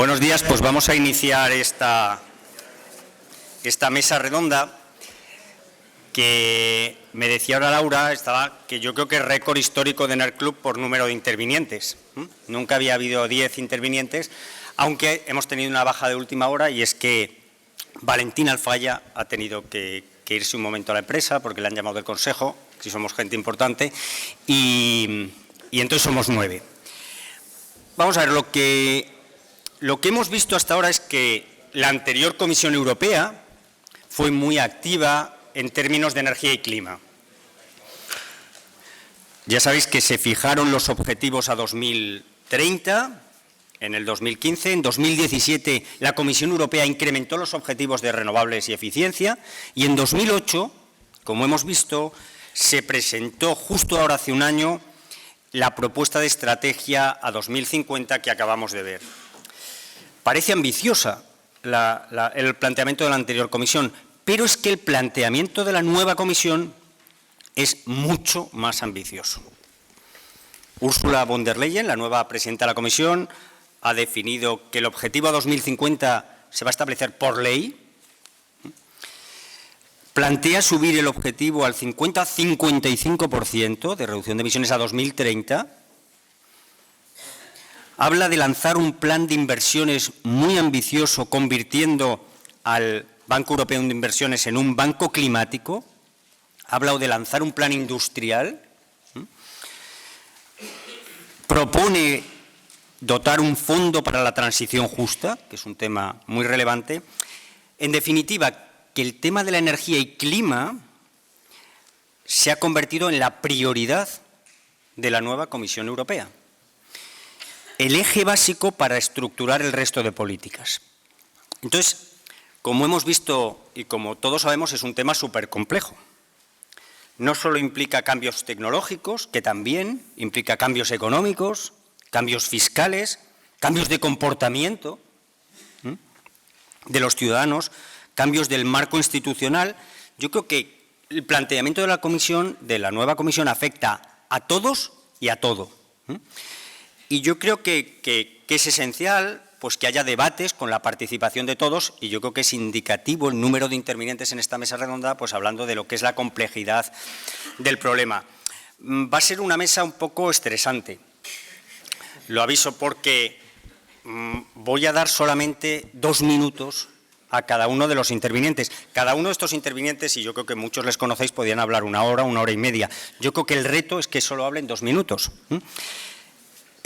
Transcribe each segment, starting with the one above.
Buenos días, pues vamos a iniciar esta mesa redonda que me decía ahora Laura, que yo creo que es récord histórico de NERClub por número de intervinientes. Nunca había habido 10 intervinientes, aunque hemos tenido una baja de última hora y es que Valentín Alfaya ha tenido que irse un momento a la empresa porque le han llamado del consejo, si somos gente importante, y entonces somos 9. Vamos a ver, lo que hemos visto hasta ahora es que la anterior Comisión Europea fue muy activa en términos de energía y clima. Ya sabéis que se fijaron los objetivos a 2030, en el 2015. En 2017 la Comisión Europea incrementó los objetivos de renovables y eficiencia y en 2008, como hemos visto, se presentó justo ahora hace un año la propuesta de estrategia a 2050 que acabamos de ver. Parece ambiciosa el planteamiento de la anterior comisión, pero es que el planteamiento de la nueva comisión es mucho más ambicioso. Ursula von der Leyen, la nueva presidenta de la comisión, ha definido que el objetivo a 2050 se va a establecer por ley. Plantea subir el objetivo al 50-55% de reducción de emisiones a 2030. Habla de lanzar un plan de inversiones muy ambicioso, convirtiendo al Banco Europeo de Inversiones en un banco climático. Ha hablado de lanzar un plan industrial. Propone dotar un fondo para la transición justa, que es un tema muy relevante. En definitiva, que el tema de la energía y clima se ha convertido en la prioridad de la nueva Comisión Europea. El eje básico para estructurar el resto de políticas. Entonces, como hemos visto y como todos sabemos, es un tema súper complejo. No solo implica cambios tecnológicos, que también implica cambios económicos, cambios fiscales, cambios de comportamiento de los ciudadanos, cambios del marco institucional. Yo creo que el planteamiento de la comisión, de la nueva comisión, afecta a todos y a todo. Y yo creo que es esencial pues, que haya debates con la participación de todos, y yo creo que es indicativo el número de intervinientes en esta mesa redonda, pues hablando de lo que es la complejidad del problema. Va a ser una mesa un poco estresante. Lo aviso porque voy a dar solamente 2 minutos a cada uno de los intervinientes. Cada uno de estos intervinientes, y yo creo que muchos les conocéis, podían hablar 1 hora, 1 hora y media. Yo creo que el reto es que solo hablen 2 minutos.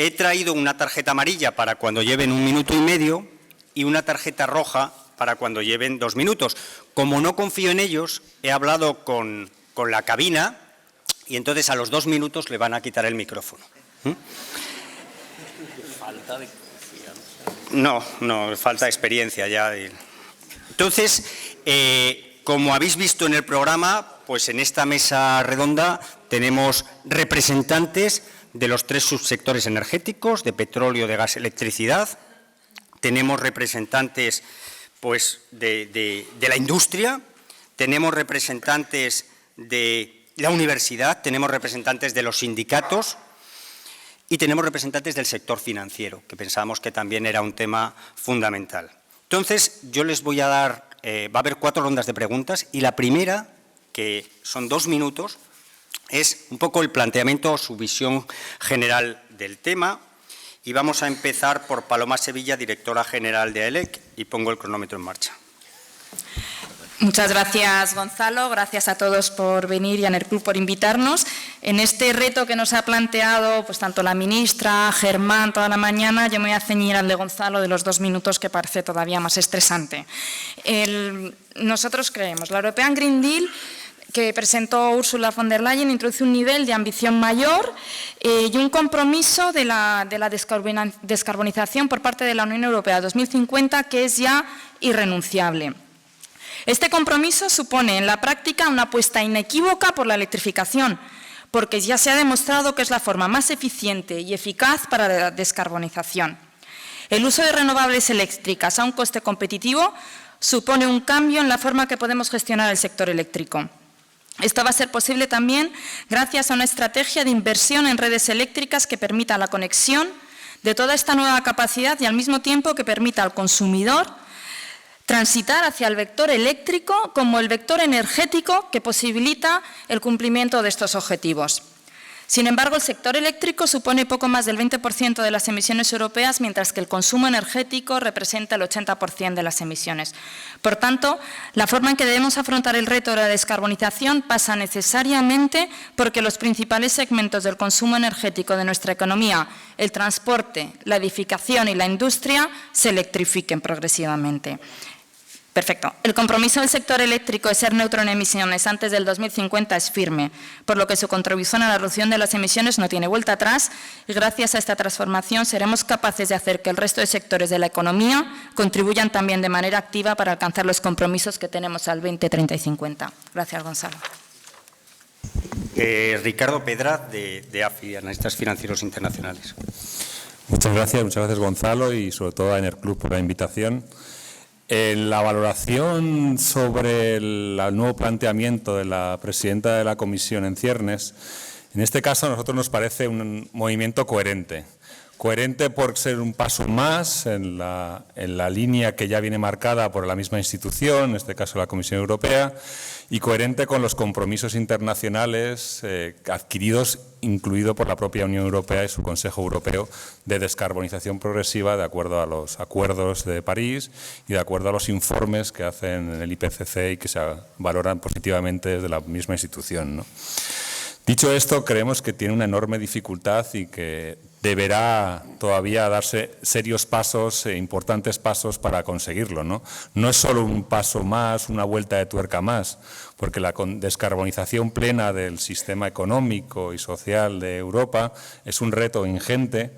He traído una tarjeta amarilla para cuando lleven 1 minuto y medio y una tarjeta roja para cuando lleven 2 minutos. Como no confío en ellos, he hablado con la cabina y entonces a los 2 minutos le van a quitar el micrófono. Falta de confianza. No, falta experiencia ya. Entonces, como habéis visto en el programa, pues en esta mesa redonda tenemos representantes de los 3 subsectores energéticos, de petróleo, de gas, electricidad. Tenemos representantes pues, de la industria, tenemos representantes de la universidad, tenemos representantes de los sindicatos y tenemos representantes del sector financiero, que pensábamos que también era un tema fundamental. Entonces, yo les voy a dar, va a haber 4 rondas de preguntas y la primera, que son 2 minutos, es un poco el planteamiento o su visión general del tema. Y vamos a empezar por Paloma Sevilla, directora general de AELEC, y pongo el cronómetro en marcha. Muchas gracias, Gonzalo. Gracias a todos por venir y a NERClub por invitarnos. En este reto que nos ha planteado pues, tanto la ministra, Germán, toda la mañana, yo me voy a ceñir al de Gonzalo de los 2 minutos, que parece todavía más estresante. Nosotros creemos, la European Green Deal que presentó Ursula von der Leyen introduce un nivel de ambición mayor y un compromiso de la descarbonización por parte de la Unión Europea 2050 que es ya irrenunciable. Este compromiso supone en la práctica una apuesta inequívoca por la electrificación, porque ya se ha demostrado que es la forma más eficiente y eficaz para la descarbonización. El uso de renovables eléctricas a un coste competitivo supone un cambio en la forma que podemos gestionar el sector eléctrico. Esto va a ser posible también gracias a una estrategia de inversión en redes eléctricas que permita la conexión de toda esta nueva capacidad y al mismo tiempo que permita al consumidor transitar hacia el vector eléctrico como el vector energético que posibilita el cumplimiento de estos objetivos. Sin embargo, el sector eléctrico supone poco más del 20% de las emisiones europeas, mientras que el consumo energético representa el 80% de las emisiones. Por tanto, la forma en que debemos afrontar el reto de la descarbonización pasa necesariamente porque los principales segmentos del consumo energético de nuestra economía, el transporte, la edificación y la industria, se electrifiquen progresivamente. Perfecto. El compromiso del sector eléctrico de ser neutro en emisiones antes del 2050 es firme, por lo que su contribución a la reducción de las emisiones no tiene vuelta atrás y gracias a esta transformación seremos capaces de hacer que el resto de sectores de la economía contribuyan también de manera activa para alcanzar los compromisos que tenemos al 20, 30 y 50. Gracias, Gonzalo. Ricardo Pedraz, de AFI, Analistas Financieros Internacionales. Muchas gracias, Gonzalo, y sobre todo a Enerclub por la invitación. En la valoración sobre el nuevo planteamiento de la presidenta de la Comisión en ciernes, en este caso a nosotros nos parece un movimiento coherente. Coherente por ser un paso más en la línea que ya viene marcada por la misma institución, en este caso la Comisión Europea, y coherente con los compromisos internacionales adquiridos, incluido por la propia Unión Europea y su Consejo Europeo, de descarbonización progresiva de acuerdo a los acuerdos de París y de acuerdo a los informes que hacen en el IPCC y que se valoran positivamente desde la misma institución, ¿no? Dicho esto, creemos que tiene una enorme dificultad y que deberá todavía darse serios pasos, importantes pasos para conseguirlo, ¿no? No es solo un paso más, una vuelta de tuerca más, porque la descarbonización plena del sistema económico y social de Europa es un reto ingente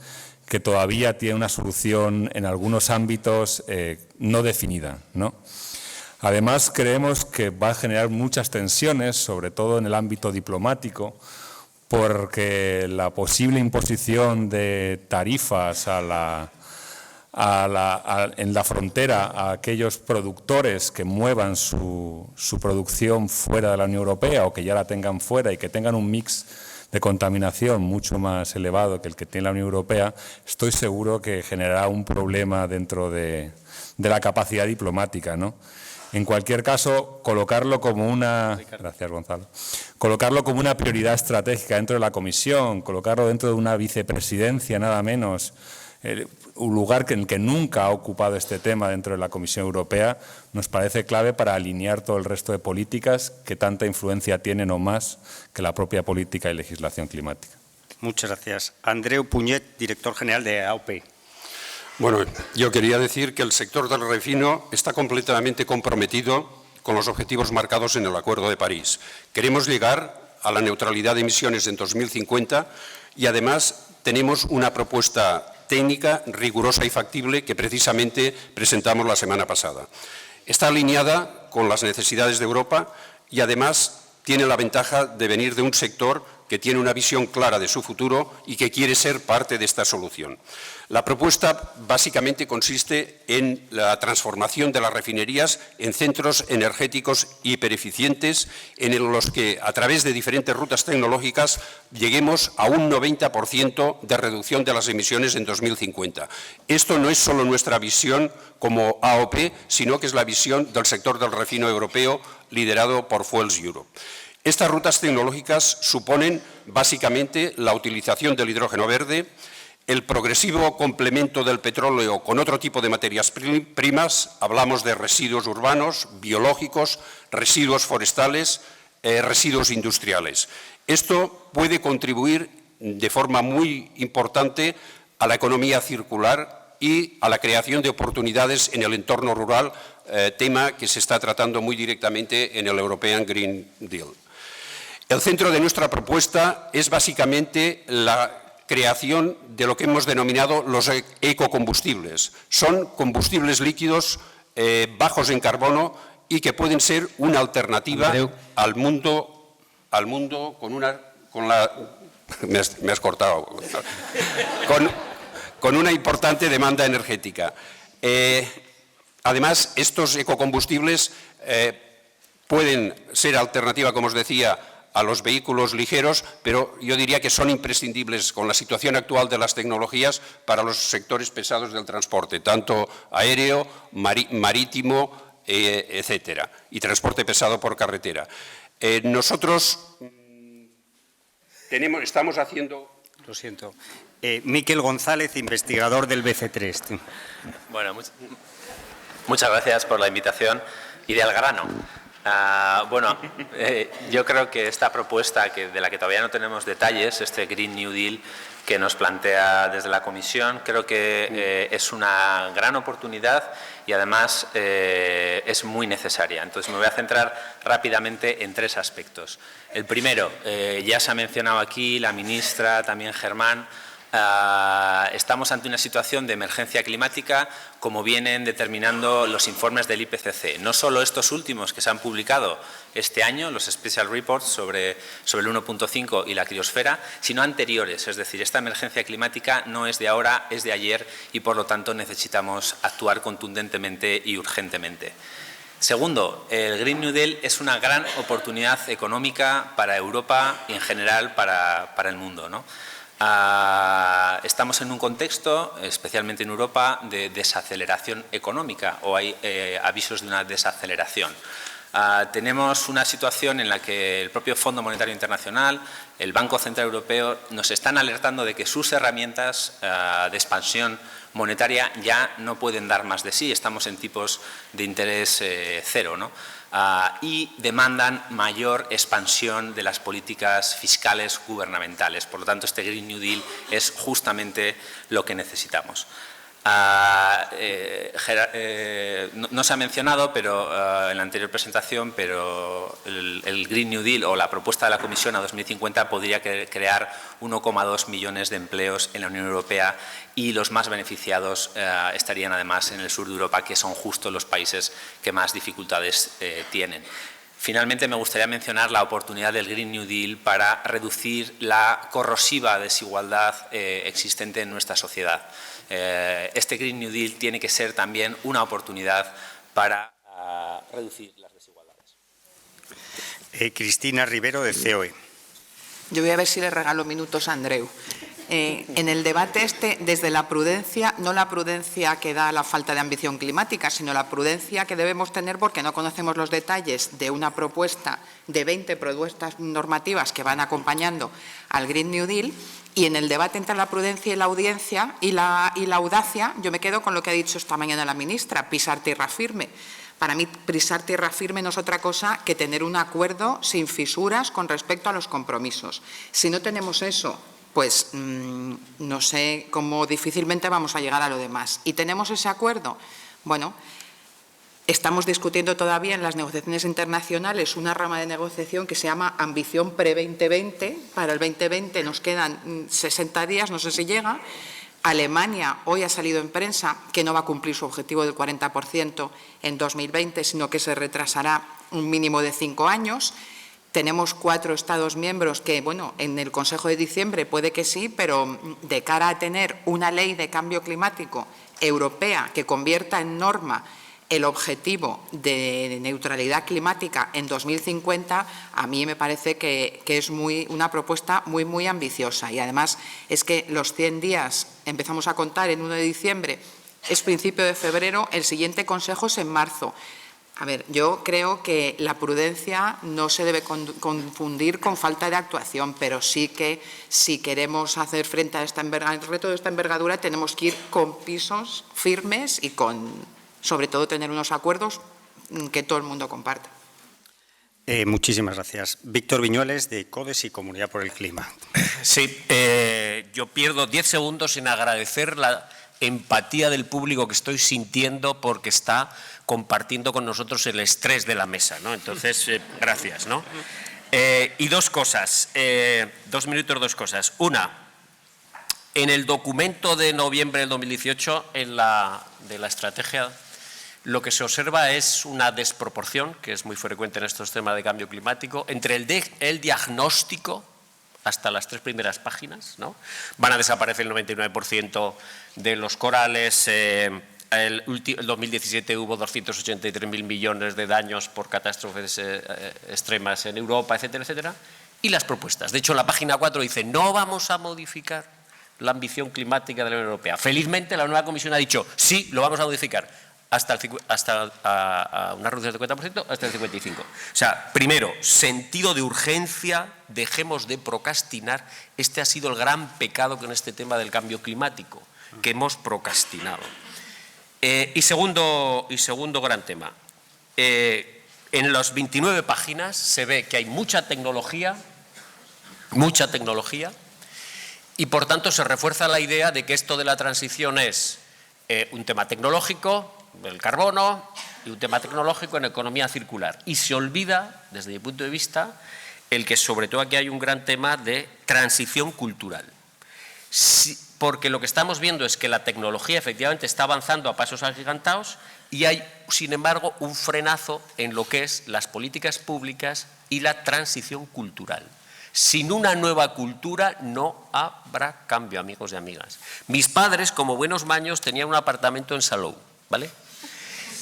que todavía tiene una solución en algunos ámbitos no definida, ¿no? Además, creemos que va a generar muchas tensiones, sobre todo en el ámbito diplomático, porque la posible imposición de tarifas en la frontera a aquellos productores que muevan su producción fuera de la Unión Europea o que ya la tengan fuera y que tengan un mix de contaminación mucho más elevado que el que tiene la Unión Europea, estoy seguro que generará un problema dentro de la capacidad diplomática, ¿no? En cualquier caso, colocarlo como una prioridad estratégica dentro de la Comisión, colocarlo dentro de una vicepresidencia nada menos, un lugar en el que nunca ha ocupado este tema dentro de la Comisión Europea, nos parece clave para alinear todo el resto de políticas que tanta influencia tienen o más que la propia política y legislación climática. Muchas gracias. Andreu Puñet, director general de AOP. Bueno, yo quería decir que el sector del refino está completamente comprometido con los objetivos marcados en el Acuerdo de París. Queremos llegar a la neutralidad de emisiones en 2050 y además tenemos una propuesta técnica rigurosa y factible que precisamente presentamos la semana pasada. Está alineada con las necesidades de Europa y además tiene la ventaja de venir de un sector que tiene una visión clara de su futuro y que quiere ser parte de esta solución. La propuesta básicamente consiste en la transformación de las refinerías en centros energéticos hipereficientes en los que, a través de diferentes rutas tecnológicas, lleguemos a un 90% de reducción de las emisiones en 2050. Esto no es solo nuestra visión como AOP, sino que es la visión del sector del refino europeo liderado por Fuels Europe. Estas rutas tecnológicas suponen básicamente la utilización del hidrógeno verde, el progresivo complemento del petróleo con otro tipo de materias primas, hablamos de residuos urbanos, biológicos, residuos forestales, residuos industriales. Esto puede contribuir de forma muy importante a la economía circular y a la creación de oportunidades en el entorno rural, tema que se está tratando muy directamente en el European Green Deal. El centro de nuestra propuesta es básicamente la creación de lo que hemos denominado los ecocombustibles. Son combustibles líquidos bajos en carbono y que pueden ser una alternativa al mundo con una importante demanda energética. Además, estos ecocombustibles pueden ser alternativa, como os decía, a los vehículos ligeros, pero yo diría que son imprescindibles con la situación actual de las tecnologías para los sectores pesados del transporte, tanto aéreo, marítimo, etcétera, y transporte pesado por carretera. Nosotros estamos haciendo... Lo siento. Miquel González, investigador del BC3. Bueno, muchas gracias por la invitación y de al grano. Yo creo que esta propuesta, de la que todavía no tenemos detalles, este Green New Deal que nos plantea desde la Comisión, creo que es una gran oportunidad y además es muy necesaria. Entonces me voy a centrar rápidamente en 3 aspectos. El primero, ya se ha mencionado aquí la ministra, también Germán. Estamos ante una situación de emergencia climática, como vienen determinando los informes del IPCC. No solo estos últimos que se han publicado este año, los Special Reports sobre el 1.5 y la criosfera, sino anteriores. Es decir, esta emergencia climática no es de ahora, es de ayer y, por lo tanto, necesitamos actuar contundentemente y urgentemente. Segundo, el Green New Deal es una gran oportunidad económica para Europa y, en general, para el mundo, ¿no? Estamos en un contexto, especialmente en Europa, de desaceleración económica, o hay avisos de una desaceleración. Tenemos una situación en la que el propio Fondo Monetario Internacional, el Banco Central Europeo, nos están alertando de que sus herramientas de expansión monetaria ya no pueden dar más de sí. Estamos en tipos de interés cero, ¿no? Y demandan mayor expansión de las políticas fiscales gubernamentales. Por lo tanto, este Green New Deal es justamente lo que necesitamos. No se ha mencionado en la anterior presentación, pero el Green New Deal o la propuesta de la Comisión a 2050 podría crear 1,2 millones de empleos en la Unión Europea y los más beneficiados estarían además en el sur de Europa, que son justo los países que más dificultades tienen. Finalmente, me gustaría mencionar la oportunidad del Green New Deal para reducir la corrosiva desigualdad existente en nuestra sociedad. Este Green New Deal tiene que ser también una oportunidad para reducir las desigualdades. Cristina Rivero, de COE. Yo voy a ver si le regalo minutos a Andreu. En el debate desde la prudencia, no la prudencia que da la falta de ambición climática, sino la prudencia que debemos tener porque no conocemos los detalles de una propuesta de 20 propuestas normativas que van acompañando al Green New Deal. Y en el debate entre la prudencia y la audiencia y la audacia, yo me quedo con lo que ha dicho esta mañana la ministra, pisar tierra firme. Para mí, pisar tierra firme no es otra cosa que tener un acuerdo sin fisuras con respecto a los compromisos. Si no tenemos eso, pues no sé cómo difícilmente vamos a llegar a lo demás. ¿Y tenemos ese acuerdo? Bueno, estamos discutiendo todavía en las negociaciones internacionales una rama de negociación que se llama Ambición Pre-2020. Para el 2020 nos quedan 60 días, no sé si llega. Alemania hoy ha salido en prensa que no va a cumplir su objetivo del 40% en 2020, sino que se retrasará un mínimo de 5 años. Tenemos 4 Estados miembros que, bueno, en el Consejo de diciembre puede que sí, pero de cara a tener una ley de cambio climático europea que convierta en norma el objetivo de neutralidad climática en 2050, a mí me parece que es una propuesta muy ambiciosa. Y además es que los 100 días empezamos a contar en 1 de diciembre, es principio de febrero, el siguiente Consejo es en marzo. A ver, yo creo que la prudencia no se debe confundir con falta de actuación, pero sí que si queremos hacer frente a al reto de esta envergadura tenemos que ir con pisos firmes y sobre todo tener unos acuerdos que todo el mundo comparta. Muchísimas gracias. Víctor Viñuales, de CODES y Comunidad por el Clima. Sí, yo pierdo 10 segundos en agradecer la empatía del público que estoy sintiendo porque está compartiendo con nosotros el estrés de la mesa, ¿no? Entonces, gracias, ¿no? Y 2 cosas, 2 minutos, 2 cosas. Una, en el documento de noviembre del 2018, de la estrategia, lo que se observa es una desproporción, que es muy frecuente en estos temas de cambio climático, entre el diagnóstico hasta las 3 primeras páginas, ¿no? Van a desaparecer el 99% de los corales. El 2017 hubo 283.000 millones de daños por catástrofes extremas en Europa, etcétera, etcétera. y las propuestas. De hecho, en la página 4 dice, no vamos a modificar la ambición climática de la Unión Europea. Felizmente, la nueva Comisión ha dicho, sí, lo vamos a modificar, hasta a una reducción del 50%, hasta el 55%. O sea, primero, sentido de urgencia, dejemos de procrastinar. Este ha sido el gran pecado con este tema del cambio climático, que hemos procrastinado. Y segundo gran tema. En las 29 páginas se ve que hay mucha tecnología, y por tanto se refuerza la idea de que esto de la transición es un tema tecnológico, el carbono, y un tema tecnológico en economía circular. Y se olvida, desde mi punto de vista, el que sobre todo aquí hay un gran tema de transición cultural. Porque lo que estamos viendo es que la tecnología efectivamente está avanzando a pasos agigantados y hay, sin embargo, un frenazo en lo que es las políticas públicas y la transición cultural. Sin una nueva cultura no habrá cambio, amigos y amigas. Mis padres, como buenos maños, tenían un apartamento en Salou, ¿vale?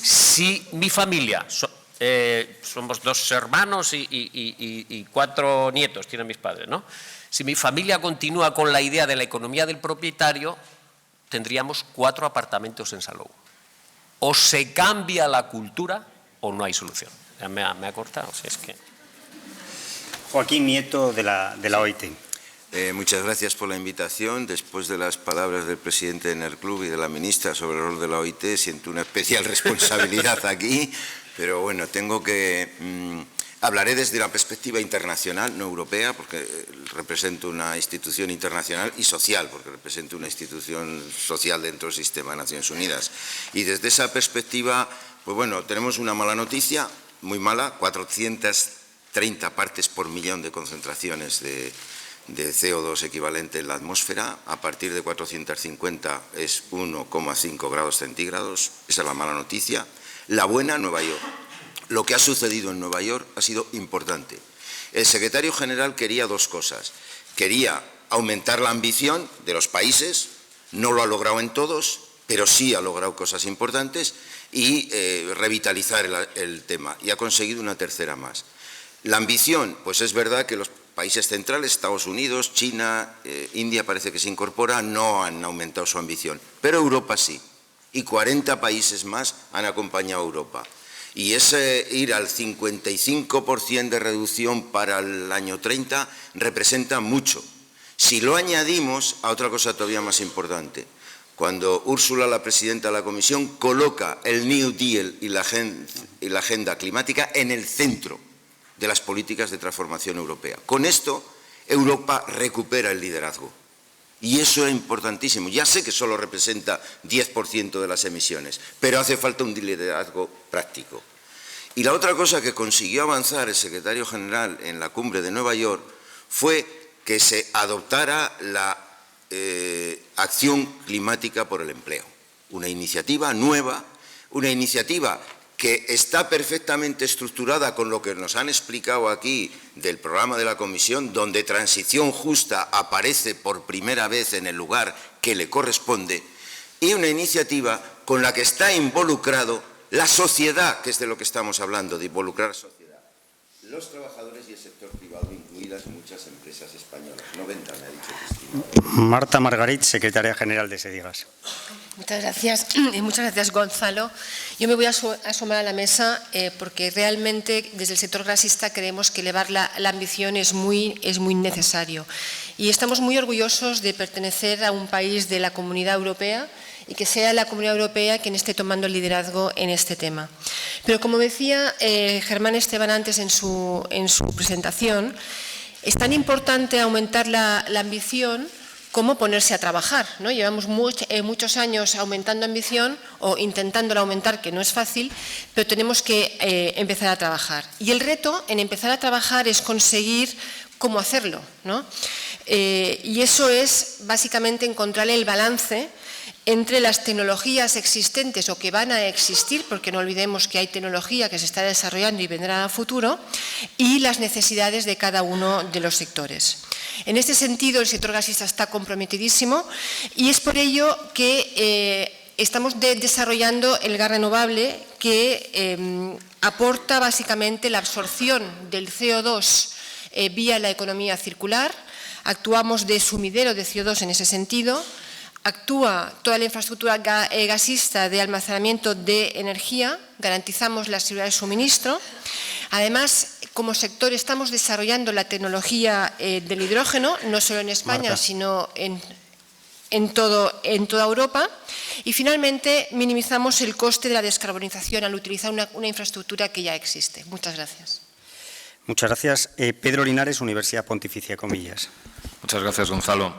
Si mi familia, somos 2 hermanos y 4 nietos, tienen mis padres, ¿no? Si mi familia continúa con la idea de la economía del propietario, tendríamos 4 apartamentos en Salou. O se cambia la cultura o no hay solución. Ya me ha cortado, si es que... Joaquín Nieto, de la OIT. Muchas gracias por la invitación. Después de las palabras del presidente de Enerclub y de la ministra sobre el rol de la OIT, siento una especial responsabilidad aquí, pero bueno, tengo que... hablaré desde la perspectiva internacional, no europea, porque represento una institución internacional, y social, porque represento una institución social dentro del sistema de Naciones Unidas. Y desde esa perspectiva, pues bueno, tenemos una mala noticia, muy mala, 430 partes por millón de concentraciones de CO2 equivalente en la atmósfera. A partir de 450 es 1,5 grados centígrados. Esa es la mala noticia. La buena, Nueva York. Lo que ha sucedido en Nueva York ha sido importante. El secretario general quería 2 cosas. Quería aumentar la ambición de los países, no lo ha logrado en todos, pero sí ha logrado cosas importantes, y revitalizar el tema. Y ha conseguido una tercera más. La ambición, pues es verdad que los países centrales, Estados Unidos, China, India parece que se incorpora, no han aumentado su ambición, pero Europa sí. Y 40 países más han acompañado a Europa. Y ese ir al 55% de reducción para el año 30 representa mucho. Si lo añadimos a otra cosa todavía más importante, cuando Úrsula, la presidenta de la Comisión, coloca el New Deal y la agenda climática en el centro de las políticas de transformación europea. Con esto, Europa recupera el liderazgo. Y eso es importantísimo. Ya sé que solo representa 10% de las emisiones, pero hace falta un liderazgo práctico. Y la otra cosa que consiguió avanzar el secretario general en la cumbre de Nueva York fue que se adoptara la acción climática por el empleo. Una iniciativa nueva, una iniciativa que está perfectamente estructurada con lo que nos han explicado aquí del programa de la Comisión, donde transición justa aparece por primera vez en el lugar que le corresponde, y una iniciativa con la que está involucrado la sociedad, que es de lo que estamos hablando, de involucrar a la sociedad, los trabajadores y el sector privado, incluidas muchas empresas españolas. 90, me ha dicho Cristina. Marta Margarit, secretaria general de Sedigas. Muchas gracias, Gonzalo. Yo me voy a asomar a la mesa porque realmente desde el sector gasista creemos que elevar la ambición es muy necesario. Y estamos muy orgullosos de pertenecer a un país de la Comunidad Europea y que sea la Comunidad Europea quien esté tomando el liderazgo en este tema. Pero como decía Germán Esteban antes en su presentación, es tan importante aumentar la ambición como ponerse a trabajar, ¿no? Llevamos muchos años aumentando ambición o intentándola aumentar, que no es fácil, pero tenemos que empezar a trabajar. Y el reto en empezar a trabajar es conseguir cómo hacerlo, ¿no? Y eso es básicamente encontrar el balance entre las tecnologías existentes o que van a existir, porque no olvidemos que hay tecnología que se está desarrollando y vendrá a futuro, y las necesidades de cada uno de los sectores. En este sentido, el sector gasista está comprometidísimo y es por ello que estamos desarrollando el gas renovable, que aporta básicamente la absorción del CO2 vía la economía circular, actuamos de sumidero de CO2 en ese sentido, actúa toda la infraestructura gasista de almacenamiento de energía, garantizamos la seguridad de suministro. Además, como sector estamos desarrollando la tecnología del hidrógeno, no solo en España, sino en toda Europa. Y finalmente, minimizamos el coste de la descarbonización al utilizar una infraestructura que ya existe. Muchas gracias. Muchas gracias. Pedro Linares, Universidad Pontificia Comillas. Muchas gracias, Gonzalo.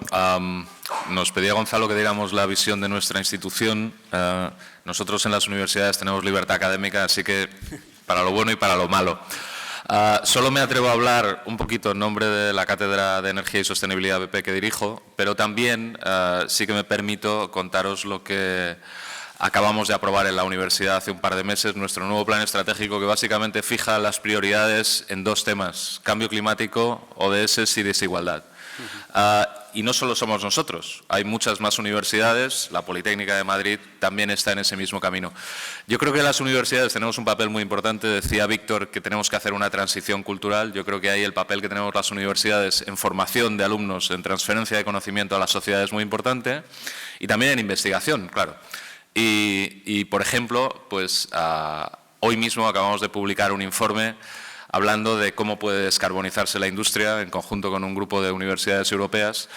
Nos pedía Gonzalo que diéramos la visión de nuestra institución. Nosotros en las universidades tenemos libertad académica, así que para lo bueno y para lo malo. Solo me atrevo a hablar un poquito en nombre de la Cátedra de Energía y Sostenibilidad BP que dirijo, pero también sí que me permito contaros lo que acabamos de aprobar en la universidad hace un par de meses, nuestro nuevo plan estratégico que básicamente fija las prioridades en dos temas: cambio climático, ODS y desigualdad. Y no solo somos nosotros, hay muchas más universidades, la Politécnica de Madrid también está en ese mismo camino. Yo creo que las universidades tenemos un papel muy importante. Decía Víctor que tenemos que hacer una transición cultural. Yo creo que ahí el papel que tenemos las universidades en formación de alumnos, en transferencia de conocimiento a la sociedad es muy importante, y también en investigación, claro. Y por ejemplo, pues hoy mismo acabamos de publicar un informe hablando de cómo puede descarbonizarse la industria en conjunto con un grupo de universidades europeas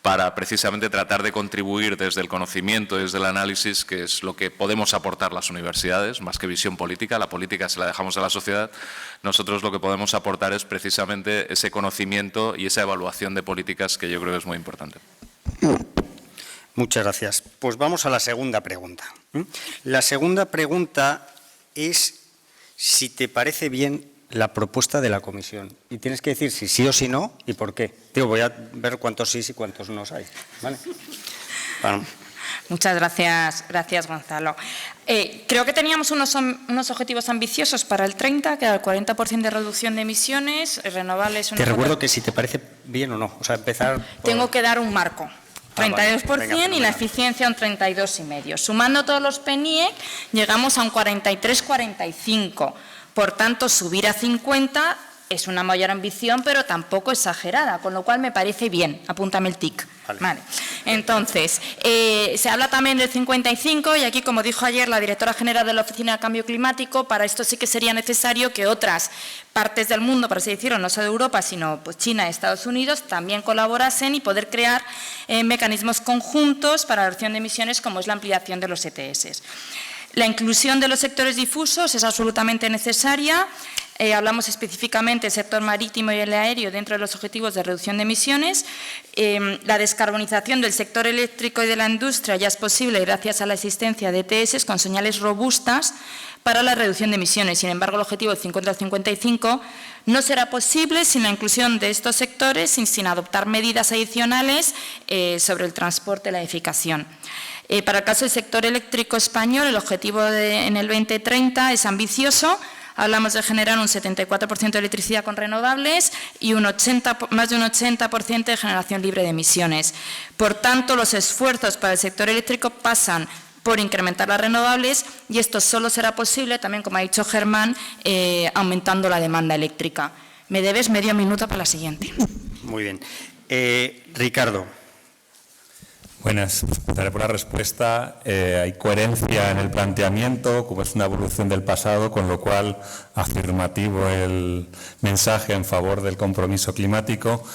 para precisamente tratar de contribuir desde el conocimiento, desde el análisis, que es lo que podemos aportar las universidades, más que visión política. La política se la dejamos a la sociedad. Nosotros lo que podemos aportar es precisamente ese conocimiento y esa evaluación de políticas que yo creo que es muy importante. Muchas gracias. Pues vamos a la segunda pregunta. La segunda pregunta es si te parece bien la propuesta de la comisión. Y tienes que decir si sí o si no y por qué. Digo, voy a ver cuántos sí y cuántos no hay. ¿Vale? Bueno. Muchas gracias, Gonzalo. Creo que teníamos unos objetivos ambiciosos para el 30, que era el 40% de reducción de emisiones, renovables... Te recuerdo que si te parece bien o no. O sea, empezar por... Tengo que dar un marco. 32% vale. Venga, y la eficiencia un 32,5%. Sumando todos los PNIEC, llegamos a un 43-45%. Por tanto, subir a 50 es una mayor ambición, pero tampoco exagerada, con lo cual me parece bien. Apúntame el tic. Vale. Entonces, se habla también del 55 y aquí, como dijo ayer la directora general de la Oficina de Cambio Climático, para esto sí que sería necesario que otras partes del mundo, por así decirlo, no solo Europa, sino pues China y Estados Unidos, también colaborasen y poder crear mecanismos conjuntos para la reducción de emisiones, como es la ampliación de los ETS. La inclusión de los sectores difusos es absolutamente necesaria. Hablamos específicamente del sector marítimo y el aéreo dentro de los objetivos de reducción de emisiones. La descarbonización del sector eléctrico y de la industria ya es posible gracias a la existencia de ETS con señales robustas para la reducción de emisiones. Sin embargo, el objetivo del 50 al 55 no será posible sin la inclusión de estos sectores, sin adoptar medidas adicionales sobre el transporte y la edificación. Para el caso del sector eléctrico español, el objetivo en el 2030 es ambicioso. Hablamos de generar un 74% de electricidad con renovables y más de un 80% de generación libre de emisiones. Por tanto, los esfuerzos para el sector eléctrico pasan por incrementar las renovables y esto solo será posible, también como ha dicho Germán, aumentando la demanda eléctrica. Me debes medio minuto para la siguiente. Muy bien. Ricardo. Buenas, empezaré por la respuesta. Hay coherencia en el planteamiento, como es una evolución del pasado, con lo cual afirmativo el mensaje en favor del compromiso climático.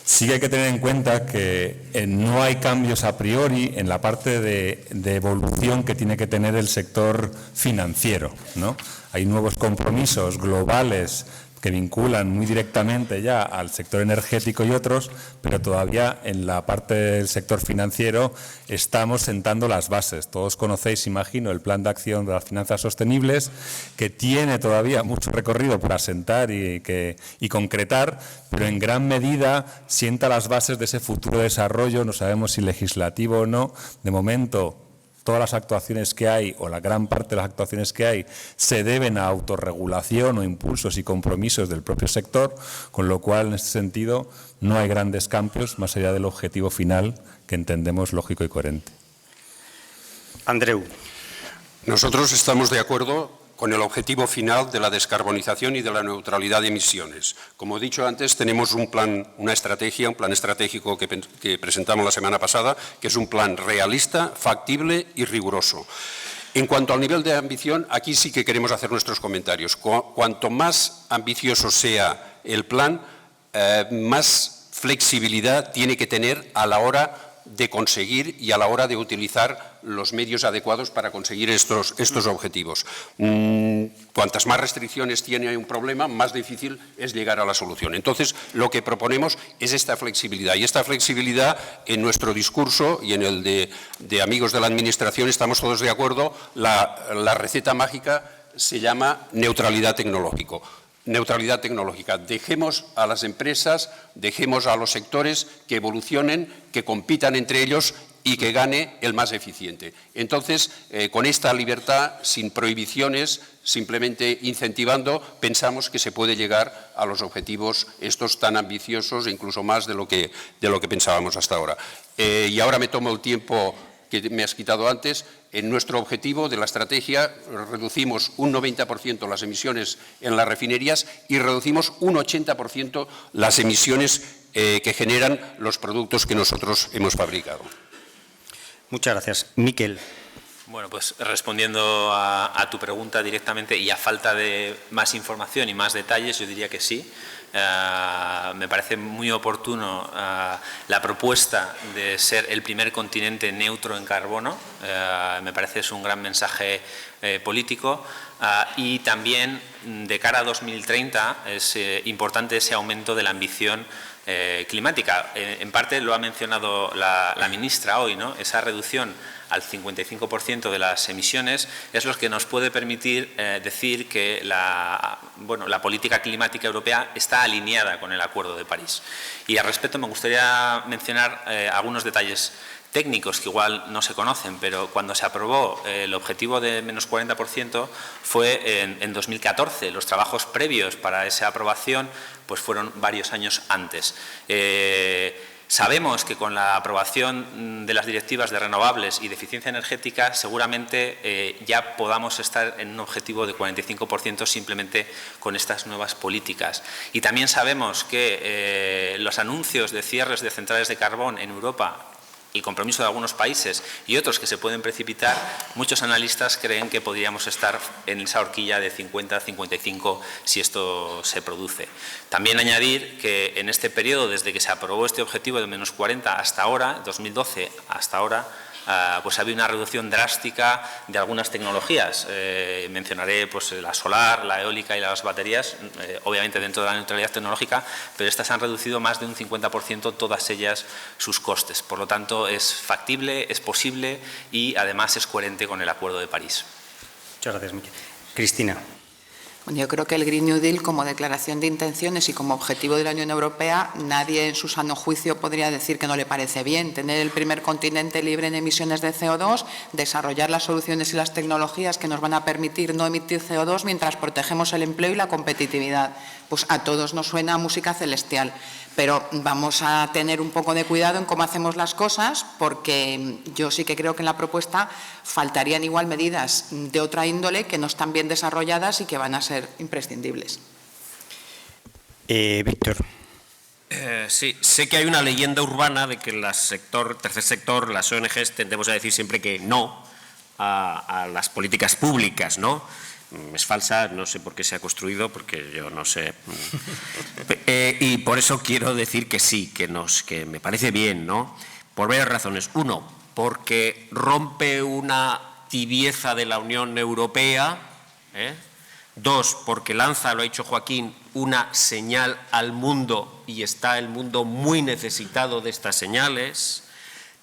Sí que hay que tener en cuenta que no hay cambios a priori en la parte de evolución que tiene que tener el sector financiero, ¿no? Hay nuevos compromisos globales que vinculan muy directamente ya al sector energético y otros, pero todavía en la parte del sector financiero estamos sentando las bases. Todos conocéis, imagino, el Plan de Acción de las Finanzas Sostenibles, que tiene todavía mucho recorrido por asentar y concretar, pero en gran medida sienta las bases de ese futuro desarrollo, no sabemos si legislativo o no. De momento, todas las actuaciones que hay, o la gran parte de las actuaciones que hay, se deben a autorregulación o impulsos y compromisos del propio sector, con lo cual, en este sentido, no hay grandes cambios más allá del objetivo final que entendemos lógico y coherente. Andreu. Nosotros estamos de acuerdo con el objetivo final de la descarbonización y de la neutralidad de emisiones. Como he dicho antes, tenemos un plan estratégico que presentamos la semana pasada, que es un plan realista, factible y riguroso. En cuanto al nivel de ambición, aquí sí que queremos hacer nuestros comentarios. Cuanto más ambicioso sea el plan, más flexibilidad tiene que tener a la hora de conseguir y a la hora de utilizar los medios adecuados para conseguir estos objetivos. Cuantas más restricciones tiene un problema, más difícil es llegar a la solución. Entonces, lo que proponemos es esta flexibilidad. Y esta flexibilidad, en nuestro discurso y en el de amigos de la Administración, estamos todos de acuerdo, la receta mágica se llama neutralidad tecnológica. Neutralidad tecnológica. Dejemos a las empresas, dejemos a los sectores que evolucionen, que compitan entre ellos y que gane el más eficiente. Entonces, con esta libertad, sin prohibiciones, simplemente incentivando, pensamos que se puede llegar a los objetivos estos tan ambiciosos e incluso más de lo que pensábamos hasta ahora. Y ahora me tomo el tiempo que me has quitado antes. En nuestro objetivo de la estrategia reducimos un 90% las emisiones en las refinerías y reducimos un 80% las emisiones que generan los productos que nosotros hemos fabricado. Muchas gracias. Miquel. Bueno, pues respondiendo a tu pregunta directamente y a falta de más información y más detalles, yo diría que sí. Me parece muy oportuno la propuesta de ser el primer continente neutro en carbono. Me parece que es un gran mensaje político y también de cara a 2030 es importante ese aumento de la ambición climática. En parte lo ha mencionado la ministra hoy, ¿no? Esa reducción al 55% de las emisiones es lo que nos puede permitir decir que la política climática europea está alineada con el Acuerdo de París. Y al respecto me gustaría mencionar algunos detalles técnicos que igual no se conocen, pero cuando se aprobó el objetivo de menos 40% fue en 2014. Los trabajos previos para esa aprobación pues fueron varios años antes. Sabemos que con la aprobación de las directivas de renovables y de eficiencia energética seguramente ya podamos estar en un objetivo de 45% simplemente con estas nuevas políticas. Y también sabemos que los anuncios de cierres de centrales de carbón en Europa, el compromiso de algunos países y otros que se pueden precipitar, muchos analistas creen que podríamos estar en esa horquilla de 50-55 si esto se produce. También añadir que en este periodo, desde que se aprobó este objetivo de menos 40 hasta ahora, 2012 hasta ahora, pues ha habido una reducción drástica de algunas tecnologías. Mencionaré pues, la solar, la eólica y las baterías, obviamente dentro de la neutralidad tecnológica, pero estas han reducido más de un 50%, todas ellas, sus costes. Por lo tanto, es factible, es posible y además es coherente con el Acuerdo de París. Muchas gracias, Miquel. Cristina. Yo creo que el Green New Deal, como declaración de intenciones y como objetivo de la Unión Europea, nadie en su sano juicio podría decir que no le parece bien. Tener el primer continente libre en emisiones de CO2, desarrollar las soluciones y las tecnologías que nos van a permitir no emitir CO2 mientras protegemos el empleo y la competitividad. Pues a todos nos suena música celestial. Pero vamos a tener un poco de cuidado en cómo hacemos las cosas, porque yo sí que creo que en la propuesta faltarían igual medidas de otra índole que no están bien desarrolladas y que van a ser imprescindibles. Víctor. Sí, sé que hay una leyenda urbana de que el tercer sector, las ONGs, tendemos a decir siempre que no a las políticas públicas, ¿no? Es falsa, no sé por qué se ha construido, porque yo no sé. Y por eso quiero decir que sí, que me parece bien, ¿no? Por varias razones. Uno, porque rompe una tibieza de la Unión Europea. Dos, porque lanza, lo ha dicho Joaquín, una señal al mundo y está el mundo muy necesitado de estas señales.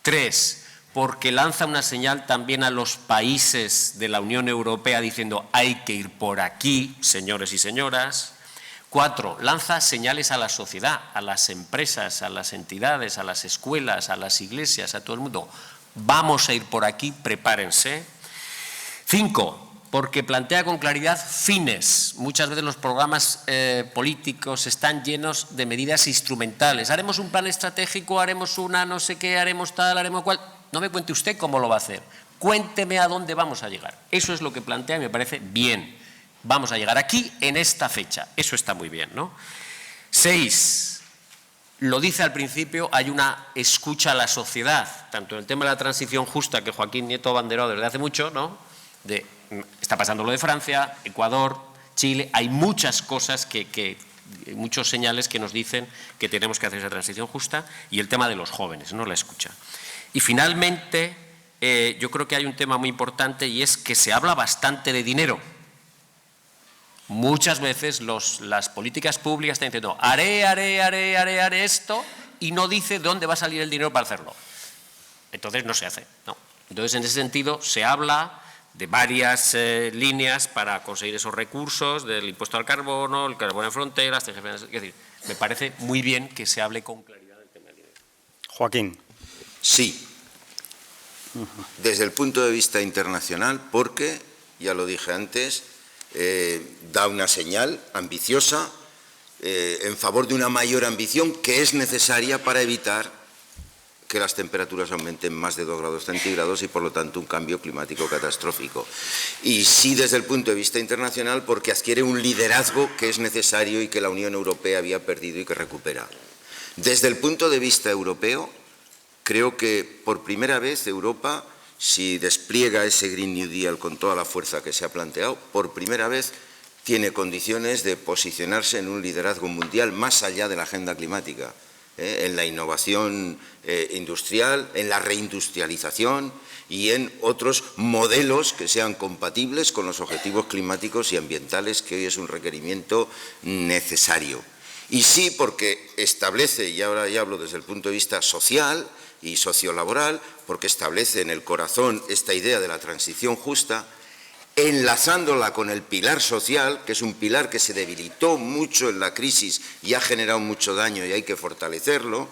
Tres, porque lanza una señal también a los países de la Unión Europea diciendo hay que ir por aquí, señores y señoras. 4, lanza señales a la sociedad, a las empresas, a las entidades, a las escuelas, a las iglesias, a todo el mundo. Vamos a ir por aquí, prepárense. 5, porque plantea con claridad fines. Muchas veces los programas políticos están llenos de medidas instrumentales. Haremos un plan estratégico, haremos una no sé qué, haremos tal, haremos cual. No me cuente usted cómo lo va a hacer, cuénteme a dónde vamos a llegar. Eso es lo que plantea y me parece bien. vamos a llegar aquí en esta fecha. Eso está muy bien, ¿no? 6. Lo dice al principio, hay una escucha a la sociedad, tanto en el tema de la transición justa, que Joaquín Nieto abanderó desde hace mucho, ¿no? Está pasando lo de Francia, Ecuador, Chile, hay muchas cosas muchos señales que nos dicen que tenemos que hacer esa transición justa, y el tema de los jóvenes, ¿no? La escucha. Y finalmente, yo creo que hay un tema muy importante, y es que se habla bastante de dinero. Muchas veces las políticas públicas están diciendo haré esto, y no dice dónde va a salir el dinero para hacerlo. Entonces no se hace, ¿no? Entonces, en ese sentido, se habla de varias líneas para conseguir esos recursos, del impuesto al carbono, el carbono en fronteras, es decir, me parece muy bien que se hable con claridad del tema del dinero. Joaquín. Sí, desde el punto de vista internacional, porque, ya lo dije antes, da una señal ambiciosa en favor de una mayor ambición que es necesaria para evitar que las temperaturas aumenten más de 2 grados centígrados y, por lo tanto, un cambio climático catastrófico. Y sí, desde el punto de vista internacional, porque adquiere un liderazgo que es necesario y que la Unión Europea había perdido y que recupera. Desde el punto de vista europeo, creo que por primera vez Europa, si despliega ese Green New Deal con toda la fuerza que se ha planteado, por primera vez tiene condiciones de posicionarse en un liderazgo mundial más allá de la agenda climática, en la innovación industrial, en la reindustrialización y en otros modelos que sean compatibles con los objetivos climáticos y ambientales, que hoy es un requerimiento necesario. Y sí, porque establece, y ahora ya hablo desde el punto de vista social y sociolaboral, porque establece en el corazón esta idea de la transición justa, enlazándola con el pilar social, que es un pilar que se debilitó mucho en la crisis y ha generado mucho daño y hay que fortalecerlo,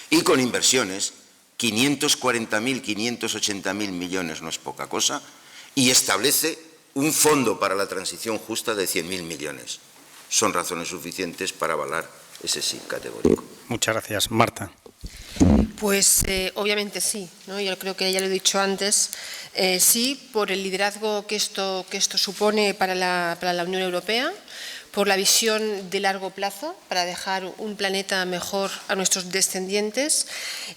y con inversiones, 540.000, 580.000 millones no es poca cosa, y establece un fondo para la transición justa de 100.000 millones. Son razones suficientes para avalar ese sí categórico. Muchas gracias. Marta. Pues obviamente sí, ¿no? Yo creo que ya lo he dicho antes, sí, por el liderazgo que esto supone para la Unión Europea, por la visión de largo plazo para dejar un planeta mejor a nuestros descendientes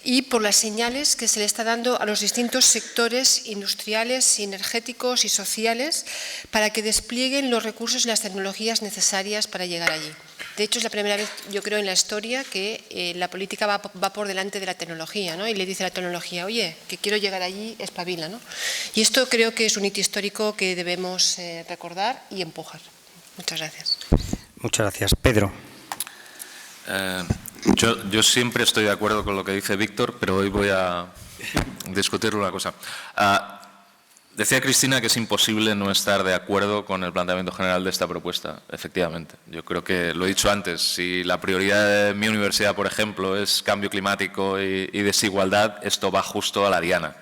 y por las señales que se le está dando a los distintos sectores industriales, energéticos y sociales para que desplieguen los recursos y las tecnologías necesarias para llegar allí. De hecho, es la primera vez, yo creo, en la historia que la política va por delante de la tecnología, ¿no? Y le dice a la tecnología, oye, que quiero llegar allí, espabila, ¿no? Y esto creo que es un hito histórico que debemos recordar y empujar. Muchas gracias. Muchas gracias. Pedro. Yo siempre estoy de acuerdo con lo que dice Víctor, pero hoy voy a discutir una cosa. Decía Cristina que es imposible no estar de acuerdo con el planteamiento general de esta propuesta. Efectivamente, yo creo que lo he dicho antes, si la prioridad de mi universidad, por ejemplo, es cambio climático y desigualdad, esto va justo a la diana.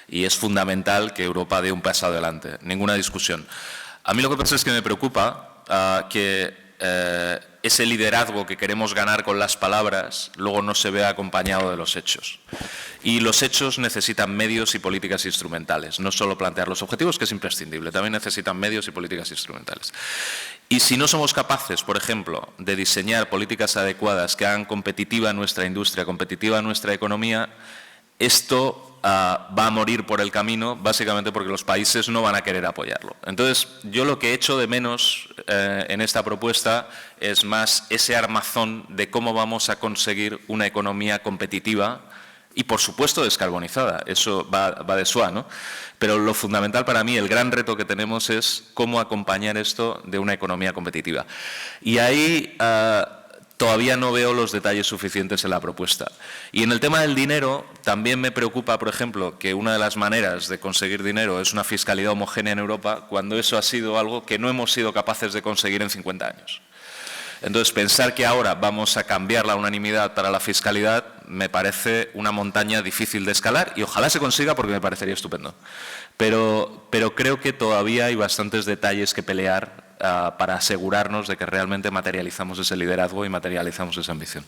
Y es fundamental que Europa dé un paso adelante, ninguna discusión. A mí lo que pasa es que me preocupa que ese liderazgo que queremos ganar con las palabras luego no se vea acompañado de los hechos. Y los hechos necesitan medios y políticas instrumentales, no solo plantear los objetivos, que es imprescindible, también necesitan medios y políticas instrumentales. Y si no somos capaces, por ejemplo, de diseñar políticas adecuadas que hagan competitiva nuestra industria, competitiva nuestra economía, esto va a morir por el camino, básicamente porque los países no van a querer apoyarlo. Entonces, yo lo que echo de menos en esta propuesta es más ese armazón de cómo vamos a conseguir una economía competitiva y, por supuesto, descarbonizada. Eso va de suá, ¿no? Pero lo fundamental para mí, el gran reto que tenemos es cómo acompañar esto de una economía competitiva. Y ahí todavía no veo los detalles suficientes en la propuesta. Y en el tema del dinero, también me preocupa, por ejemplo, que una de las maneras de conseguir dinero es una fiscalidad homogénea en Europa, cuando eso ha sido algo que no hemos sido capaces de conseguir en 50 años. Entonces, pensar que ahora vamos a cambiar la unanimidad para la fiscalidad me parece una montaña difícil de escalar y ojalá se consiga porque me parecería estupendo. Pero creo que todavía hay bastantes detalles que pelear para asegurarnos de que realmente materializamos ese liderazgo y materializamos esa ambición.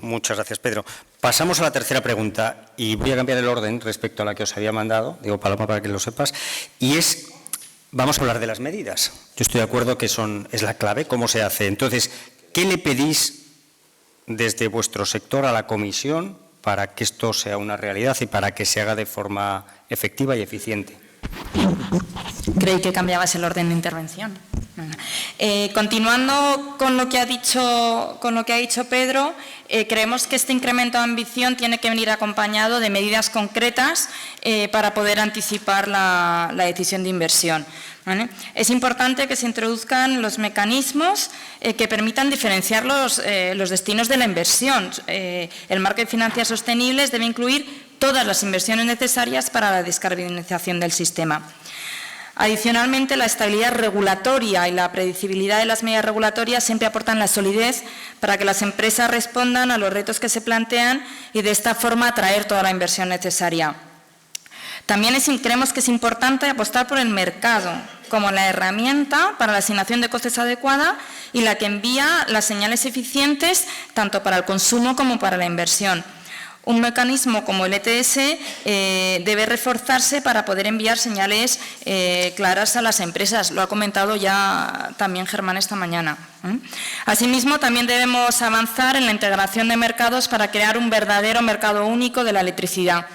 Muchas gracias, Pedro. Pasamos a la tercera pregunta y voy a cambiar el orden respecto a la que os había mandado, digo Paloma para que lo sepas, y es Vamos a hablar de las medidas. Yo estoy de acuerdo que es la clave, cómo se hace. Entonces, ¿qué le pedís desde vuestro sector a la Comisión para que esto sea una realidad y para que se haga de forma efectiva y eficiente? Creí que cambiabas el orden de intervención. Continuando con lo que ha dicho Pedro, creemos que este incremento de ambición tiene que venir acompañado de medidas concretas para poder anticipar la decisión de inversión, ¿vale? Es importante que se introduzcan los mecanismos que permitan diferenciar los destinos de la inversión. El marco de finanzas sostenibles debe incluir todas las inversiones necesarias para la descarbonización del sistema. Adicionalmente, la estabilidad regulatoria y la predecibilidad de las medidas regulatorias siempre aportan la solidez para que las empresas respondan a los retos que se plantean y de esta forma atraer toda la inversión necesaria. También creemos que es importante apostar por el mercado como la herramienta para la asignación de costes adecuada y la que envía las señales eficientes tanto para el consumo como para la inversión. Un mecanismo como el ETS debe reforzarse para poder enviar señales claras a las empresas. Lo ha comentado ya también Germán esta mañana. Asimismo, también debemos avanzar en la integración de mercados para crear un verdadero mercado único de la electricidad.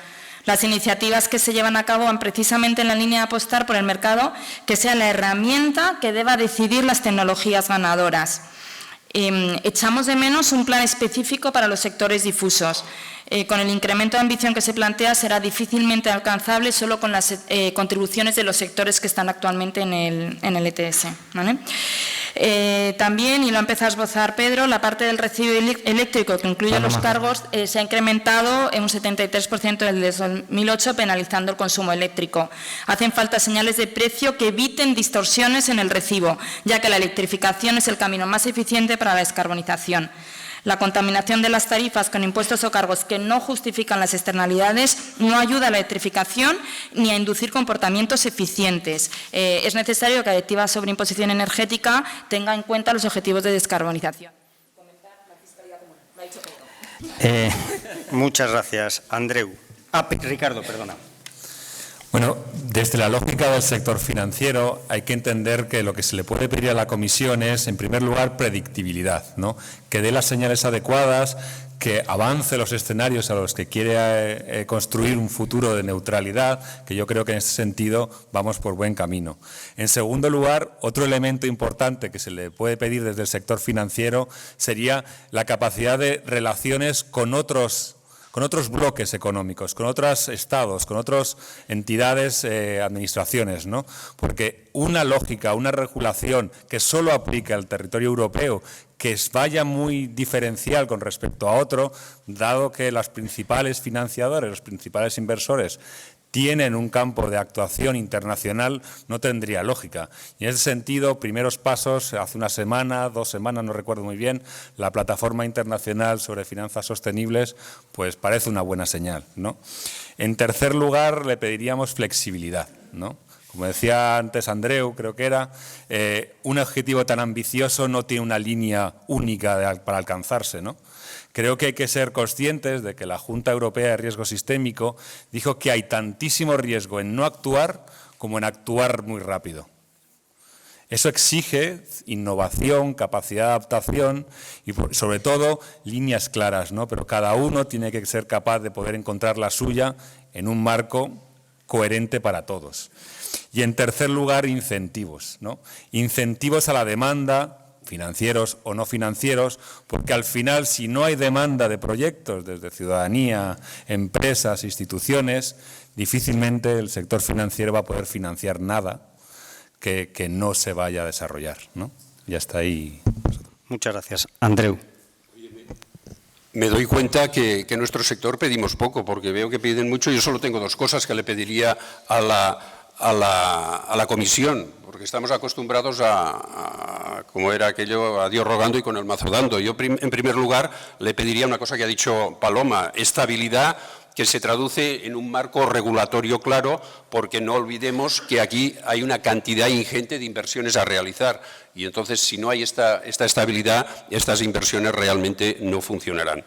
Las iniciativas que se llevan a cabo van precisamente en la línea de apostar por el mercado que sea la herramienta que deba decidir las tecnologías ganadoras. Echamos de menos un plan específico para los sectores difusos. Con el incremento de ambición que se plantea será difícilmente alcanzable solo con las contribuciones de los sectores que están actualmente en el ETS, ¿vale? También, y lo ha empezado a esbozar Pedro, la parte del recibo eléctrico que incluye los cargos se ha incrementado en un 73% desde 2008, penalizando el consumo eléctrico. Hacen falta señales de precio que eviten distorsiones en el recibo, ya que la electrificación es el camino más eficiente para la descarbonización. La contaminación de las tarifas con impuestos o cargos que no justifican las externalidades no ayuda a la electrificación ni a inducir comportamientos eficientes. Es necesario que la Directiva sobre Imposición Energética tenga en cuenta los objetivos de descarbonización. Muchas gracias, Andreu. Ricardo, perdona. Bueno, desde la lógica del sector financiero hay que entender que lo que se le puede pedir a la Comisión es, en primer lugar, predictibilidad, ¿no? Que dé las señales adecuadas, que avance los escenarios a los que quiere construir un futuro de neutralidad, que yo creo que en ese sentido vamos por buen camino. En segundo lugar, otro elemento importante que se le puede pedir desde el sector financiero sería la capacidad de relaciones con otros bloques económicos, con otros estados, con otras entidades, administraciones, ¿no? Porque una lógica, una regulación que solo aplique al territorio europeo, que vaya muy diferencial con respecto a otro, dado que los principales financiadores, los principales inversores, tienen un campo de actuación internacional, no tendría lógica. Y en ese sentido, primeros pasos, hace una semana, 2 semanas, no recuerdo muy bien, la Plataforma Internacional sobre Finanzas Sostenibles, pues parece una buena señal, ¿no? En tercer lugar, le pediríamos flexibilidad, ¿no? Como decía antes Andreu, creo que era, un objetivo tan ambicioso no tiene una línea única para alcanzarse, ¿no? Creo que hay que ser conscientes de que la Junta Europea de Riesgo Sistémico dijo que hay tantísimo riesgo en no actuar como en actuar muy rápido. Eso exige innovación, capacidad de adaptación y, sobre todo, líneas claras, ¿no? Pero cada uno tiene que ser capaz de poder encontrar la suya en un marco coherente para todos. Y, en tercer lugar, incentivos, ¿no? Incentivos a la demanda, financieros o no financieros, porque al final, si no hay demanda de proyectos desde ciudadanía, empresas, instituciones, difícilmente el sector financiero va a poder financiar nada que no se vaya a desarrollar, ¿no? Ya está ahí. Muchas gracias. Andreu. Me doy cuenta que en nuestro sector pedimos poco, porque veo que piden mucho. Yo solo tengo 2 cosas que le pediría a la Comisión, porque estamos acostumbrados a como era aquello, a Dios rogando y con el mazo dando. Yo, en primer lugar, le pediría una cosa que ha dicho Paloma, estabilidad, que se traduce en un marco regulatorio claro, porque no olvidemos que aquí hay una cantidad ingente de inversiones a realizar y entonces si no hay esta estabilidad, estas inversiones realmente no funcionarán.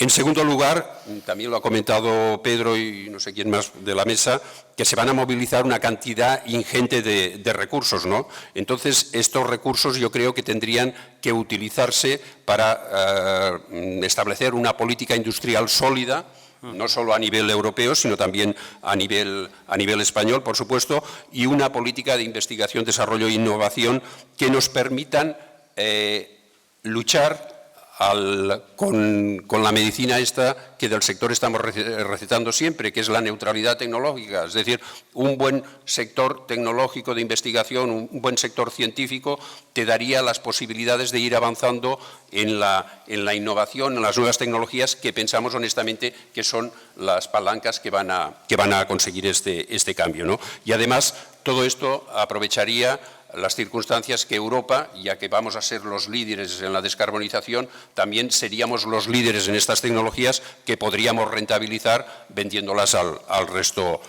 En segundo lugar, también lo ha comentado Pedro y no sé quién más de la mesa, que se van a movilizar una cantidad ingente de recursos, ¿no? Entonces, estos recursos yo creo que tendrían que utilizarse para establecer una política industrial sólida, no solo a nivel europeo, sino también a nivel español, por supuesto, y una política de investigación, desarrollo e innovación que nos permitan luchar con la medicina esta que del sector estamos recetando siempre, que es la neutralidad tecnológica, es decir, un buen sector tecnológico de investigación, un buen sector científico te daría las posibilidades de ir avanzando en la innovación, en las nuevas tecnologías que pensamos honestamente que son las palancas que van a conseguir este cambio, ¿no? Y además todo esto aprovecharía las circunstancias que Europa, ya que vamos a ser los líderes en la descarbonización, también seríamos los líderes en estas tecnologías que podríamos rentabilizar vendiéndolas al resto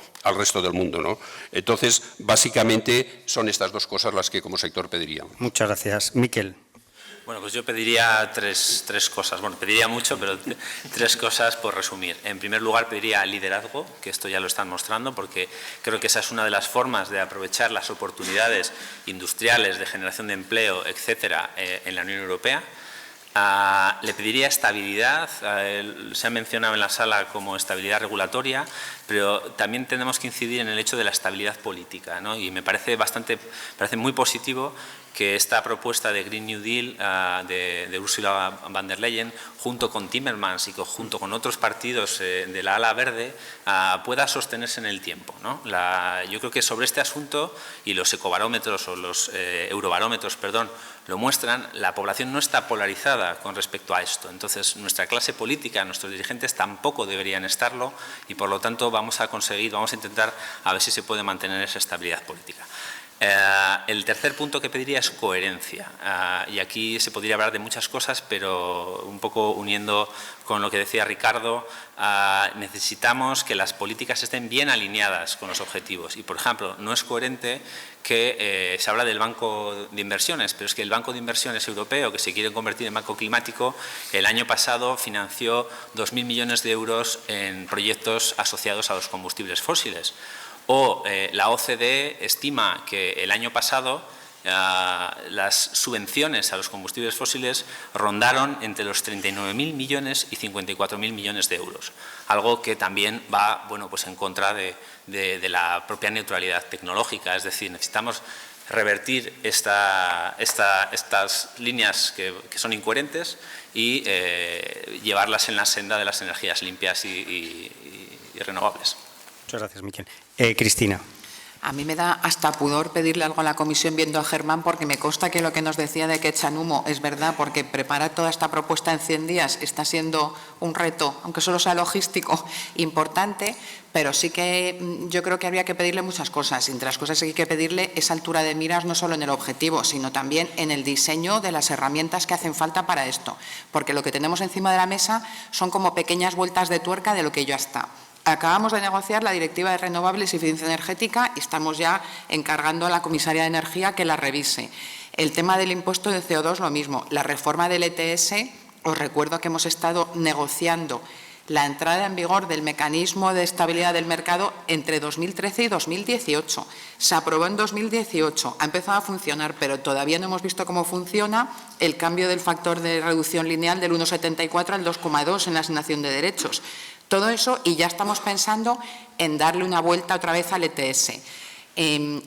del mundo, ¿no? Entonces, básicamente son estas dos cosas las que como sector pediríamos. Muchas gracias. Miquel. Bueno, pues yo pediría tres cosas. Bueno, pediría mucho, pero tres cosas por resumir. En primer lugar, pediría liderazgo, que esto ya lo están mostrando, porque creo que esa es una de las formas de aprovechar las oportunidades industriales de generación de empleo, etcétera, en la Unión Europea. Le pediría estabilidad, se ha mencionado en la sala como estabilidad regulatoria, pero también tenemos que incidir en el hecho de la estabilidad política, ¿no? Y me parece muy positivo que esta propuesta de Green New Deal de Ursula von der Leyen, junto con Timmermans y junto con otros partidos de la ala verde, pueda sostenerse en el tiempo, ¿no? Yo creo que sobre este asunto, y los ecobarómetros o los eurobarómetros, perdón, lo muestran, la población no está polarizada con respecto a esto. Entonces, nuestra clase política, nuestros dirigentes tampoco deberían estarlo y, por lo tanto, vamos a intentar a ver si se puede mantener esa estabilidad política. El tercer punto que pediría es coherencia. Y aquí se podría hablar de muchas cosas, pero un poco uniendo con lo que decía Ricardo, necesitamos que las políticas estén bien alineadas con los objetivos. Y, por ejemplo, no es coherente que se habla del Banco de Inversiones, pero es que el Banco de Inversiones europeo, que se quiere convertir en banco climático, el año pasado financió 2.000 millones de euros en proyectos asociados a los combustibles fósiles. O la OCDE estima que el año pasado las subvenciones a los combustibles fósiles rondaron entre los 39.000 millones y 54.000 millones de euros, algo que también va, bueno, pues en contra de la propia neutralidad tecnológica. Es decir, necesitamos revertir estas líneas que son incoherentes y llevarlas en la senda de las energías limpias y renovables. Muchas gracias, Miquel. Cristina. A mí me da hasta pudor pedirle algo a la comisión viendo a Germán, porque me consta que lo que nos decía de que echan humo es verdad, porque preparar toda esta propuesta en 100 días está siendo un reto, aunque solo sea logístico, importante, pero sí que yo creo que habría que pedirle muchas cosas. Y entre las cosas que hay que pedirle es altura de miras, no solo en el objetivo, sino también en el diseño de las herramientas que hacen falta para esto, porque lo que tenemos encima de la mesa son como pequeñas vueltas de tuerca de lo que ya está. Acabamos de negociar la Directiva de Renovables y Eficiencia Energética y estamos ya encargando a la Comisaria de Energía que la revise. El tema del impuesto de CO2, lo mismo. La reforma del ETS, os recuerdo que hemos estado negociando la entrada en vigor del mecanismo de estabilidad del mercado entre 2013 y 2018. Se aprobó en 2018, ha empezado a funcionar, pero todavía no hemos visto cómo funciona el cambio del factor de reducción lineal del 1,74 al 2,2 en la asignación de derechos. Todo eso, y ya estamos pensando en darle una vuelta otra vez al ETS.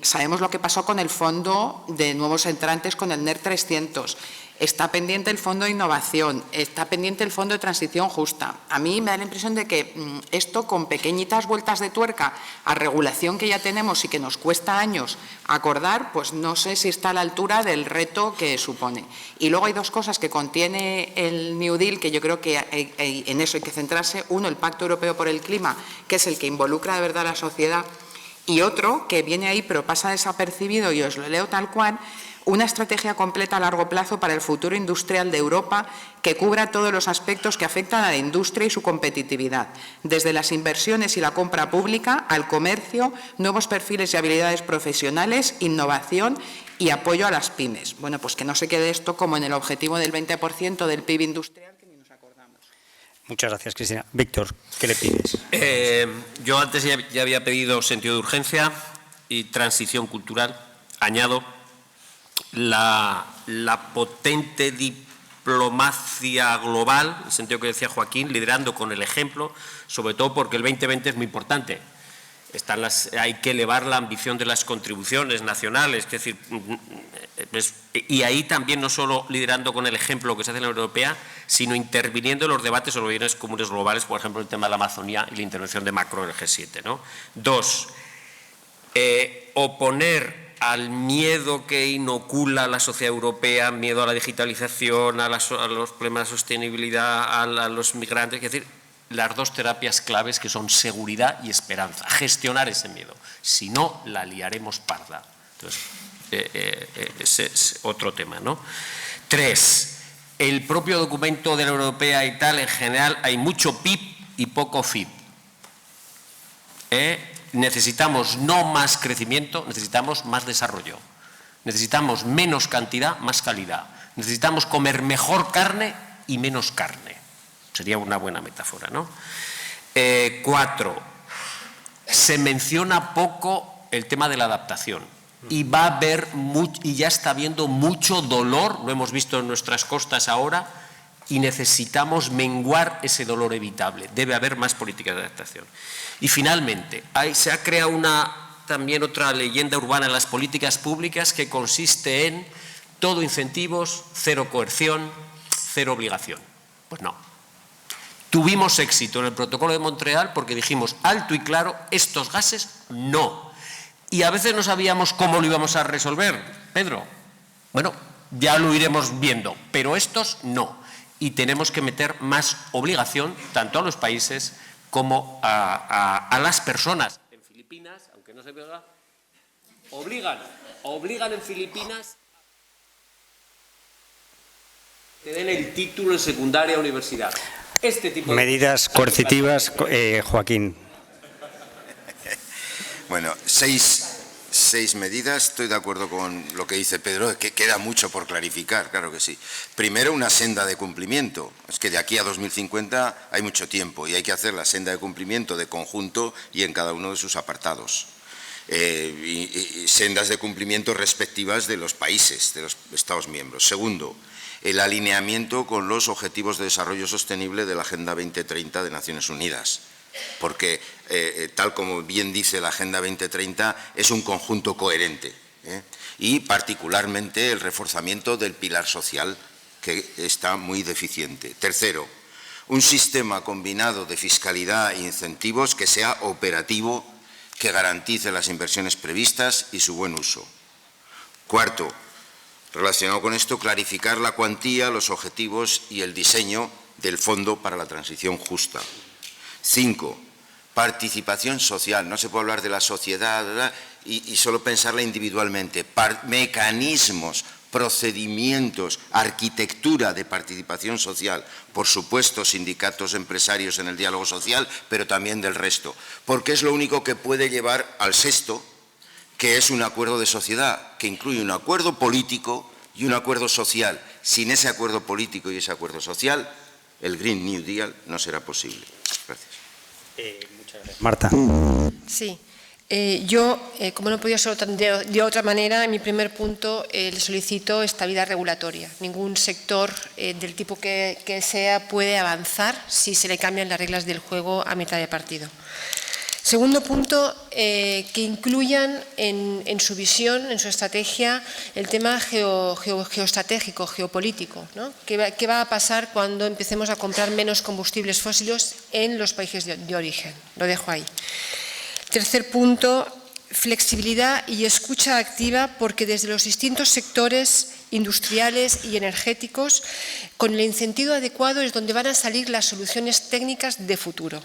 Sabemos lo que pasó con el fondo de nuevos entrantes, con el NER 300. Está pendiente el fondo de innovación, está pendiente el fondo de transición justa. A mí me da la impresión de que esto, con pequeñitas vueltas de tuerca a regulación que ya tenemos y que nos cuesta años acordar, pues no sé si está a la altura del reto que supone. Y luego hay dos cosas que contiene el New Deal que yo creo que en eso hay que centrarse. Uno, el Pacto Europeo por el Clima, que es el que involucra de verdad a la sociedad, y otro que viene ahí pero pasa desapercibido, y os lo leo tal cual: una estrategia completa a largo plazo para el futuro industrial de Europa que cubra todos los aspectos que afectan a la industria y su competitividad, desde las inversiones y la compra pública al comercio, nuevos perfiles y habilidades profesionales, innovación y apoyo a las pymes. Bueno, pues que no se quede esto como en el objetivo del 20% del PIB industrial, que ni nos acordamos. Muchas gracias, Cristina. Víctor, ¿qué le pides? Yo antes ya había pedido sentido de urgencia y transición cultural. Añado la potente diplomacia global, en el sentido que decía Joaquín, liderando con el ejemplo, sobre todo porque el 2020 es muy importante. Hay que elevar la ambición de las contribuciones nacionales, es decir, y ahí también no solo liderando con el ejemplo que se hace en la Unión Europea, sino interviniendo en los debates sobre bienes comunes globales, por ejemplo, el tema de la Amazonía y la intervención de Macron en el G7, ¿no? 2. Oponer al miedo que inocula la sociedad europea, miedo a la digitalización, a los problemas de sostenibilidad, a los migrantes, es decir, las dos terapias claves que son seguridad y esperanza, gestionar ese miedo. Si no, la liaremos parda. Entonces, ese es otro tema, ¿no? 3. El propio documento de la Unión Europea y tal, en general, hay mucho PIB y poco FIB. Necesitamos no más crecimiento, necesitamos más desarrollo. Necesitamos menos cantidad, más calidad. Necesitamos comer mejor carne y menos carne. Sería una buena metáfora, ¿no? 4. Se menciona poco el tema de la adaptación y va a haber y ya está habiendo mucho dolor, lo hemos visto en nuestras costas ahora, y necesitamos menguar ese dolor evitable. Debe haber más políticas de adaptación. Y finalmente, se ha creado también otra leyenda urbana en las políticas públicas que consiste en todo incentivos, cero coerción, cero obligación. Pues no. Tuvimos éxito en el protocolo de Montreal porque dijimos alto y claro, estos gases no. Y a veces no sabíamos cómo lo íbamos a resolver, Pedro. Bueno, ya lo iremos viendo, pero estos no. Y tenemos que meter más obligación, tanto a los países como a las personas. En Filipinas, aunque no se vea, obligan en Filipinas que den el título en secundaria universidad. Este tipo de medidas coercitivas, Joaquín. Bueno, seis medidas. Estoy de acuerdo con lo que dice Pedro, que queda mucho por clarificar, claro que sí. Primero, una senda de cumplimiento. Es que de aquí a 2050 hay mucho tiempo y hay que hacer la senda de cumplimiento de conjunto y en cada uno de sus apartados. Y sendas de cumplimiento respectivas de los países, de los Estados miembros. Segundo, el alineamiento con los Objetivos de Desarrollo Sostenible de la Agenda 2030 de Naciones Unidas, porque, tal como bien dice la Agenda 2030, es un conjunto coherente, y particularmente el reforzamiento del pilar social, que está muy deficiente. Tercero, un sistema combinado de fiscalidad e incentivos que sea operativo, que garantice las inversiones previstas y su buen uso. Cuarto, relacionado con esto, clarificar la cuantía, los objetivos y el diseño del Fondo para la Transición Justa. 5. Participación social. No se puede hablar de la sociedad, ¿verdad? Y solo pensarla individualmente. Mecanismos, procedimientos, arquitectura de participación social. Por supuesto, sindicatos, empresarios en el diálogo social, pero también del resto. Porque es lo único que puede llevar al sexto, que es un acuerdo de sociedad, que incluye un acuerdo político y un acuerdo social. Sin ese acuerdo político y ese acuerdo social, el Green New Deal no será posible. Gracias. Muchas gracias. Marta. Sí. Yo, como no podía ser de otra manera, en mi primer punto le solicito estabilidad regulatoria. Ningún sector del tipo que sea puede avanzar si se le cambian las reglas del juego a mitad de partido. Segundo punto, que incluyan en su visión, en su estrategia, el tema geoestratégico, geopolítico, ¿no? ¿Qué va a pasar cuando empecemos a comprar menos combustibles fósiles en los países de origen? Lo dejo ahí. Tercer punto, flexibilidad y escucha activa, porque desde los distintos sectores industriales y energéticos, con el incentivo adecuado es donde van a salir las soluciones técnicas de futuro.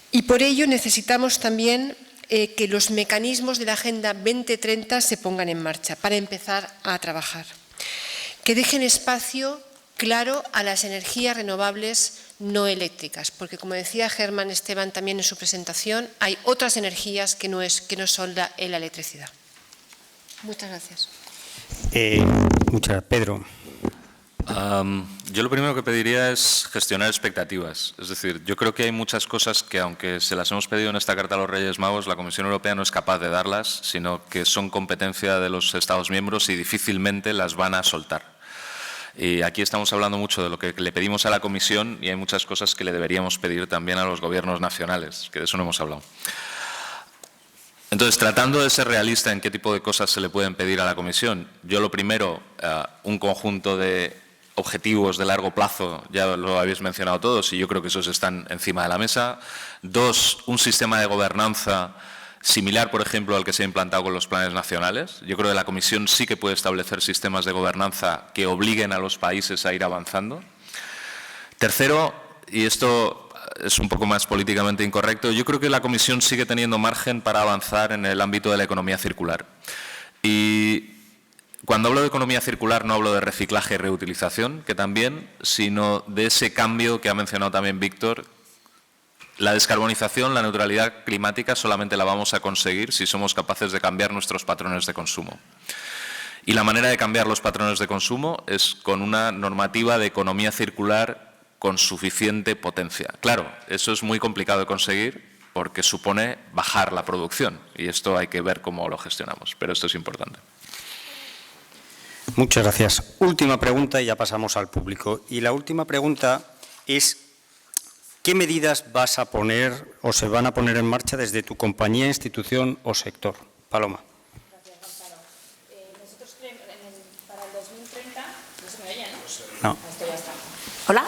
Y por ello necesitamos también que los mecanismos de la Agenda 2030 se pongan en marcha para empezar a trabajar. Que dejen espacio claro a las energías renovables no eléctricas, porque como decía Germán Esteban también en su presentación, hay otras energías que no son la electricidad. Muchas gracias. Pedro. Yo lo primero que pediría es gestionar expectativas. Es decir, yo creo que hay muchas cosas que, aunque se las hemos pedido en esta Carta a los Reyes Magos, la Comisión Europea no es capaz de darlas, sino que son competencia de los Estados miembros y difícilmente las van a soltar. Y aquí estamos hablando mucho de lo que le pedimos a la Comisión y hay muchas cosas que le deberíamos pedir también a los gobiernos nacionales, que de eso no hemos hablado. Entonces, tratando de ser realista en qué tipo de cosas se le pueden pedir a la Comisión, yo lo primero, un conjunto de objetivos de largo plazo, ya lo habéis mencionado todos y yo creo que esos están encima de la mesa. 2, un sistema de gobernanza similar, por ejemplo, al que se ha implantado con los planes nacionales. Yo creo que la Comisión sí que puede establecer sistemas de gobernanza que obliguen a los países a ir avanzando. Tercero, y esto es un poco más políticamente incorrecto, yo creo que la Comisión sigue teniendo margen para avanzar en el ámbito de la economía circular. Y cuando hablo de economía circular no hablo de reciclaje y reutilización, que también, sino de ese cambio que ha mencionado también Víctor. La descarbonización, la neutralidad climática solamente la vamos a conseguir si somos capaces de cambiar nuestros patrones de consumo. Y la manera de cambiar los patrones de consumo es con una normativa de economía circular con suficiente potencia. Claro, eso es muy complicado de conseguir porque supone bajar la producción y esto hay que ver cómo lo gestionamos, pero esto es importante. Muchas gracias. Última pregunta y ya pasamos al público. Y la última pregunta es, ¿qué medidas vas a poner o se van a poner en marcha desde tu compañía, institución o sector? Paloma. Gracias, Gonzalo. Nosotros creemos para el 2030, no se me oye, ¿no? No. Esto ya está. ¿Hola?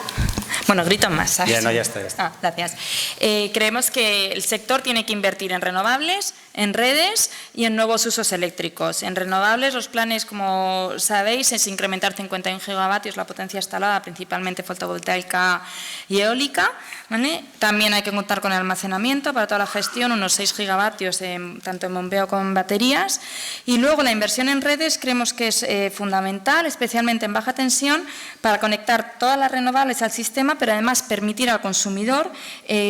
Bueno, grito más, ¿sabes? Ya, no, ya está. Gracias. Creemos que el sector tiene que invertir en renovables, en redes y en nuevos usos eléctricos. En renovables, los planes, como sabéis, es incrementar 51 gigavatios la potencia instalada, principalmente fotovoltaica y eólica, ¿vale? También hay que contar con el almacenamiento para toda la gestión, unos 6 gigavatios, tanto en bombeo como en baterías. Y luego la inversión en redes creemos que es fundamental, especialmente en baja tensión, para conectar todas las renovables al sistema, pero además permitir al consumidor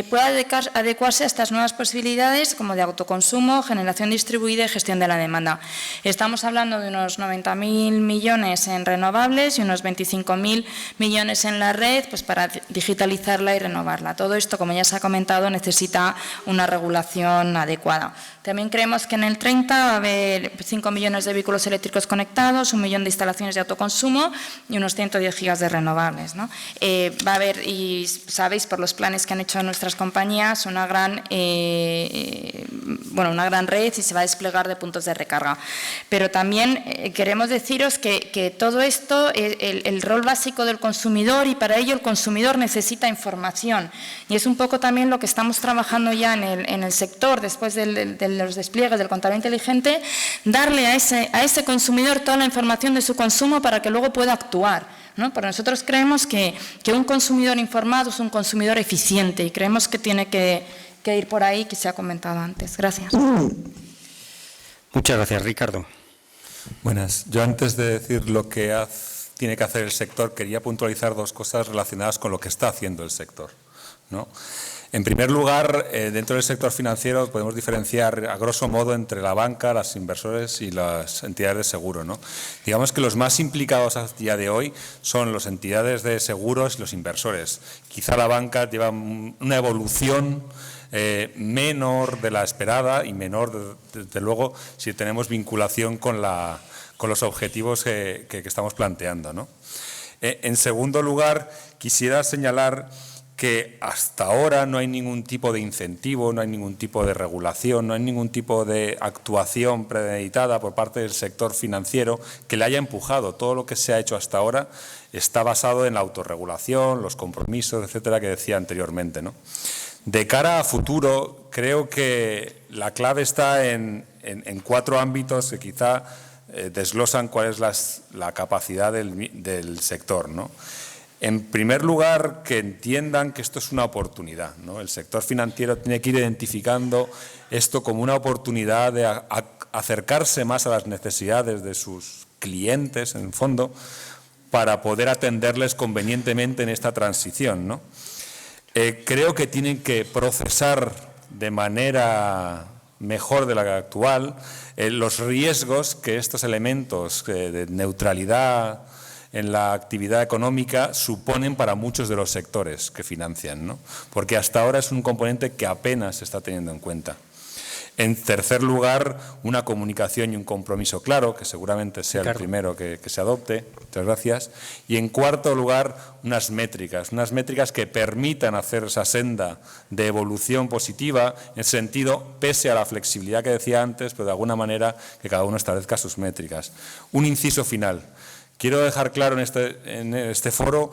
pueda adecuarse a estas nuevas posibilidades como de autoconsumo, generación distribuida y gestión de la demanda. Estamos hablando de unos 90.000 millones en renovables y unos 25.000 millones en la red, pues para digitalizarla y renovarla. Todo esto, como ya se ha comentado, necesita una regulación adecuada. También creemos que en el 30 va a haber 5 millones de vehículos eléctricos conectados, 1 millón de instalaciones de autoconsumo y unos 110 gigas de renovables, ¿no? Va a haber, y sabéis por los planes que han hecho nuestras compañías, una gran red y se va a desplegar de puntos de recarga. Pero también queremos deciros que todo esto, el rol básico del consumidor, y para ello el consumidor necesita información. Y es un poco también lo que estamos trabajando ya en el sector, después de los despliegues del contador inteligente, darle a ese consumidor toda la información de su consumo para que luego pueda actuar, ¿no? Porque nosotros creemos que un consumidor informado es un consumidor eficiente y creemos que tiene que ir por ahí, que se ha comentado antes. Gracias. Muchas gracias, Ricardo. Buenas. Yo antes de decir lo que tiene que hacer el sector, quería puntualizar 2 cosas relacionadas con lo que está haciendo el sector, ¿no? En primer lugar, dentro del sector financiero podemos diferenciar a grosso modo entre la banca, los inversores y las entidades de seguro, ¿no? Digamos que los más implicados a día de hoy son las entidades de seguros y los inversores. Quizá la banca lleva una evolución menor de la esperada y menor, desde luego, si tenemos vinculación con los objetivos que estamos planteando, ¿no? En segundo lugar, quisiera señalar que hasta ahora no hay ningún tipo de incentivo, no hay ningún tipo de regulación, no hay ningún tipo de actuación premeditada por parte del sector financiero que le haya empujado. Todo lo que se ha hecho hasta ahora está basado en la autorregulación, los compromisos, etcétera, que decía anteriormente, ¿no? De cara a futuro, creo que la clave está en 4 ámbitos que quizá desglosan cuál es la capacidad del sector, ¿no? En primer lugar, que entiendan que esto es una oportunidad, ¿no? El sector financiero tiene que ir identificando esto como una oportunidad de acercarse más a las necesidades de sus clientes, en el fondo, para poder atenderles convenientemente en esta transición, ¿no? Creo que tienen que procesar de manera mejor de la actual los riesgos que estos elementos de neutralidad en la actividad económica suponen para muchos de los sectores que financian, ¿no? Porque hasta ahora es un componente que apenas se está teniendo en cuenta. En tercer lugar, una comunicación y un compromiso claro, que seguramente sea el primero que se adopte. Muchas gracias. Y en cuarto lugar, unas métricas que permitan hacer esa senda de evolución positiva, en ese sentido, pese a la flexibilidad que decía antes, pero de alguna manera que cada uno establezca sus métricas. Un inciso final. Quiero dejar claro en este foro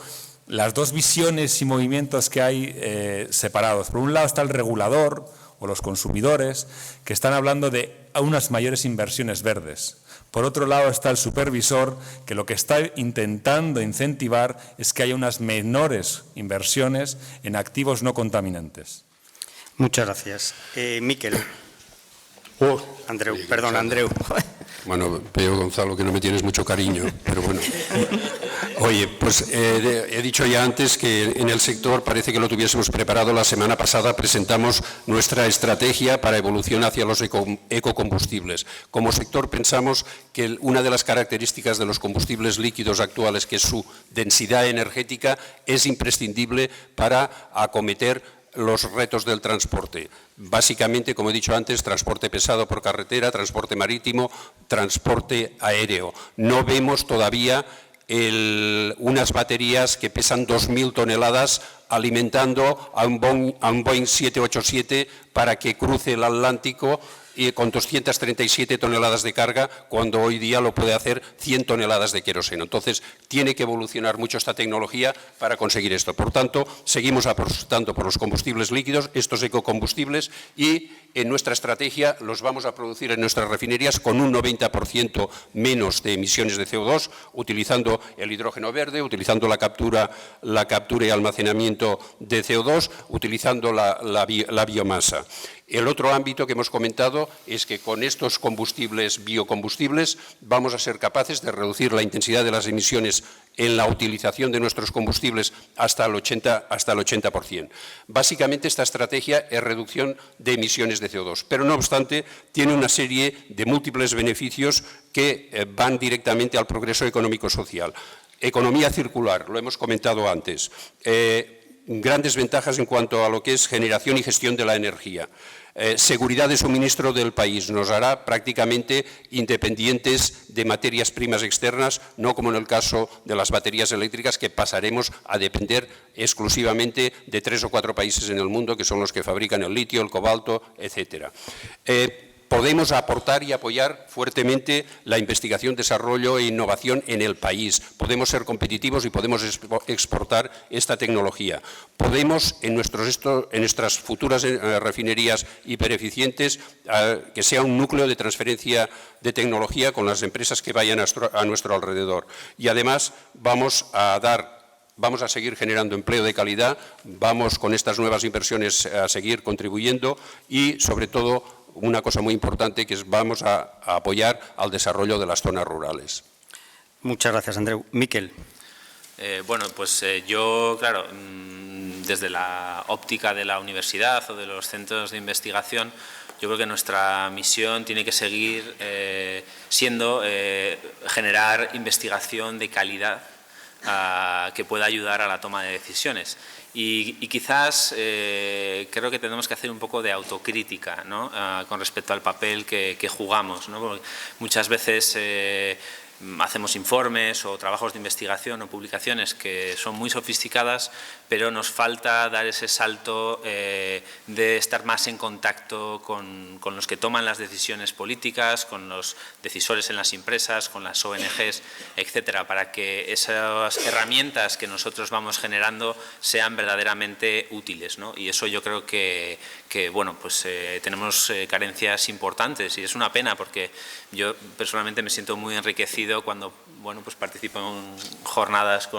las dos visiones y movimientos que hay separados. Por un lado está el regulador, o los consumidores, que están hablando de unas mayores inversiones verdes. Por otro lado está el supervisor, que lo que está intentando incentivar es que haya unas menores inversiones en activos no contaminantes. Muchas gracias. Miquel. Andreu, perdón, Andreu. Bueno, veo, Gonzalo, que no me tienes mucho cariño, pero bueno. Oye, pues he dicho ya antes que en el sector parece que lo tuviésemos preparado. La semana pasada presentamos nuestra estrategia para evolución hacia los ecocombustibles. Como sector pensamos que una de las características de los combustibles líquidos actuales, que es su densidad energética, es imprescindible para acometer los retos del transporte. Básicamente, como he dicho antes, transporte pesado por carretera, transporte marítimo, transporte aéreo. No vemos todavía unas baterías que pesan 2.000 toneladas alimentando a un Boeing 787 para que cruce el Atlántico y con 237 toneladas de carga, cuando hoy día lo puede hacer 100 toneladas de queroseno. Entonces, tiene que evolucionar mucho esta tecnología para conseguir esto. Por tanto, seguimos apostando por los combustibles líquidos, estos ecocombustibles, y en nuestra estrategia los vamos a producir en nuestras refinerías con un 90% menos de emisiones de CO2, utilizando el hidrógeno verde, utilizando la captura y almacenamiento de CO2, utilizando la biomasa. El otro ámbito que hemos comentado es que con estos biocombustibles, vamos a ser capaces de reducir la intensidad de las emisiones en la utilización de nuestros combustibles hasta el 80%. Básicamente, esta estrategia es reducción de emisiones de CO2, pero no obstante tiene una serie de múltiples beneficios que van directamente al progreso económico-social. Economía circular, lo hemos comentado antes. Grandes ventajas en cuanto a lo que es generación y gestión de la energía. Seguridad de suministro del país, nos hará prácticamente independientes de materias primas externas, no como en el caso de las baterías eléctricas, que pasaremos a depender exclusivamente de 3 o 4 países en el mundo, que son los que fabrican el litio, el cobalto, etcétera. Podemos aportar y apoyar fuertemente la investigación, desarrollo e innovación en el país. Podemos ser competitivos y podemos exportar esta tecnología. Podemos, en nuestras futuras refinerías hipereficientes, que sea un núcleo de transferencia de tecnología con las empresas que vayan a nuestro alrededor. Y además vamos a seguir generando empleo de calidad, vamos con estas nuevas inversiones a seguir contribuyendo y, sobre todo, una cosa muy importante, que es vamos a apoyar al desarrollo de las zonas rurales. Muchas gracias, Andreu. Miquel. Bueno, pues yo, claro, desde la óptica de la universidad o de los centros de investigación, yo creo que nuestra misión tiene que seguir siendo generar investigación de calidad que pueda ayudar a la toma de decisiones. Y quizás creo que tenemos que hacer un poco de autocrítica, ¿no? Con respecto al papel que jugamos, ¿no? Porque muchas veces hacemos informes o trabajos de investigación o publicaciones que son muy sofisticadas, pero nos falta dar ese salto de estar más en contacto con los que toman las decisiones políticas, con los decisores en las empresas, con las ONGs, etcétera, para que esas herramientas que nosotros vamos generando sean verdaderamente útiles, ¿no? Y eso yo creo que bueno, pues tenemos carencias importantes, y es una pena, porque yo personalmente me siento muy enriquecido cuando, bueno, pues participo en jornadas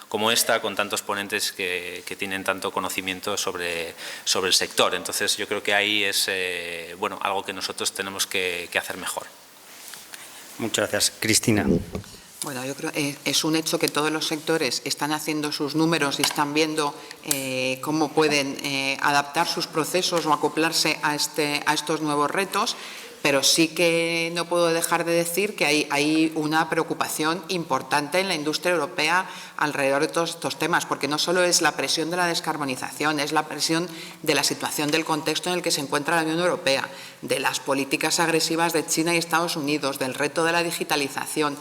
como esta, con tantos ponentes que tienen tanto conocimiento sobre el sector. Entonces yo creo que ahí es bueno, algo que nosotros tenemos que hacer mejor. Muchas gracias. Cristina. Bueno, yo creo que es un hecho que todos los sectores están haciendo sus números y están viendo cómo pueden adaptar sus procesos o acoplarse a estos nuevos retos, Pero sí que no puedo dejar de decir que hay una preocupación importante en la industria europea alrededor de todos estos temas, porque no solo es la presión de la descarbonización, es la presión de la situación del contexto en el que se encuentra la Unión Europea, de las políticas agresivas de China y Estados Unidos, del reto de la digitalización.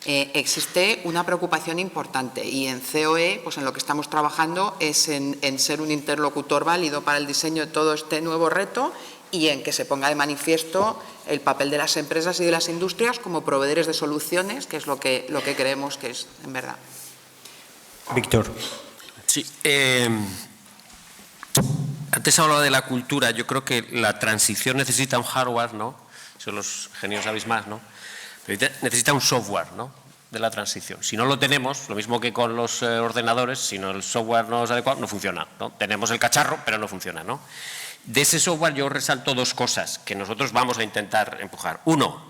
Existe una preocupación importante y en COE, pues en lo que estamos trabajando es en ser un interlocutor válido para el diseño de todo este nuevo reto y en que se ponga de manifiesto el papel de las empresas y de las industrias como proveedores de soluciones, que es lo que creemos que es en verdad. Víctor. Sí. Antes hablaba de la cultura. Yo creo que la transición necesita un hardware, ¿no? Eso los genios sabéis más, ¿no? Pero necesita un software, ¿no?, de la transición. Si no lo tenemos, lo mismo que con los ordenadores, si no el software no es adecuado, no funciona, ¿no? Tenemos el cacharro, pero no funciona, ¿no? De ese software yo resalto dos cosas que nosotros vamos a intentar empujar. Uno,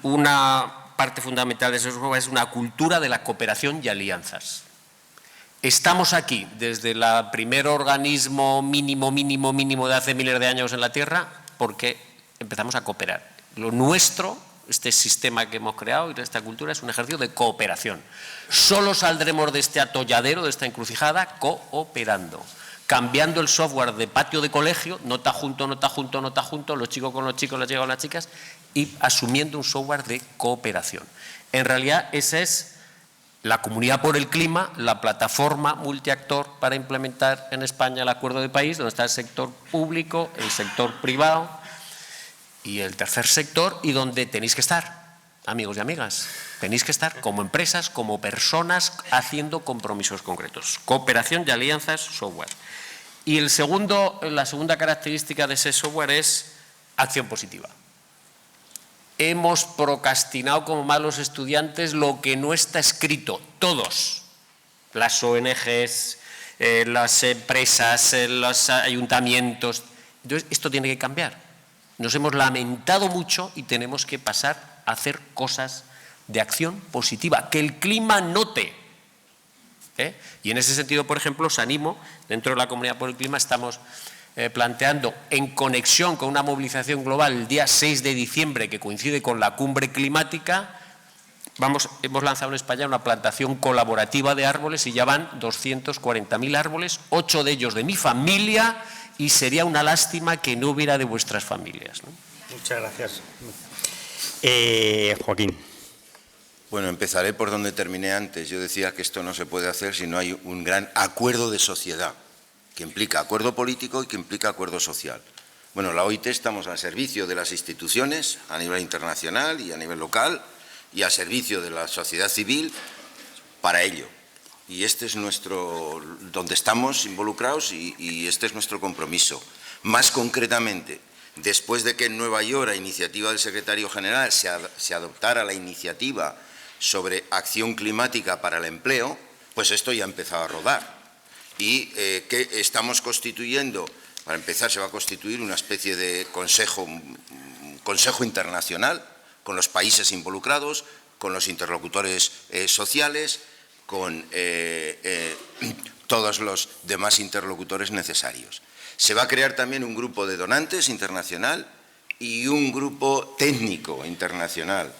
una parte fundamental de ese software es una cultura de la cooperación y alianzas. Estamos aquí desde el primer organismo mínimo de hace miles de años en la Tierra porque empezamos a cooperar. Lo nuestro, este sistema que hemos creado y de esta cultura es un ejercicio de cooperación. Solo saldremos de este atolladero, de esta encrucijada, cooperando. Cambiando el software de patio de colegio, nota junto, los chicos con los chicos, las chicas con las chicas, y asumiendo un software de cooperación. En realidad, esa es la Comunidad por el Clima, la plataforma multiactor para implementar en España el acuerdo de París, donde está el sector público, el sector privado y el tercer sector, y donde tenéis que estar, amigos y amigas. Tenéis que estar como empresas, como personas, haciendo compromisos concretos. Cooperación y alianzas, software. Y la segunda característica de ese software es acción positiva. Hemos procrastinado como malos estudiantes lo que no está escrito, todos. Las ONGs, las empresas, los ayuntamientos. Entonces, esto tiene que cambiar. Nos hemos lamentado mucho y tenemos que pasar a hacer cosas de acción positiva, que el clima note. Y en ese sentido, por ejemplo, os animo, dentro de la Comunidad por el Clima estamos planteando, en conexión con una movilización global el día 6 de diciembre, que coincide con la cumbre climática, hemos lanzado en España una plantación colaborativa de árboles y ya van 240.000 árboles, 8 de ellos de mi familia, y sería una lástima que no hubiera de vuestras familias, ¿no? Muchas gracias. Joaquín. Bueno, empezaré por donde terminé antes. Yo decía que esto no se puede hacer si no hay un gran acuerdo de sociedad, que implica acuerdo político y que implica acuerdo social. Bueno, la OIT estamos al servicio de las instituciones a nivel internacional y a nivel local y al servicio de la sociedad civil para ello. Y este es donde estamos involucrados y este es nuestro compromiso. Más concretamente, después de que en Nueva York, a iniciativa del secretario general, se adoptara la iniciativa sobre acción climática para el empleo, pues esto ya ha empezado a rodar. Y que estamos constituyendo, para empezar se va a constituir una especie de consejo internacional con los países involucrados, con los interlocutores sociales, con todos los demás interlocutores necesarios. Se va a crear también un grupo de donantes internacional y un grupo técnico internacional,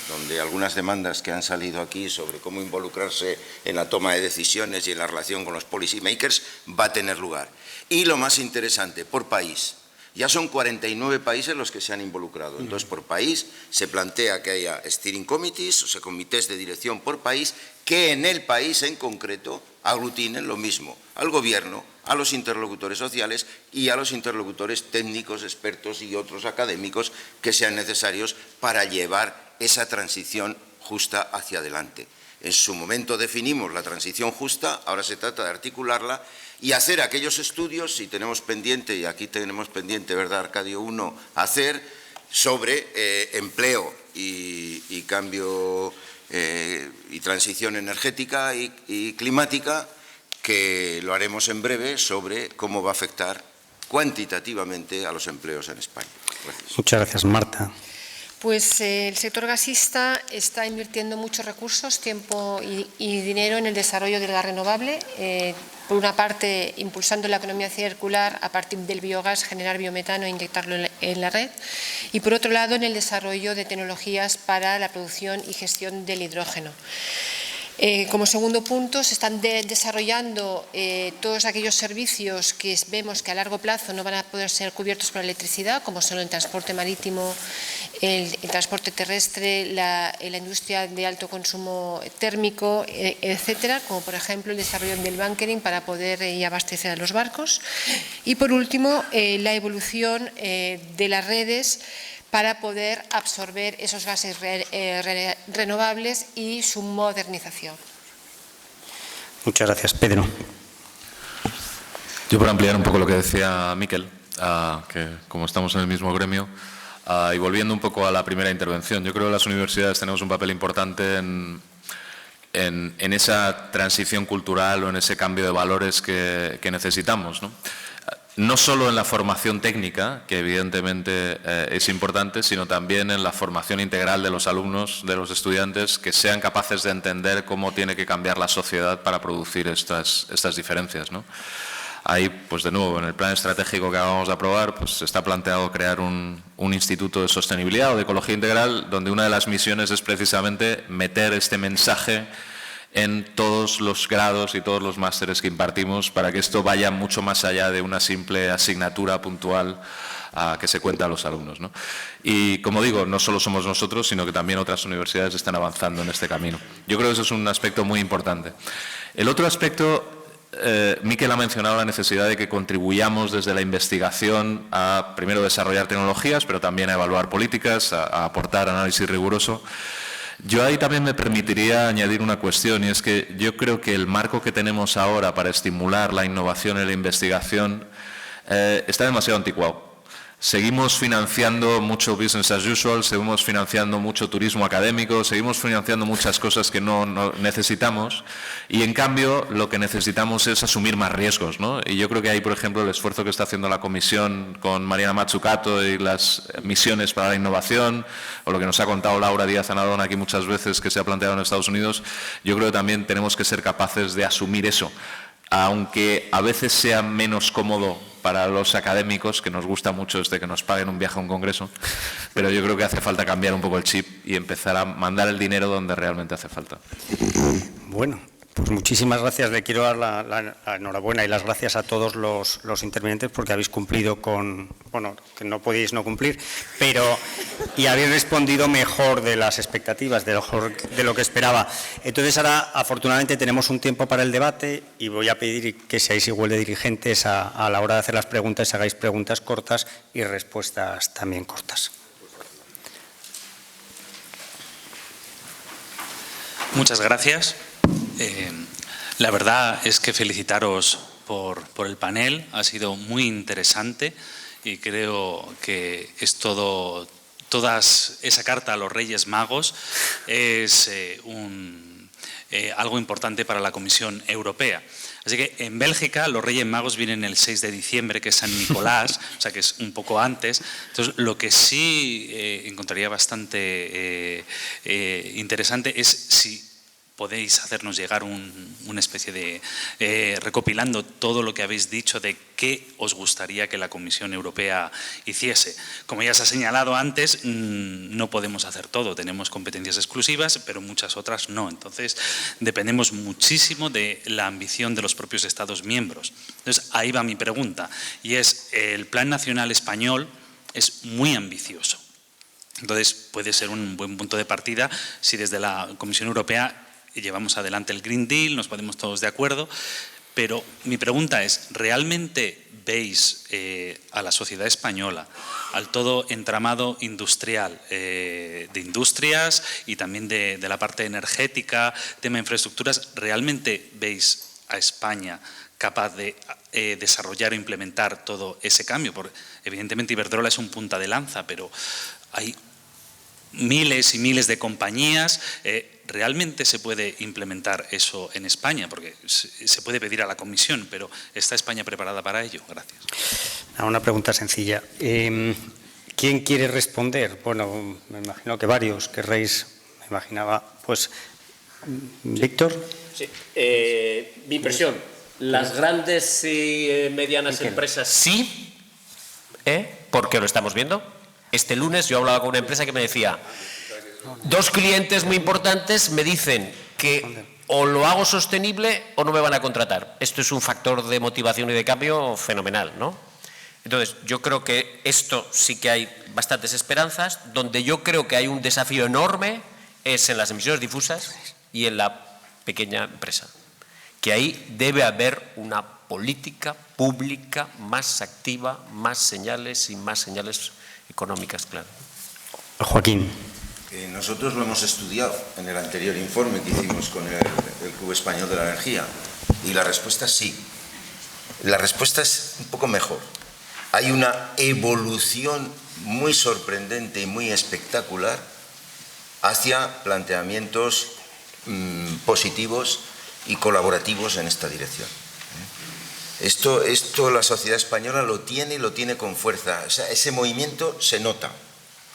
donde algunas demandas que han salido aquí sobre cómo involucrarse en la toma de decisiones y en la relación con los policy makers va a tener lugar. Y lo más interesante, por país. Ya son 49 países los que se han involucrado. Entonces, por país se plantea que haya steering committees, o sea, comités de dirección por país, que en el país en concreto aglutinen lo mismo al gobierno, a los interlocutores sociales y a los interlocutores técnicos, expertos y otros académicos que sean necesarios para llevar esa transición justa hacia adelante. En su momento definimos la transición justa, ahora se trata de articularla y hacer aquellos estudios, si tenemos pendiente, y aquí tenemos pendiente, ¿verdad, Arcadio? Uno, hacer sobre empleo y cambio y transición energética y climática, que lo haremos en breve, sobre cómo va a afectar cuantitativamente a los empleos en España. Gracias. Muchas gracias, Marta. Pues el sector gasista está invirtiendo muchos recursos, tiempo y dinero en el desarrollo del gas renovable. Por una parte, impulsando la economía circular a partir del biogás, generar biometano e inyectarlo en la red. Y por otro lado, en el desarrollo de tecnologías para la producción y gestión del hidrógeno. Como segundo punto, se están desarrollando todos aquellos servicios que vemos que a largo plazo no van a poder ser cubiertos por la electricidad, como son el transporte marítimo, el transporte terrestre, la industria de alto consumo térmico, etcétera, como por ejemplo el desarrollo del bunkering para poder abastecer a los barcos. Y por último, la evolución de las redes para poder absorber esos gases renovables y su modernización. Muchas gracias. Pedro. Yo, por ampliar un poco lo que decía Miquel, que como estamos en el mismo gremio, y volviendo un poco a la primera intervención, yo creo que las universidades tenemos un papel importante en esa transición cultural o en ese cambio de valores que necesitamos, ¿no? No solo en la formación técnica, que evidentemente es importante, sino también en la formación integral de los alumnos, de los estudiantes, que sean capaces de entender cómo tiene que cambiar la sociedad para producir estas diferencias, ¿no? Ahí, pues de nuevo, en el plan estratégico que acabamos de aprobar, pues está planteado crear un instituto de sostenibilidad o de ecología integral, donde una de las misiones es precisamente meter este mensaje en todos los grados y todos los másteres que impartimos para que esto vaya mucho más allá de una simple asignatura puntual que se cuenta a los alumnos, ¿no? Y como digo, no solo somos nosotros, sino que también otras universidades están avanzando en este camino. Yo creo que eso es un aspecto muy importante. El otro aspecto, Miquel ha mencionado la necesidad de que contribuyamos desde la investigación a, primero, desarrollar tecnologías, pero también a evaluar políticas, a aportar análisis riguroso. Yo ahí también me permitiría añadir una cuestión, y es que yo creo que el marco que tenemos ahora para estimular la innovación y la investigación está demasiado anticuado. Seguimos financiando mucho business as usual, seguimos financiando mucho turismo académico, seguimos financiando muchas cosas que no necesitamos, y en cambio lo que necesitamos es asumir más riesgos, ¿no? Y yo creo que ahí, por ejemplo, el esfuerzo que está haciendo la Comisión con Mariana Mazzucato y las misiones para la innovación, o lo que nos ha contado Laura Díaz Anadón aquí muchas veces que se ha planteado en Estados Unidos, yo creo que también tenemos que ser capaces de asumir eso, aunque a veces sea menos cómodo para los académicos, que nos gusta mucho que nos paguen un viaje a un congreso, pero yo creo que hace falta cambiar un poco el chip y empezar a mandar el dinero donde realmente hace falta. Bueno, pues muchísimas gracias. Le quiero dar la enhorabuena y las gracias a todos los intervinientes porque habéis cumplido con, bueno, que no podíais no cumplir, pero y habéis respondido mejor de las expectativas, de lo que esperaba. Entonces ahora, afortunadamente, tenemos un tiempo para el debate y voy a pedir que seáis igual de dirigentes a la hora de hacer las preguntas, hagáis preguntas cortas y respuestas también cortas. Muchas gracias. La verdad es que felicitaros por el panel, ha sido muy interesante y creo que es esa carta a los Reyes Magos es algo importante para la Comisión Europea. Así que en Bélgica los Reyes Magos vienen el 6 de diciembre, que es San Nicolás, o sea que es un poco antes. Entonces, lo que sí encontraría bastante interesante es si podéis hacernos llegar una especie de recopilando todo lo que habéis dicho de qué os gustaría que la Comisión Europea hiciese. Como ya se ha señalado antes, no podemos hacer todo, tenemos competencias exclusivas, pero muchas otras no. Entonces, dependemos muchísimo de la ambición de los propios Estados miembros. Entonces, ahí va mi pregunta, y es, el Plan Nacional Español es muy ambicioso. Entonces, puede ser un buen punto de partida si desde la Comisión Europea llevamos adelante el Green Deal, nos ponemos todos de acuerdo, pero mi pregunta es, ¿realmente veis a la sociedad española, al todo entramado industrial, de industrias y también de la parte energética, tema de infraestructuras, ¿realmente veis a España capaz de desarrollar o implementar todo ese cambio? Porque evidentemente Iberdrola es un punta de lanza, pero hay miles y miles de compañías. ¿Realmente se puede implementar eso en España? Porque se puede pedir a la Comisión, pero ¿está España preparada para ello? Gracias. Una pregunta sencilla. ¿Qué ¿quién quiere responder? Bueno, me imagino que varios querréis, me imaginaba, pues, Víctor. Sí, mi impresión, las grandes y medianas empresas sí, porque lo estamos viendo. Este lunes yo hablaba con una empresa que me decía, 2 clientes muy importantes me dicen que o lo hago sostenible o no me van a contratar. Esto es un factor de motivación y de cambio fenomenal, ¿no? Entonces, yo creo que esto sí que hay bastantes esperanzas. Donde yo creo que hay un desafío enorme es en las emisiones difusas y en la pequeña empresa. Que ahí debe haber una política pública más activa, más señales y más señales económicas, claro. Joaquín. Nosotros lo hemos estudiado en el anterior informe que hicimos con el Club Español de la Energía y la respuesta es sí. La respuesta es un poco mejor. Hay una evolución muy sorprendente y muy espectacular hacia planteamientos positivos y colaborativos en esta dirección. Esto la sociedad española lo tiene y lo tiene con fuerza. O sea, ese movimiento se nota.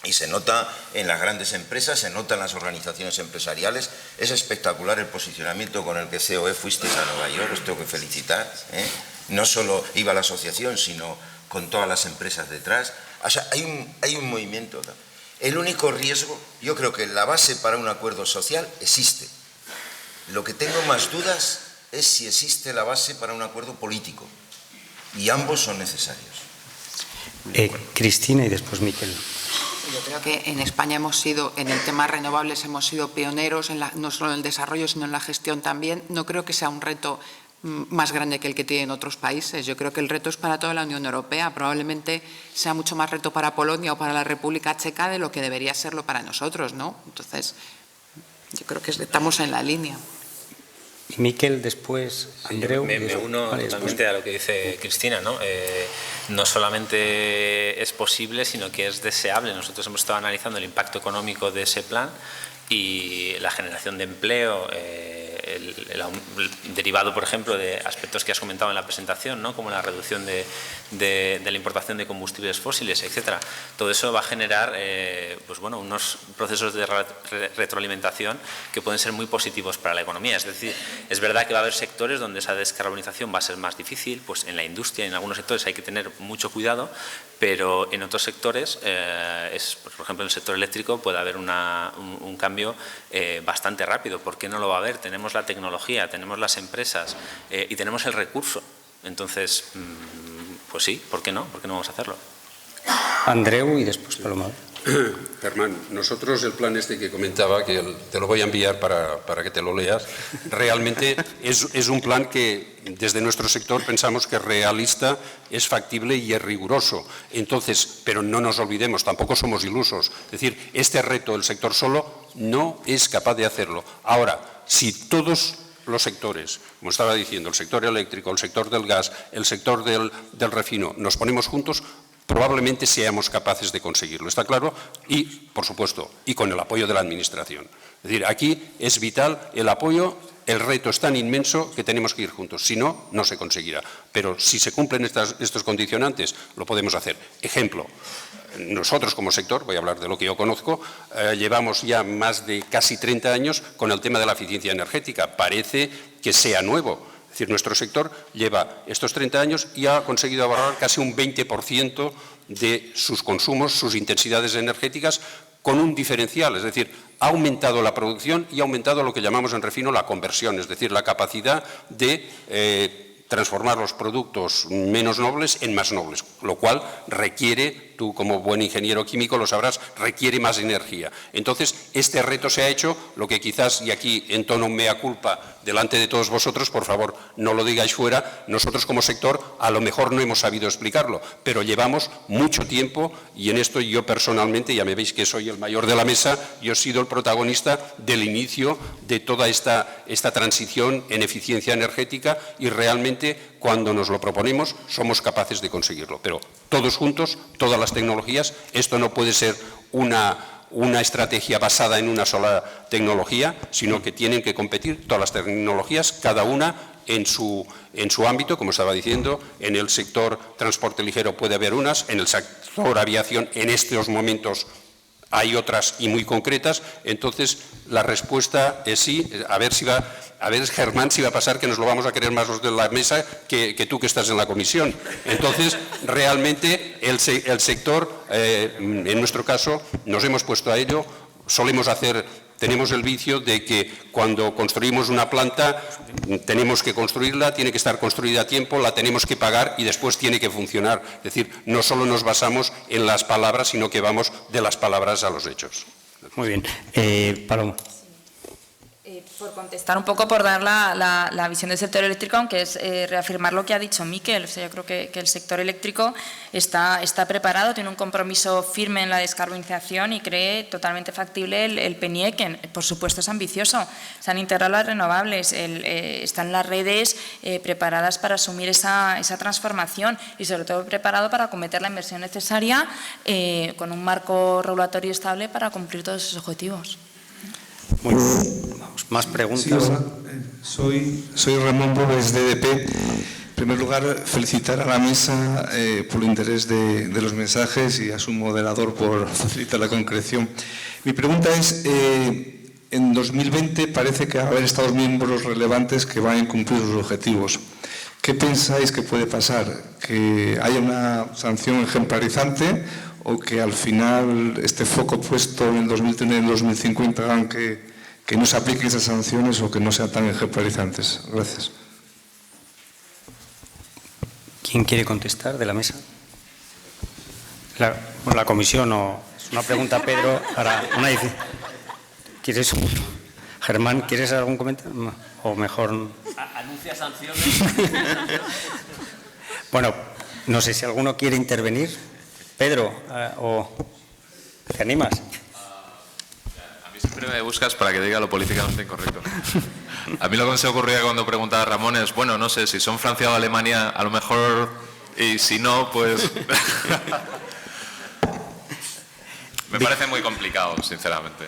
Y se nota en las grandes empresas, se nota en las organizaciones empresariales. Es espectacular el posicionamiento con el que COE fuisteis a Nueva York, os tengo que felicitar. No solo iba la asociación, sino con todas las empresas detrás. O sea, hay un movimiento. El único riesgo, yo creo que la base para un acuerdo social existe. Lo que tengo más dudas es si existe la base para un acuerdo político. Y ambos son necesarios. Cristina y después Miquel. Yo creo que en España hemos sido, en el tema renovables, hemos sido pioneros, no solo en el desarrollo, sino en la gestión también. No creo que sea un reto más grande que el que tienen otros países. Yo creo que el reto es para toda la Unión Europea. Probablemente sea mucho más reto para Polonia o para la República Checa de lo que debería serlo para nosotros, ¿no? Entonces, yo creo que estamos en la línea. Y Miquel, después Andreu. Me uno totalmente a lo que dice Cristina, ¿no? No solamente es posible, sino que es deseable. Nosotros hemos estado analizando el impacto económico de ese plan y la generación de empleo, el derivado, por ejemplo, de aspectos que has comentado en la presentación, ¿no? Como la reducción de la importación de combustibles fósiles, etcétera. Todo eso va a generar pues bueno, unos procesos de retroalimentación que pueden ser muy positivos para la economía. Es decir, es verdad que va a haber sectores donde esa descarbonización va a ser más difícil, pues en la industria, en algunos sectores hay que tener mucho cuidado, pero en otros sectores, por ejemplo en el sector eléctrico, puede haber un cambio bastante rápido. ¿Por qué no lo va a haber? Tenemos la tecnología, tenemos las empresas y tenemos el recurso. Entonces, pues sí, ¿por qué no? ¿Por qué no vamos a hacerlo? Andreu y después Paloma. Germán, nosotros el plan este que comentaba, que te lo voy a enviar para que te lo leas, realmente es un plan que desde nuestro sector pensamos que es realista, es factible y es riguroso. Entonces, pero no nos olvidemos, tampoco somos ilusos. Es decir, este reto el sector solo no es capaz de hacerlo. Ahora, si todos los sectores, como estaba diciendo, el sector eléctrico, el sector del gas, el sector del refino, nos ponemos juntos, probablemente seamos capaces de conseguirlo, ¿está claro? Y, por supuesto, y con el apoyo de la Administración. Es decir, aquí es vital el apoyo, el reto es tan inmenso que tenemos que ir juntos, si no, no se conseguirá. Pero si se cumplen estos condicionantes, lo podemos hacer. Ejemplo, nosotros como sector, voy a hablar de lo que yo conozco, llevamos ya más de casi 30 años con el tema de la eficiencia energética. Parece que sea nuevo. Es decir, nuestro sector lleva estos 30 años y ha conseguido ahorrar casi un 20% de sus consumos, sus intensidades energéticas, con un diferencial. Es decir, ha aumentado la producción y ha aumentado lo que llamamos en refino la conversión, es decir, la capacidad de transformar los productos menos nobles en más nobles, lo cual requiere, tú como buen ingeniero químico lo sabrás, requiere más energía. Entonces, este reto se ha hecho, lo que quizás, y aquí en tono mea culpa delante de todos vosotros, por favor, no lo digáis fuera, nosotros como sector a lo mejor no hemos sabido explicarlo, pero llevamos mucho tiempo y en esto yo personalmente, ya me veis que soy el mayor de la mesa, yo he sido el protagonista del inicio de toda esta transición en eficiencia energética y realmente cuando nos lo proponemos somos capaces de conseguirlo. Pero todos juntos, todas las tecnologías, esto no puede ser una estrategia basada en una sola tecnología, sino que tienen que competir todas las tecnologías, cada una en su ámbito, como estaba diciendo. En el sector transporte ligero puede haber unas, en el sector aviación en estos momentos hay otras y muy concretas. Entonces, la respuesta es sí. A ver, Germán, si va a pasar que nos lo vamos a querer más los de la mesa que tú que estás en la comisión. Entonces, realmente, el sector, en nuestro caso, nos hemos puesto a ello. Tenemos el vicio de que cuando construimos una planta tenemos que construirla, tiene que estar construida a tiempo, la tenemos que pagar y después tiene que funcionar. Es decir, no solo nos basamos en las palabras, sino que vamos de las palabras a los hechos. Muy bien. Paloma. Por contestar un poco, por dar la visión del sector eléctrico, aunque es reafirmar lo que ha dicho Miquel. O sea, yo creo que el sector eléctrico está preparado, tiene un compromiso firme en la descarbonización y cree totalmente factible el PNIEC, que por supuesto es ambicioso. Se han integrado las renovables, están las redes preparadas para asumir esa transformación y sobre todo preparado para acometer la inversión necesaria con un marco regulatorio estable para cumplir todos esos objetivos. Muy bien. Vamos, más preguntas. Sí, hola. Soy Ramón Bóvez, de EDP. En primer lugar, felicitar a la mesa por el interés de los mensajes y a su moderador por facilitar la concreción. Mi pregunta es, en 2020 parece que va a haber Estados miembros relevantes que van a incumplir sus objetivos. ¿Qué pensáis que puede pasar? ¿Que haya una sanción ejemplarizante o que al final este foco puesto en el 2030 y en el 2050 hagan que no se apliquen esas sanciones o que no sean tan ejemplarizantes? Gracias. ¿Quién quiere contestar de la mesa? La comisión o es una pregunta, Pedro, para una. ¿Quieres? Germán, ¿quieres algún comentario? O mejor. Anuncia sanciones. Bueno, no sé si alguno quiere intervenir. Pedro, o ¿te animas? A mí siempre me buscas para que diga lo políticamente incorrecto. A mí lo que se ocurría cuando preguntaba a Ramón es, bueno, no sé, si son Francia o Alemania, a lo mejor, y si no, pues... Me parece muy complicado, sinceramente.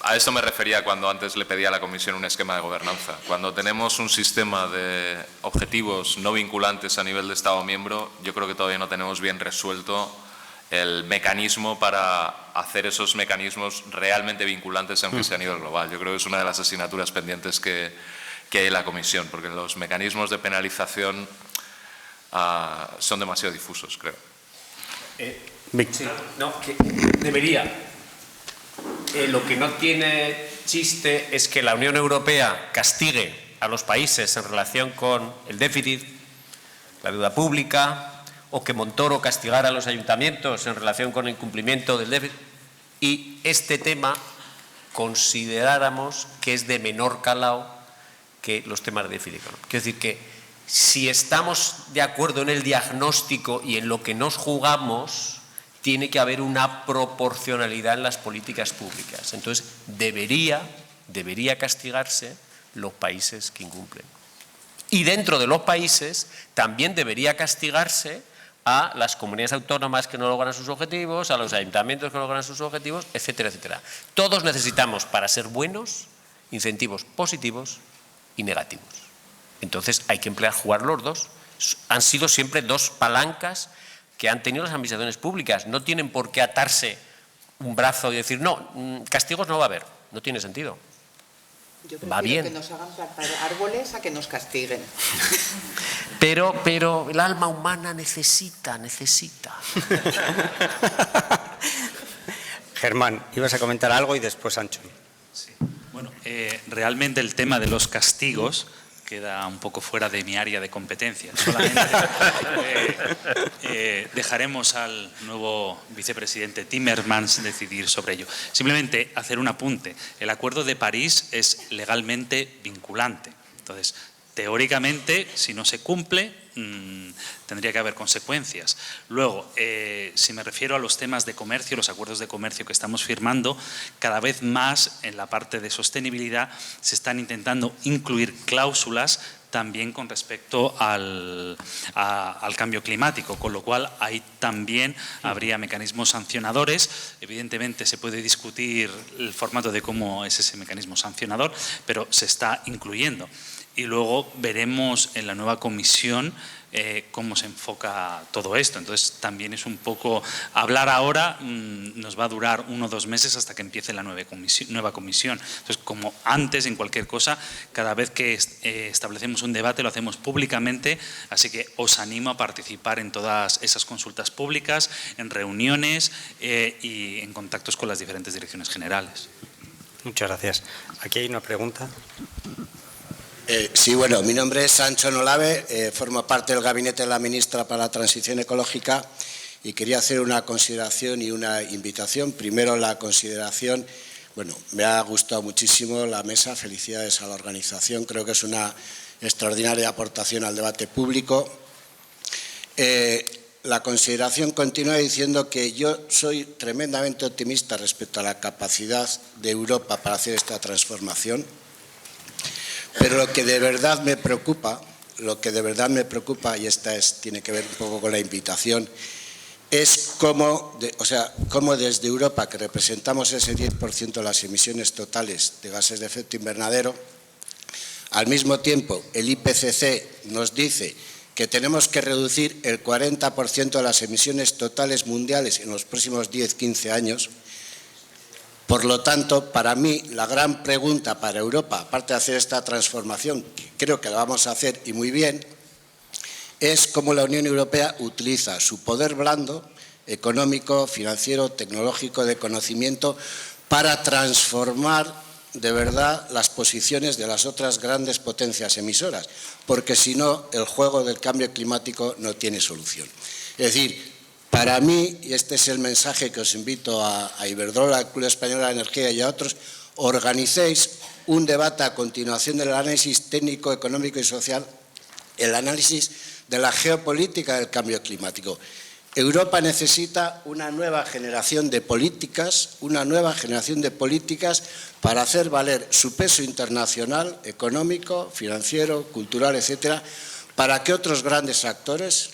A esto me refería cuando antes le pedía a la Comisión un esquema de gobernanza. Cuando tenemos un sistema de objetivos no vinculantes a nivel de Estado miembro, yo creo que todavía no tenemos bien resuelto el mecanismo para hacer esos mecanismos realmente vinculantes aunque sea a nivel global. Yo creo que es una de las asignaturas pendientes que hay en la Comisión, porque los mecanismos de penalización son demasiado difusos, creo. Sí, no, que debería. Lo que no tiene chiste es que la Unión Europea castigue a los países en relación con el déficit, la deuda pública, o que Montoro castigara a los ayuntamientos en relación con el incumplimiento del déficit, y este tema consideráramos que es de menor calado que los temas de déficit económico. Quiero decir que si estamos de acuerdo en el diagnóstico y en lo que nos jugamos, tiene que haber una proporcionalidad en las políticas públicas. Entonces, debería castigarse los países que incumplen. Y dentro de los países también debería castigarse a las comunidades autónomas que no logran sus objetivos, a los ayuntamientos que no logran sus objetivos, etcétera, etcétera. Todos necesitamos, para ser buenos, incentivos positivos y negativos. Entonces, hay que jugar los dos. Han sido siempre dos palancas que han tenido las administraciones públicas. No tienen por qué atarse un brazo y decir, no, castigos no va a haber. No tiene sentido. Yo va bien. Que nos hagan plantar árboles a que nos castiguen. Pero el alma humana necesita. Germán, ibas a comentar algo y después Ancho. Sí. Bueno, realmente el tema de los castigos queda un poco fuera de mi área de competencia. Solamente dejaremos al nuevo vicepresidente Timmermans decidir sobre ello. Simplemente hacer un apunte. El Acuerdo de París es legalmente vinculante. Entonces, teóricamente, si no se cumple, tendría que haber consecuencias. Luego, si me refiero a los temas de comercio, los acuerdos de comercio que estamos firmando, cada vez más en la parte de sostenibilidad se están intentando incluir cláusulas también con respecto al cambio climático, con lo cual ahí también habría mecanismos sancionadores. Evidentemente se puede discutir el formato de cómo es ese mecanismo sancionador, pero se está incluyendo. y luego veremos en la nueva comisión cómo se enfoca todo esto. Entonces también es un poco, hablar ahora nos va a durar 1 o 2 meses hasta que empiece la nueva comisión. Entonces, como antes, en cualquier cosa, cada vez que establecemos un debate lo hacemos públicamente, así que os animo a participar en todas esas consultas públicas, en reuniones y en contactos con las diferentes direcciones generales. Muchas gracias. Aquí hay una pregunta. Sí, bueno, mi nombre es Sancho Nolave, formo parte del gabinete de la ministra para la Transición Ecológica y quería hacer una consideración y una invitación. Primero, la consideración, bueno, me ha gustado muchísimo la mesa, felicidades a la organización, creo que es una extraordinaria aportación al debate público. La consideración continúa diciendo que yo soy tremendamente optimista respecto a la capacidad de Europa para hacer esta transformación. Pero lo que de verdad me preocupa, y esta tiene que ver un poco con la invitación, es cómo desde Europa, que representamos ese 10% de las emisiones totales de gases de efecto invernadero, al mismo tiempo el IPCC nos dice que tenemos que reducir el 40% de las emisiones totales mundiales en los próximos 10-15 años. Por lo tanto, para mí, la gran pregunta para Europa, aparte de hacer esta transformación, que creo que la vamos a hacer y muy bien, es cómo la Unión Europea utiliza su poder blando, económico, financiero, tecnológico, de conocimiento, para transformar de verdad las posiciones de las otras grandes potencias emisoras, porque si no, el juego del cambio climático no tiene solución. Es decir, para mí, y este es el mensaje que os invito a Iberdrola, al Club Español de la Energía y a otros, organicéis un debate a continuación del análisis técnico, económico y social, el análisis de la geopolítica del cambio climático. Europa necesita una nueva generación de políticas, para hacer valer su peso internacional, económico, financiero, cultural, etcétera, para que otros grandes actores,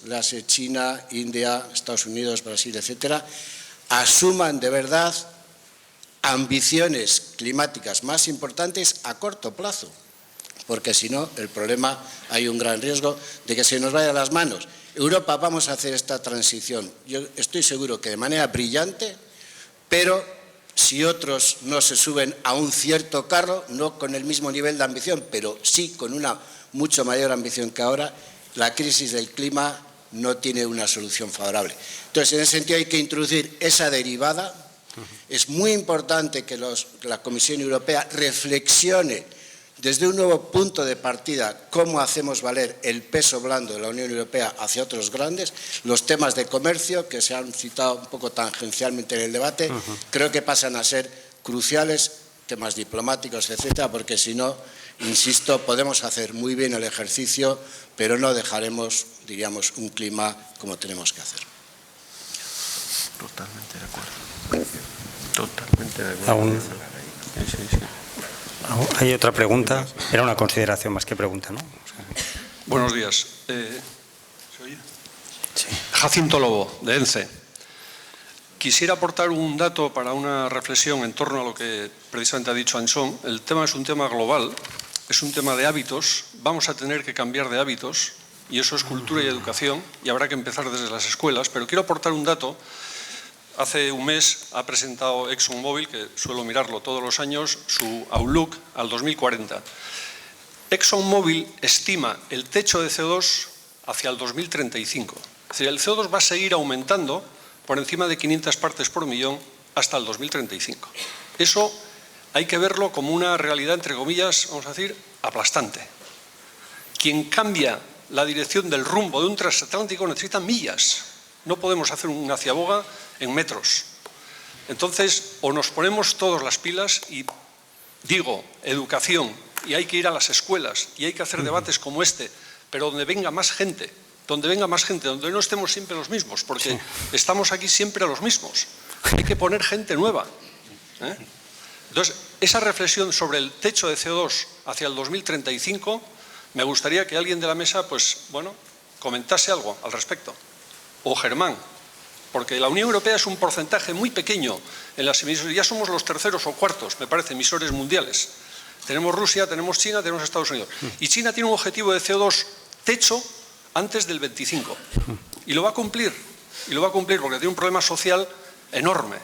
China, India, Estados Unidos, Brasil, etcétera, asuman de verdad ambiciones climáticas más importantes a corto plazo, porque si no, el problema, hay un gran riesgo de que se nos vaya a las manos. Europa, vamos a hacer esta transición, yo estoy seguro que de manera brillante, pero si otros no se suben a un cierto carro, no con el mismo nivel de ambición, pero sí con una mucho mayor ambición que ahora, la crisis del clima no tiene una solución favorable. Entonces, en ese sentido hay que introducir esa derivada. Es muy importante que la Comisión Europea reflexione desde un nuevo punto de partida cómo hacemos valer el peso blando de la Unión Europea hacia otros grandes. Los temas de comercio, que se han citado un poco tangencialmente en el debate, creo que pasan a ser cruciales, temas diplomáticos, etcétera, porque si no, insisto, podemos hacer muy bien el ejercicio, pero no dejaremos, diríamos, un clima como tenemos que hacer. Totalmente de acuerdo. Totalmente de acuerdo. ¿Hay otra pregunta? Era una consideración más que pregunta, ¿no? Buenos días. ¿Se oye? Sí. Jacinto Lobo, de ENCE. Quisiera aportar un dato para una reflexión en torno a lo que precisamente ha dicho Anxón. El tema es un tema global, es un tema de hábitos. Vamos a tener que cambiar de hábitos y eso es cultura y educación y habrá que empezar desde las escuelas. Pero quiero aportar un dato. Hace un mes ha presentado ExxonMobil, que suelo mirarlo todos los años, su Outlook al 2040. ExxonMobil estima el techo de CO2 hacia el 2035. Es decir, el CO2 va a seguir aumentando por encima de 500 partes por millón hasta el 2035. Eso hay que verlo como una realidad, entre comillas, vamos a decir, aplastante. Quien cambia la dirección del rumbo de un transatlántico necesita millas. No podemos hacer una ciaboga en metros. Entonces, o nos ponemos todos las pilas y, digo, educación, y hay que ir a las escuelas, y hay que hacer debates como este, pero donde venga más gente, donde no estemos siempre los mismos, porque estamos aquí siempre los mismos. Hay que poner gente nueva. Entonces, esa reflexión sobre el techo de CO2 hacia el 2035, me gustaría que alguien de la mesa, pues, bueno, comentase algo al respecto. O Germán, porque la Unión Europea es un porcentaje muy pequeño en las emisiones, ya somos los terceros o cuartos, me parece, emisores mundiales. Tenemos Rusia, tenemos China, tenemos Estados Unidos. Y China tiene un objetivo de CO2 techo antes del 25. Y lo va a cumplir. Y lo va a cumplir porque tiene un problema social enorme.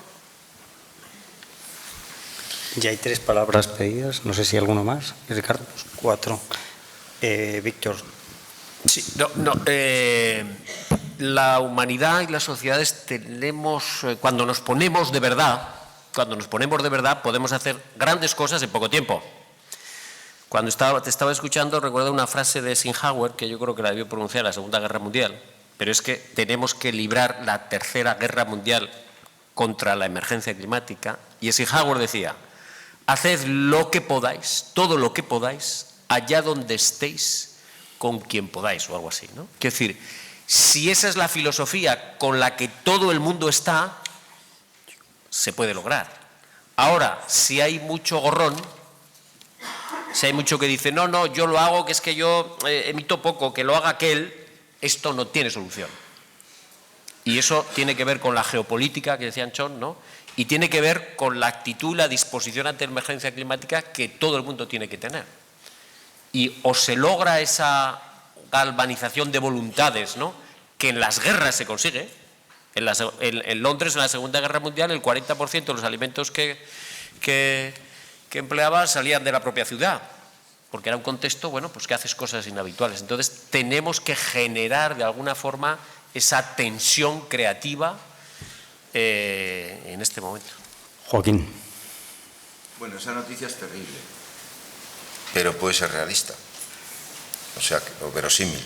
Ya hay 3 palabras pedidas. No sé si hay alguno más. Ricardo, 4. Víctor. Sí, la humanidad y las sociedades tenemos, cuando nos ponemos de verdad, podemos hacer grandes cosas en poco tiempo. Cuando te estaba escuchando, recuerdo una frase de Eisenhower, que yo creo que la debió pronunciar en la Segunda Guerra Mundial, pero es que tenemos que librar la Tercera Guerra Mundial contra la emergencia climática, y Eisenhower decía: haced lo que podáis, todo lo que podáis, allá donde estéis, con quien podáis, o algo así, ¿no? Quiero decir, si esa es la filosofía con la que todo el mundo está, se puede lograr. Ahora, si hay mucho gorrón, si hay mucho que dice, no, yo lo hago, que es que yo emito poco, que lo haga aquel, esto no tiene solución. Y eso tiene que ver con la geopolítica que decía Anchón, ¿no? Y tiene que ver con la actitud, la disposición ante la emergencia climática que todo el mundo tiene que tener. Y o se logra esa galvanización de voluntades, ¿no?, que en las guerras se consigue. En Londres, en la Segunda Guerra Mundial, el 40% de los alimentos que empleaban salían de la propia ciudad, porque era un contexto, bueno, pues que haces cosas inhabituales. Entonces, tenemos que generar de alguna forma esa tensión creativa en este momento. Joaquín. Bueno, esa noticia es terrible, pero puede ser realista, o sea, o verosímil.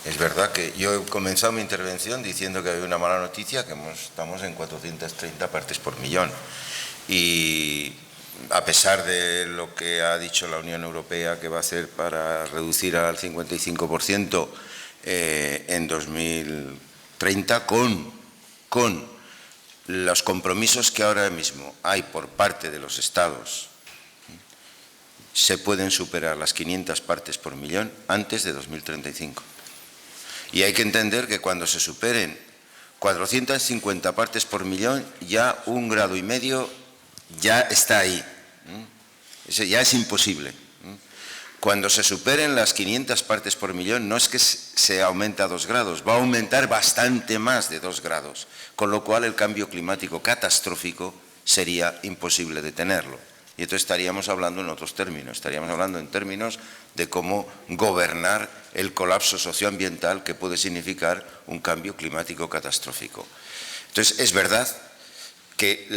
Es verdad que yo he comenzado mi intervención diciendo que había una mala noticia, que estamos en 430 partes por millón. Y a pesar de lo que ha dicho la Unión Europea que va a hacer para reducir al 55% en 2030, con los compromisos que ahora mismo hay por parte de los Estados, se pueden superar las 500 partes por millón antes de 2035. Y hay que entender que cuando se superen 450 partes por millón, ya 1,5 grados ya está ahí. Ya es imposible. Cuando se superen las 500 partes por millón, no es que se aumenta a 2 grados, va a aumentar bastante más de 2 grados, con lo cual el cambio climático catastrófico sería imposible detenerlo. Y entonces estaríamos hablando en otros términos, estaríamos hablando en términos de cómo gobernar el colapso socioambiental que puede significar un cambio climático catastrófico. Entonces, es verdad que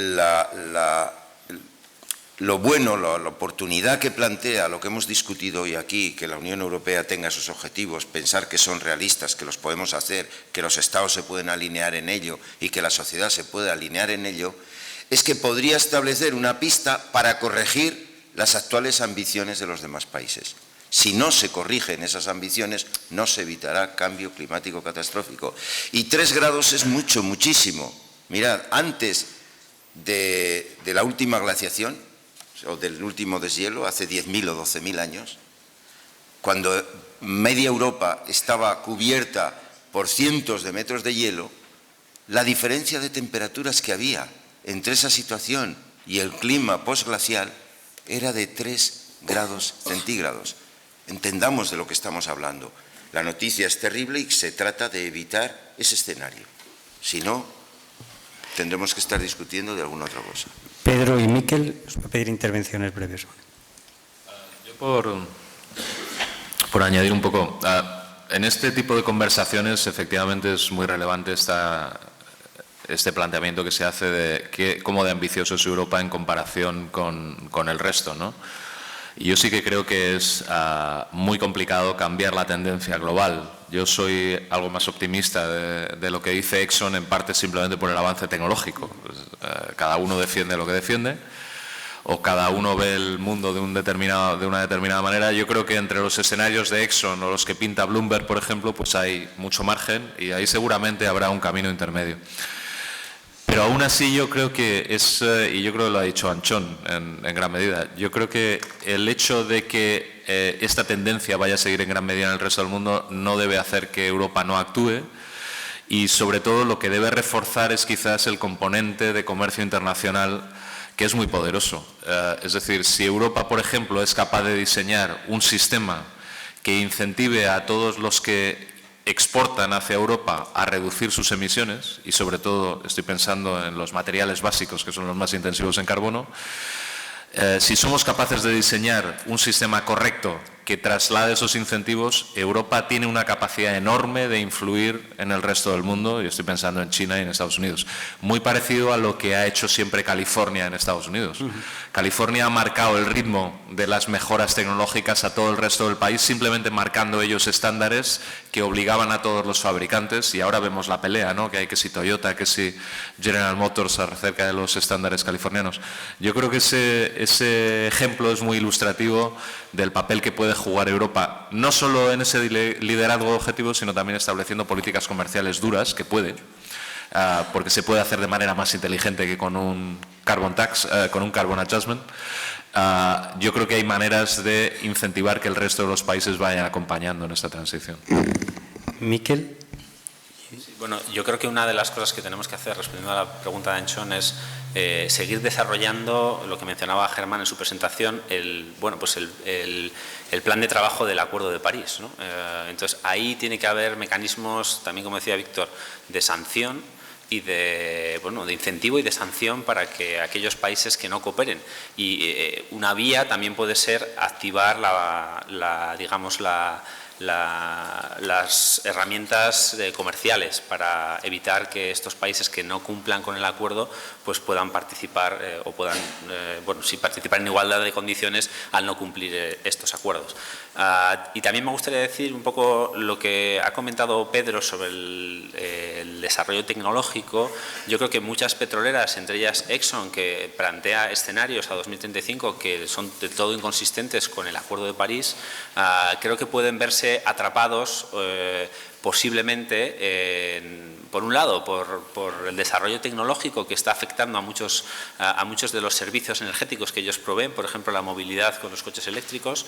lo bueno, la oportunidad que plantea lo que hemos discutido hoy aquí, que la Unión Europea tenga esos objetivos, pensar que son realistas, que los podemos hacer, que los Estados se pueden alinear en ello y que la sociedad se puede alinear en ello, es que podría establecer una pista para corregir las actuales ambiciones de los demás países. Si no se corrigen esas ambiciones, no se evitará cambio climático catastrófico. Y 3 grados es mucho, muchísimo. Mirad, antes de la última glaciación, o del último deshielo, hace 10.000 o 12.000 años, cuando media Europa estaba cubierta por cientos de metros de hielo, la diferencia de temperaturas que había entre esa situación y el clima postglacial era de 3 grados centígrados. Entendamos de lo que estamos hablando. La noticia es terrible y se trata de evitar ese escenario. Si no, tendremos que estar discutiendo de alguna otra cosa. Pedro y Miquel, os voy a pedir intervenciones breves. Yo por añadir un poco, en este tipo de conversaciones efectivamente es muy relevante este planteamiento que se hace de cómo de ambicioso es Europa en comparación con el resto, ¿no? Y yo sí que creo que es muy complicado cambiar la tendencia global. Yo soy algo más optimista de lo que dice Exxon, en parte simplemente por el avance tecnológico. Cada uno defiende lo que defiende, o cada uno ve el mundo de una determinada manera. Yo creo que entre los escenarios de Exxon o los que pinta Bloomberg, por ejemplo, pues hay mucho margen y ahí seguramente habrá un camino intermedio. Pero aún así yo creo que y yo creo que lo ha dicho Anchón en gran medida, yo creo que el hecho de que esta tendencia vaya a seguir en gran medida en el resto del mundo no debe hacer que Europa no actúe, y sobre todo lo que debe reforzar es quizás el componente de comercio internacional que es muy poderoso. Es decir, si Europa, por ejemplo, es capaz de diseñar un sistema que incentive a todos los que exportan hacia Europa a reducir sus emisiones, y sobre todo estoy pensando en los materiales básicos, que son los más intensivos en carbono, si somos capaces de diseñar un sistema correcto que traslade esos incentivos, Europa tiene una capacidad enorme de influir en el resto del mundo, y estoy pensando en China y en Estados Unidos. Muy parecido a lo que ha hecho siempre California en Estados Unidos. California ha marcado el ritmo de las mejoras tecnológicas a todo el resto del país, simplemente marcando ellos estándares que obligaban a todos los fabricantes, y ahora vemos la pelea, ¿no? Que hay que si Toyota, que si General Motors acerca de los estándares californianos. Yo creo que ese ejemplo es muy ilustrativo del papel que puede jugar Europa, no solo en ese liderazgo de objetivos, sino también estableciendo políticas comerciales duras, que puede, porque se puede hacer de manera más inteligente que con un carbon tax, con un carbon adjustment. Yo creo que hay maneras de incentivar que el resto de los países vayan acompañando en esta transición. Miquel. Bueno, yo creo que una de las cosas que tenemos que hacer, respondiendo a la pregunta de Anchón, es seguir desarrollando lo que mencionaba Germán en su presentación, el plan de trabajo del Acuerdo de París, ¿no? Entonces, ahí tiene que haber mecanismos, también como decía Víctor, de sanción y de incentivo y de sanción para que aquellos países que no cooperen. Y una vía también puede ser activar las herramientas comerciales para evitar que estos países que no cumplan con el acuerdo pues puedan participar o puedan participar en igualdad de condiciones al no cumplir estos acuerdos. Y también me gustaría decir un poco lo que ha comentado Pedro sobre el desarrollo tecnológico. Yo creo que muchas petroleras, entre ellas Exxon, que plantea escenarios a 2035 que son de todo inconsistentes con el Acuerdo de París, creo que pueden verse atrapados posiblemente, por un lado, por el desarrollo tecnológico que está afectando a muchos de los servicios energéticos que ellos proveen, por ejemplo, la movilidad con los coches eléctricos,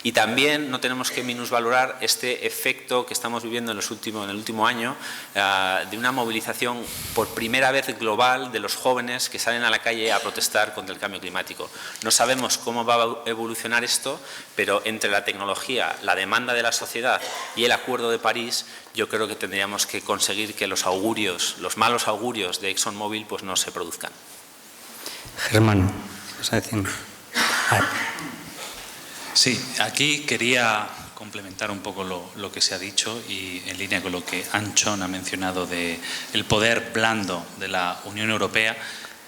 y también no tenemos que minusvalorar este efecto que estamos viviendo en el último año de una movilización por primera vez global de los jóvenes que salen a la calle a protestar contra el cambio climático. No sabemos cómo va a evolucionar esto, pero entre la tecnología, la demanda de la sociedad y el Acuerdo de París, yo creo que tendríamos que conseguir que los malos augurios de ExxonMobil pues no se produzcan. Germán, ¿vas a decir? Sí, aquí quería complementar un poco lo que se ha dicho y en línea con lo que Anchón ha mencionado del poder blando de la Unión Europea.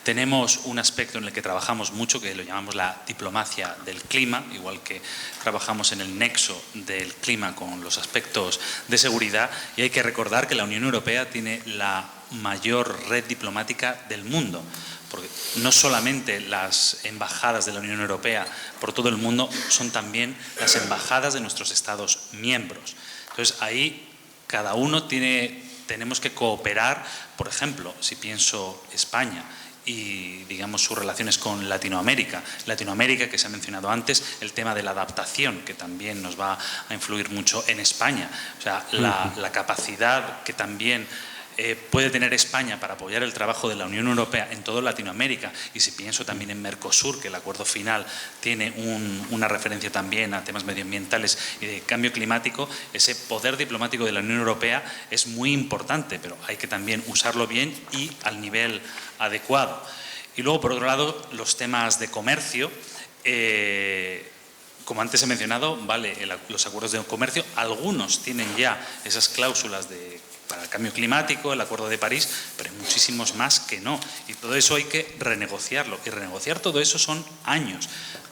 Tenemos un aspecto en el que trabajamos mucho, que lo llamamos la diplomacia del clima, igual que trabajamos en el nexo del clima con los aspectos de seguridad, y hay que recordar que la Unión Europea tiene la mayor red diplomática del mundo, porque no solamente las embajadas de la Unión Europea por todo el mundo, son también las embajadas de nuestros Estados miembros. Entonces, ahí cada uno tenemos que cooperar. Por ejemplo, si pienso España y, digamos, sus relaciones con Latinoamérica, que se ha mencionado antes, el tema de la adaptación, que también nos va a influir mucho en España. O sea, la capacidad que también puede tener España para apoyar el trabajo de la Unión Europea en toda Latinoamérica, y si pienso también en Mercosur, que el acuerdo final tiene una referencia también a temas medioambientales y de cambio climático, ese poder diplomático de la Unión Europea es muy importante, pero hay que también usarlo bien y al nivel adecuado. Y luego, por otro lado, los temas de comercio. Como antes he mencionado, los acuerdos de comercio, algunos tienen ya esas cláusulas para el cambio climático, el Acuerdo de París, pero hay muchísimos más que no. Y todo eso hay que renegociarlo. Y renegociar todo eso son años.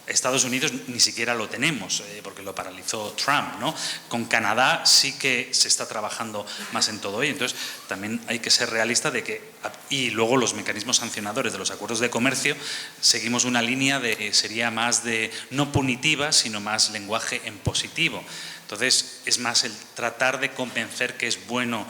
Estados Unidos ni siquiera lo tenemos, porque lo paralizó Trump, ¿no? Con Canadá sí que se está trabajando más en todo ello. Entonces, también hay que ser realista y luego los mecanismos sancionadores de los acuerdos de comercio, seguimos una línea sería más de no punitiva, sino más lenguaje en positivo. Entonces, es más el tratar de convencer que es bueno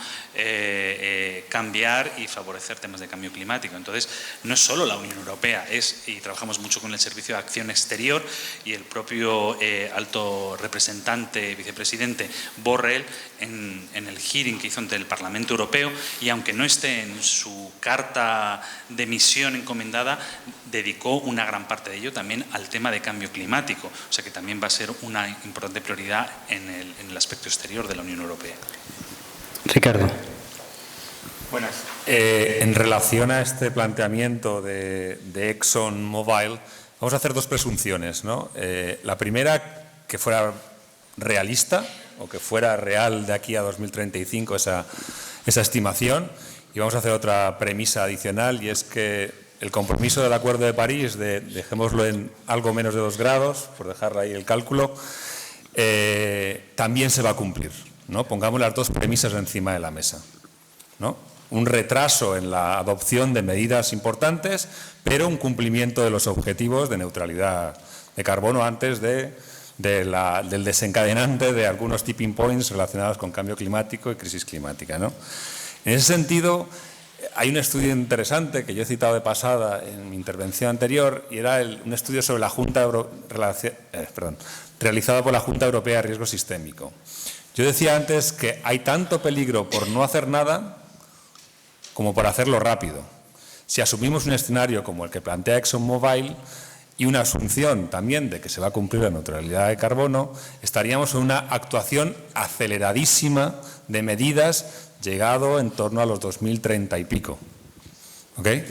cambiar y favorecer temas de cambio climático. Entonces, no es solo la Unión Europea, y trabajamos mucho con el Servicio de Acción Exterior y el propio alto representante, vicepresidente Borrell, en el hearing que hizo ante el Parlamento Europeo, y aunque no esté en su carta de misión encomendada, dedicó una gran parte de ello también al tema de cambio climático. O sea que también va a ser una importante prioridad en el aspecto exterior de la Unión Europea. Ricardo. Buenas. En relación a este planteamiento de ExxonMobil, vamos a hacer dos presunciones, ¿no? La primera, que fuera realista o que fuera real de aquí a 2035 esa estimación, y vamos a hacer otra premisa adicional, y es que el compromiso del Acuerdo de París, dejémoslo en algo menos de 2 grados, por dejar ahí el cálculo, también se va a cumplir, ¿no? Pongamos las dos premisas encima de la mesa, ¿no? Un retraso en la adopción de medidas importantes, pero un cumplimiento de los objetivos de neutralidad de carbono antes del desencadenante de algunos tipping points relacionados con cambio climático y crisis climática, ¿no? En ese sentido, hay un estudio interesante que yo he citado de pasada en mi intervención anterior, y era un estudio sobre la realizado por la Junta Europea de Riesgo Sistémico. Yo decía antes que hay tanto peligro por no hacer nada como por hacerlo rápido. Si asumimos un escenario como el que plantea ExxonMobil y una asunción también de que se va a cumplir la neutralidad de carbono, estaríamos en una actuación aceleradísima de medidas llegado en torno a los 2030 y pico. ¿Okay?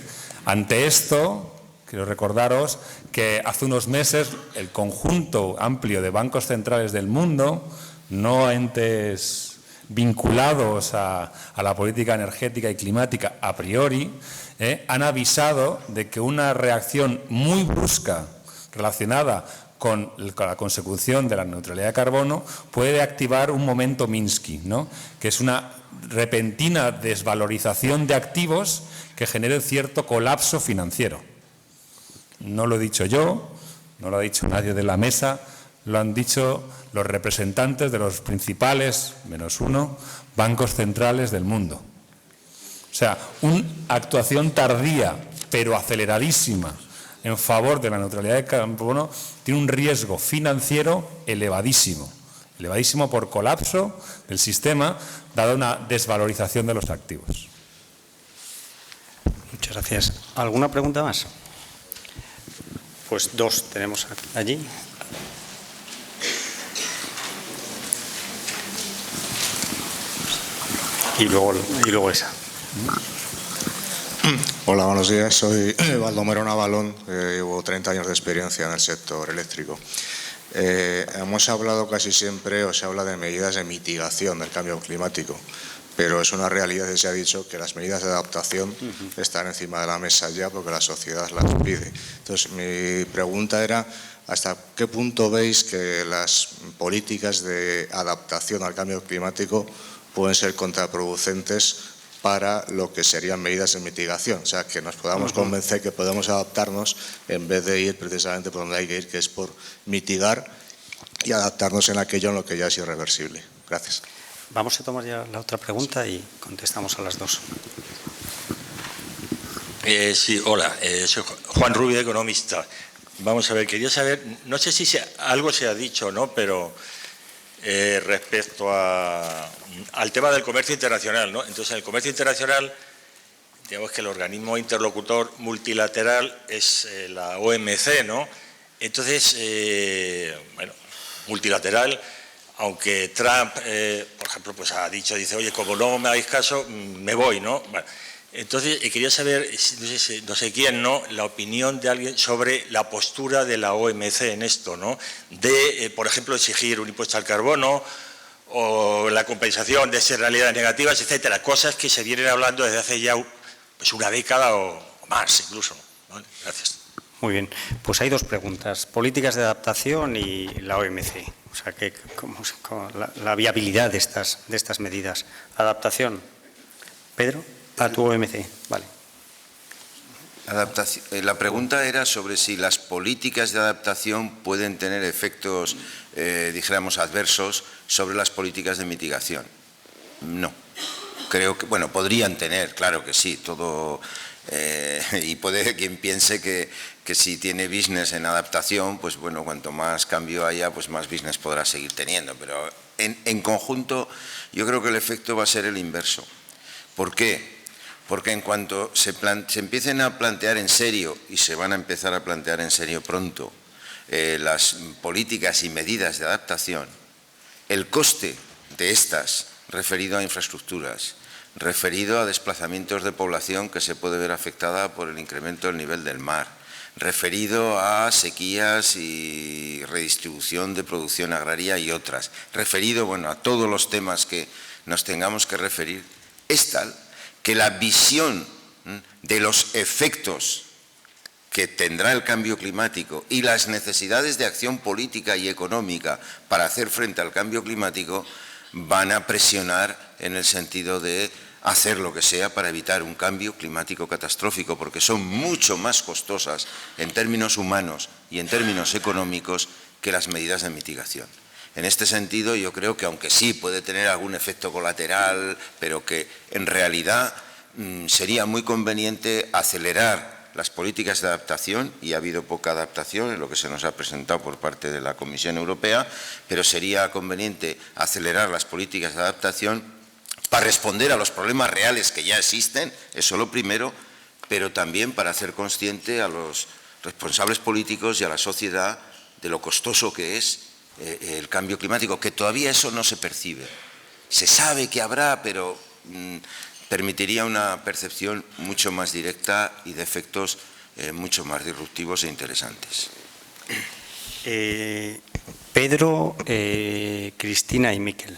Ante esto, quiero recordaros que hace unos meses el conjunto amplio de bancos centrales del mundo, no entes vinculados a la política energética y climática a priori, han avisado de que una reacción muy brusca relacionada con la consecución de la neutralidad de carbono puede activar un momento Minsky, ¿no? Que es una repentina desvalorización de activos que genere cierto colapso financiero. No lo he dicho yo, no lo ha dicho nadie de la mesa, lo han dicho los representantes de los principales, menos uno, bancos centrales del mundo. O sea, una actuación tardía, pero aceleradísima, en favor de la neutralidad de carbono, tiene un riesgo financiero elevadísimo por colapso del sistema, dada una desvalorización de los activos. Muchas gracias. ¿Alguna pregunta más? Pues 2 tenemos allí. Y luego esa. Hola, buenos días. Soy Baldomero Navalón, llevo 30 años de experiencia en el sector eléctrico. Hemos hablado casi siempre, o se habla de medidas de mitigación del cambio climático, pero es una realidad que se ha dicho que las medidas de adaptación están encima de la mesa ya porque la sociedad las pide. Entonces, mi pregunta era, ¿hasta qué punto veis que las políticas de adaptación al cambio climático pueden ser contraproducentes para lo que serían medidas de mitigación? O sea, que nos podamos convencer que podemos adaptarnos en vez de ir precisamente por donde hay que ir, que es por mitigar y adaptarnos en aquello en lo que ya es irreversible. Gracias. Vamos a tomar ya la otra pregunta y contestamos a las 2. Sí, hola, soy Juan Rubio, economista. Vamos a ver, quería saber, no sé si algo se ha dicho o no, pero respecto al tema del comercio internacional, ¿no? Entonces, en el comercio internacional, digamos que el organismo interlocutor multilateral es la OMC, ¿no? Entonces, bueno, multilateral, aunque Trump, por ejemplo, pues ha dicho, dice, oye, como no me hagáis caso, me voy, ¿no? Bueno, entonces, quería saber, no sé quién, ¿no?, la opinión de alguien sobre la postura de la OMC en esto, ¿no? De, por ejemplo, exigir un impuesto al carbono o la compensación de externalidades negativas, etcétera, cosas que se vienen hablando desde hace ya pues una década o más incluso. ¿Vale? Gracias. Muy bien, pues hay 2 preguntas, políticas de adaptación y la OMC, o sea, que la viabilidad de estas medidas. Adaptación. Pedro. A tu OMC, vale. La pregunta era sobre si las políticas de adaptación pueden tener efectos, dijéramos, adversos sobre las políticas de mitigación. No. creo que, bueno, podrían tener, claro que sí, todo, y puede quien piense que si tiene business en adaptación, pues bueno, cuanto más cambio haya, pues más business podrá seguir teniendo, pero en conjunto yo creo que el efecto va a ser el inverso. ¿Por qué? Porque en cuanto se empiecen a plantear en serio, y se van a empezar a plantear en serio pronto, las políticas y medidas de adaptación, el coste de estas, referido a infraestructuras, referido a desplazamientos de población que se puede ver afectada por el incremento del nivel del mar, referido a sequías y redistribución de producción agraria y otras, referido, bueno, a todos los temas que nos tengamos que referir, es tal que la visión de los efectos que tendrá el cambio climático y las necesidades de acción política y económica para hacer frente al cambio climático van a presionar en el sentido de hacer lo que sea para evitar un cambio climático catastrófico, porque son mucho más costosas en términos humanos y en términos económicos que las medidas de mitigación. En este sentido, yo creo que aunque sí puede tener algún efecto colateral, pero que en realidad sería muy conveniente acelerar las políticas de adaptación, y ha habido poca adaptación en lo que se nos ha presentado por parte de la Comisión Europea, pero sería conveniente acelerar las políticas de adaptación para responder a los problemas reales que ya existen, eso lo primero, pero también para hacer consciente a los responsables políticos y a la sociedad de lo costoso que es el cambio climático, que todavía eso no se percibe. Se sabe que habrá, pero permitiría una percepción mucho más directa y de efectos mucho más disruptivos e interesantes. Pedro, Cristina y Miquel,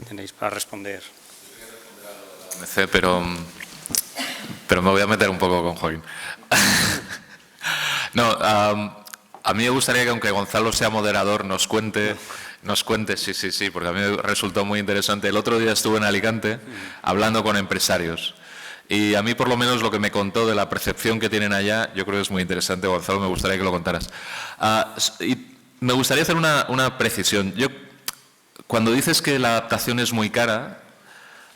tenéis para responder. Pero me voy a meter un poco con Joaquín. No, a mí me gustaría que, aunque Gonzalo sea moderador, nos cuente, sí, porque a mí me resultó muy interesante. El otro día estuve en Alicante hablando con empresarios y a mí, por lo menos, lo que me contó de la percepción que tienen allá, yo creo que es muy interesante. Gonzalo, me gustaría que lo contaras. Y me gustaría hacer una precisión. Cuando dices que la adaptación es muy cara,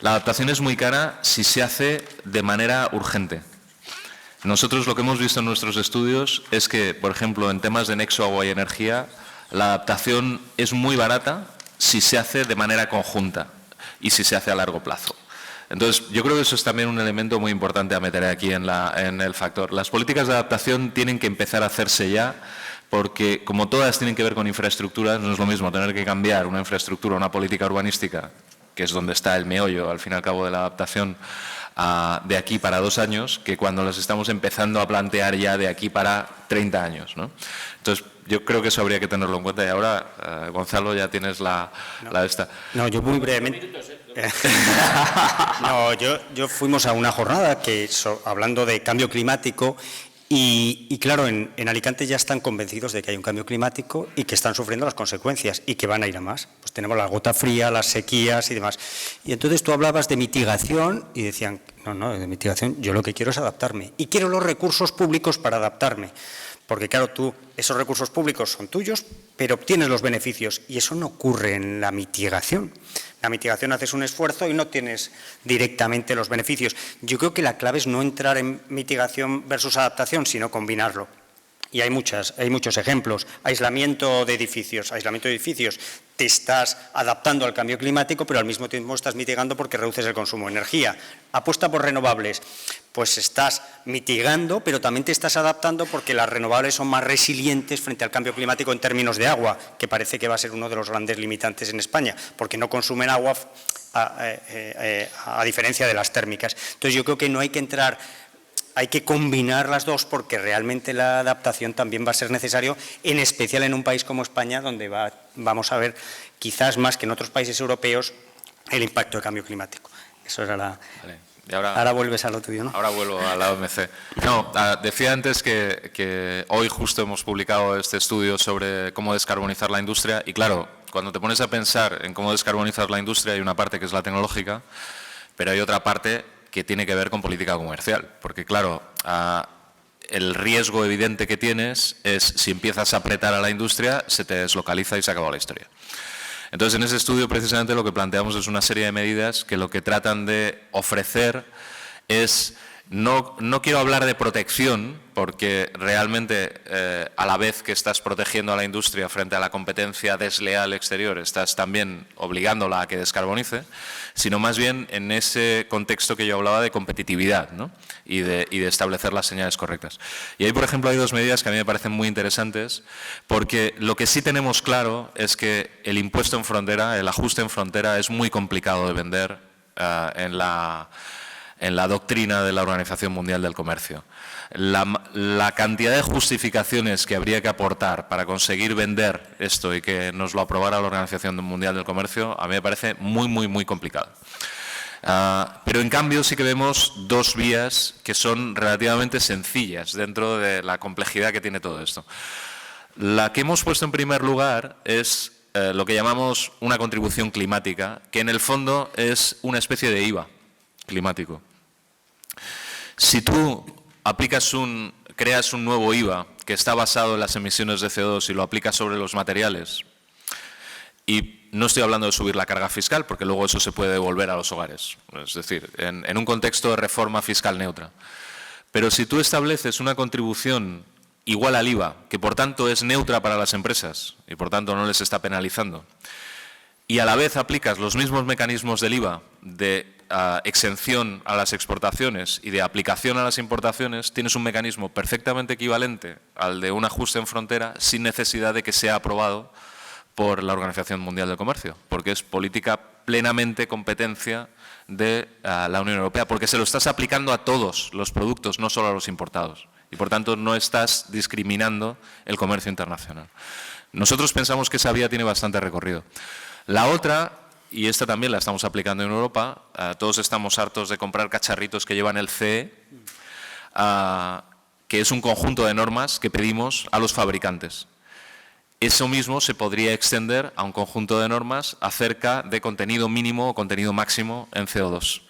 la adaptación es muy cara si se hace de manera urgente. Nosotros lo que hemos visto en nuestros estudios es que, por ejemplo, en temas de nexo agua y energía, la adaptación es muy barata si se hace de manera conjunta y si se hace a largo plazo. Entonces, yo creo que eso es también un elemento muy importante a meter aquí en el factor. Las políticas de adaptación tienen que empezar a hacerse ya, porque como todas tienen que ver con infraestructuras, no es lo mismo tener que cambiar una infraestructura, una política urbanística, que es donde está el meollo, al fin y al cabo, de la adaptación, de aquí para 2 años, que cuando las estamos empezando a plantear ya de aquí para 30 años, ¿no? Entonces, yo creo que eso habría que tenerlo en cuenta. Y ahora, Gonzalo, ya tienes la esta. No, yo muy brevemente. No, yo fuimos a una jornada hablando de cambio climático. Y claro, en Alicante ya están convencidos de que hay un cambio climático y que están sufriendo las consecuencias y que van a ir a más. Pues tenemos la gota fría, las sequías y demás. Y entonces tú hablabas de mitigación y decían, no, de mitigación yo lo que quiero es adaptarme y quiero los recursos públicos para adaptarme. Porque claro, esos recursos públicos son tuyos, pero obtienes los beneficios y eso no ocurre en la mitigación. La mitigación haces un esfuerzo y no tienes directamente los beneficios. Yo creo que la clave es no entrar en mitigación versus adaptación, sino combinarlo. Y hay muchos ejemplos. Aislamiento de edificios. Te estás adaptando al cambio climático, pero al mismo tiempo estás mitigando porque reduces el consumo de energía. Apuesta por renovables. Pues estás mitigando, pero también te estás adaptando porque las renovables son más resilientes frente al cambio climático en términos de agua, que parece que va a ser uno de los grandes limitantes en España, porque no consumen agua a diferencia de las térmicas. Entonces yo creo que no hay que entrar, hay que combinar las dos porque realmente la adaptación también va a ser necesario, en especial en un país como España, donde vamos a ver quizás más que en otros países europeos el impacto del cambio climático. Eso era la... Vale. Ahora vuelves a lo tuyo, ¿no? Ahora vuelvo a la OMC. No, decía antes que hoy justo hemos publicado este estudio sobre cómo descarbonizar la industria y claro, cuando te pones a pensar en cómo descarbonizar la industria hay una parte que es la tecnológica, pero hay otra parte que tiene que ver con política comercial, porque claro, el riesgo evidente que tienes es si empiezas a apretar a la industria, se te deslocaliza y se acabó la historia. Entonces, en ese estudio precisamente lo que planteamos es una serie de medidas que lo que tratan de ofrecer es, no quiero hablar de protección, porque realmente a la vez que estás protegiendo a la industria frente a la competencia desleal exterior, estás también obligándola a que descarbonice, sino más bien en ese contexto que yo hablaba de competitividad, ¿no? y de establecer las señales correctas. Y ahí, por ejemplo, hay dos medidas que a mí me parecen muy interesantes, porque lo que sí tenemos claro es que el impuesto en frontera, el ajuste en frontera, es muy complicado de vender en la doctrina de la Organización Mundial del Comercio. La cantidad de justificaciones que habría que aportar para conseguir vender esto y que nos lo aprobara la Organización Mundial del Comercio, a mí me parece muy, muy, muy complicado. Pero en cambio sí que vemos dos vías que son relativamente sencillas dentro de la complejidad que tiene todo esto. La que hemos puesto en primer lugar es lo que llamamos una contribución climática, que en el fondo es una especie de IVA climático. Si tú creas un nuevo IVA que está basado en las emisiones de CO2 y lo aplicas sobre los materiales, y no estoy hablando de subir la carga fiscal, porque luego eso se puede devolver a los hogares, es decir, en un contexto de reforma fiscal neutra. Pero si tú estableces una contribución igual al IVA, que por tanto es neutra para las empresas y por tanto no les está penalizando, y a la vez aplicas los mismos mecanismos del IVA de exención a las exportaciones y de aplicación a las importaciones, tienes un mecanismo perfectamente equivalente al de un ajuste en frontera sin necesidad de que sea aprobado por la Organización Mundial del Comercio, porque es política plenamente competencia de la Unión Europea, porque se lo estás aplicando a todos los productos, no solo a los importados, y por tanto no estás discriminando el comercio internacional. Nosotros pensamos que esa vía tiene bastante recorrido. La otra, y esta también la estamos aplicando en Europa, todos estamos hartos de comprar cacharritos que llevan el CE, que es un conjunto de normas que pedimos a los fabricantes. Eso mismo se podría extender a un conjunto de normas acerca de contenido mínimo o contenido máximo en CO2.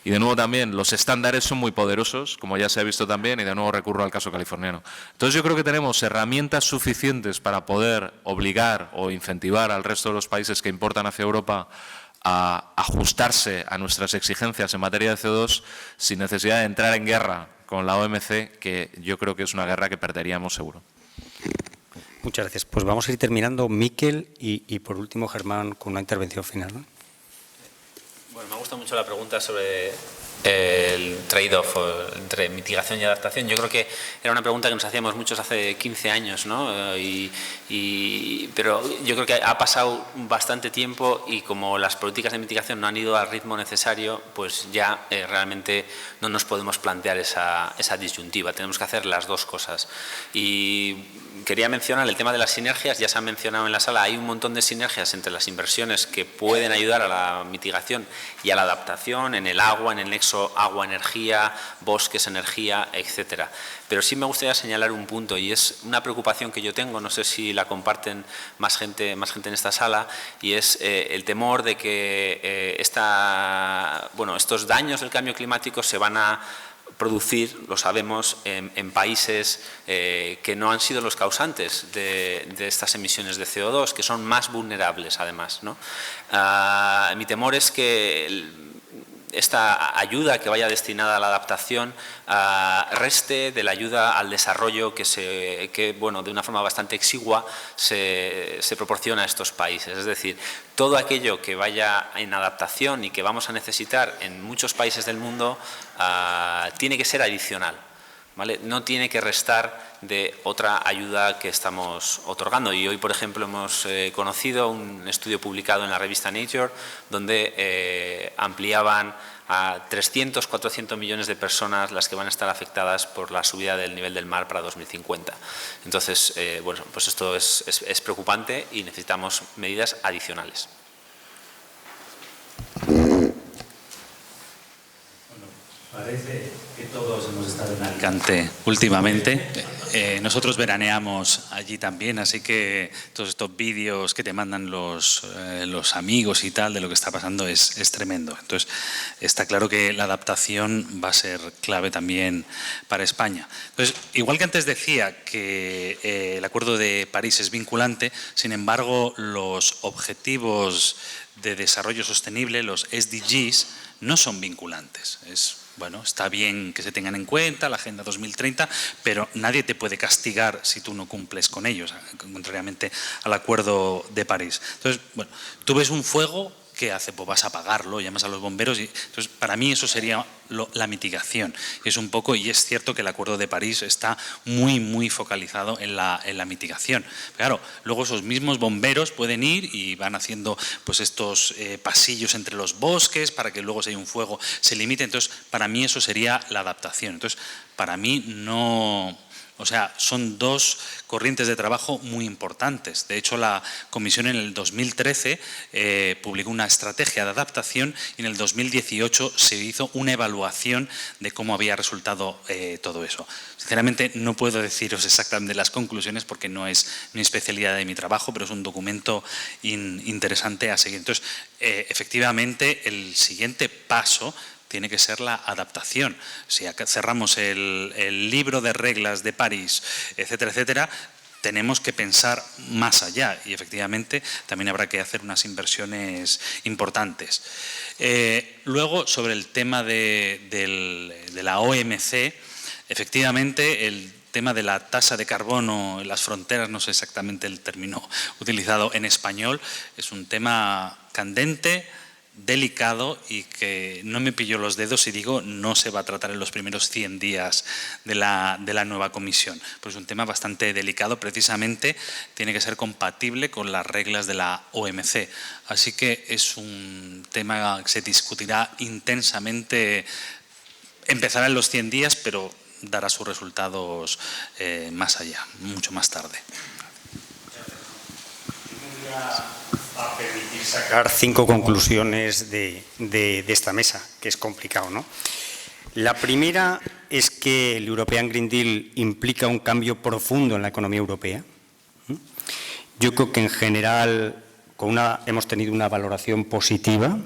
Y de nuevo también, los estándares son muy poderosos, como ya se ha visto también, y de nuevo recurro al caso californiano. Entonces yo creo que tenemos herramientas suficientes para poder obligar o incentivar al resto de los países que importan hacia Europa a ajustarse a nuestras exigencias en materia de CO2 sin necesidad de entrar en guerra con la OMC, que yo creo que es una guerra que perderíamos seguro. Muchas gracias. Pues vamos a ir terminando. Miquel y por último Germán con una intervención final, ¿no? Bueno, me gusta mucho la pregunta sobre el trade-off entre mitigación y adaptación. Yo creo que era una pregunta que nos hacíamos muchos hace 15 años, ¿no? Pero yo creo que ha pasado bastante tiempo y como las políticas de mitigación no han ido al ritmo necesario, pues ya realmente no nos podemos plantear esa disyuntiva. Tenemos que hacer las dos cosas. Y quería mencionar el tema de las sinergias, ya se han mencionado en la sala, hay un montón de sinergias entre las inversiones que pueden ayudar a la mitigación y a la adaptación en el agua, en el nexo agua-energía, bosques-energía, etcétera. Pero sí me gustaría señalar un punto y es una preocupación que yo tengo, no sé si la comparten más gente en esta sala, y es el temor de que estos daños del cambio climático se van a producir, lo sabemos, en países que no han sido los causantes de estas emisiones de CO2, que son más vulnerables además, ¿no? Mi temor es que esta ayuda que vaya destinada a la adaptación reste de la ayuda al desarrollo que de una forma bastante exigua se proporciona a estos países. Es decir, todo aquello que vaya en adaptación y que vamos a necesitar en muchos países del mundo tiene que ser adicional, ¿vale? No tiene que restar de otra ayuda que estamos otorgando. Y hoy, por ejemplo, hemos conocido un estudio publicado en la revista Nature donde ampliaban a 300, 400 millones de personas las que van a estar afectadas por la subida del nivel del mar para 2050. Entonces, pues esto es preocupante y necesitamos medidas adicionales. Parece que todos hemos estado en Alicante últimamente. Nosotros veraneamos allí también, así que todos estos vídeos que te mandan los amigos y tal de lo que está pasando es tremendo. Entonces, está claro que la adaptación va a ser clave también para España. Entonces, igual que antes decía que el Acuerdo de París es vinculante, sin embargo, los Objetivos de Desarrollo Sostenible, los SDGs, no son vinculantes. Bueno, está bien que se tengan en cuenta la Agenda 2030, pero nadie te puede castigar si tú no cumples con ellos, contrariamente al Acuerdo de París. Entonces, bueno, tú ves un fuego, ¿qué hace? Pues vas a apagarlo, llamas a los bomberos. Entonces, para mí eso sería la mitigación. Es un poco, y es cierto que el Acuerdo de París está muy, muy focalizado en la mitigación. Pero claro, luego esos mismos bomberos pueden ir y van haciendo pues estos pasillos entre los bosques para que luego si hay un fuego se limite. Entonces, para mí eso sería la adaptación. Entonces, para mí no... O sea, son dos corrientes de trabajo muy importantes. De hecho, la Comisión en el 2013 publicó una estrategia de adaptación y en el 2018 se hizo una evaluación de cómo había resultado todo eso. Sinceramente, no puedo deciros exactamente las conclusiones porque no es mi especialidad de mi trabajo, pero es un documento interesante a seguir. Entonces, efectivamente, el siguiente paso tiene que ser la adaptación. Si cerramos el libro de reglas de París, etcétera, etcétera, tenemos que pensar más allá y efectivamente también habrá que hacer unas inversiones importantes. Luego, sobre el tema de la OMC, efectivamente el tema de la tasa de carbono en las fronteras, no sé exactamente el término utilizado en español, es un tema candente, delicado y que no me pillo los dedos y digo no se va a tratar en los primeros 100 días de la nueva comisión. Pues es un tema bastante delicado, precisamente tiene que ser compatible con las reglas de la OMC. Así que es un tema que se discutirá intensamente, empezará en los 100 días, pero dará sus resultados más allá, mucho más tarde. A permitir sacar 5 conclusiones de esta mesa, que es complicado, ¿no? La primera es que el European Green Deal implica un cambio profundo en la economía europea. Yo creo que en general hemos tenido una valoración positiva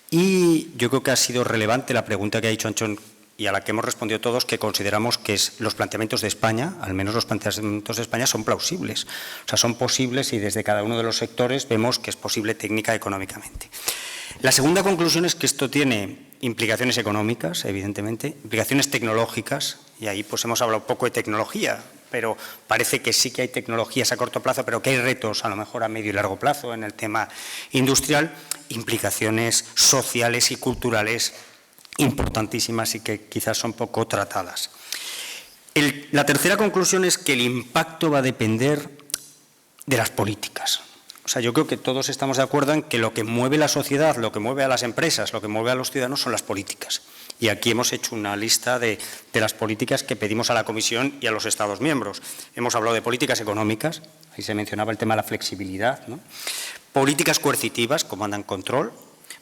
y yo creo que ha sido relevante la pregunta que ha dicho Anchón y a la que hemos respondido todos, que consideramos que los planteamientos de España, al menos los planteamientos de España, son plausibles. O sea, son posibles y desde cada uno de los sectores vemos que es posible técnica y económicamente. La segunda conclusión es que esto tiene implicaciones económicas, evidentemente, implicaciones tecnológicas, y ahí pues hemos hablado un poco de tecnología, pero parece que sí que hay tecnologías a corto plazo, pero que hay retos a lo mejor a medio y largo plazo en el tema industrial, implicaciones sociales y culturales importantísimas y que quizás son poco tratadas. La tercera conclusión es que el impacto va a depender de las políticas. O sea, yo creo que todos estamos de acuerdo en que lo que mueve la sociedad, lo que mueve a las empresas, lo que mueve a los ciudadanos son las políticas. Y aquí hemos hecho una lista de las políticas que pedimos a la Comisión y a los Estados miembros. Hemos hablado de políticas económicas, ahí se mencionaba el tema de la flexibilidad, ¿no? Políticas coercitivas, comando and control,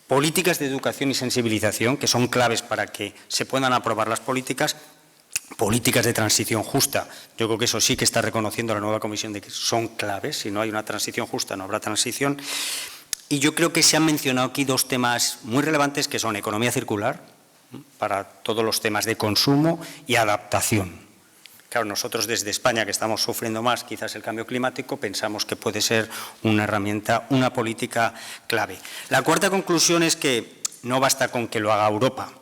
políticas de educación y sensibilización, que son claves para que se puedan aprobar las políticas, políticas de transición justa. Yo creo que eso sí que está reconociendo la nueva Comisión de que son claves. Si no hay una transición justa, no habrá transición. Y yo creo que se han mencionado aquí 2 temas muy relevantes, que son economía circular, para todos los temas de consumo, y adaptación. Claro, nosotros desde España, que estamos sufriendo más quizás el cambio climático, pensamos que puede ser una herramienta, una política clave. La cuarta conclusión es que no basta con que lo haga Europa,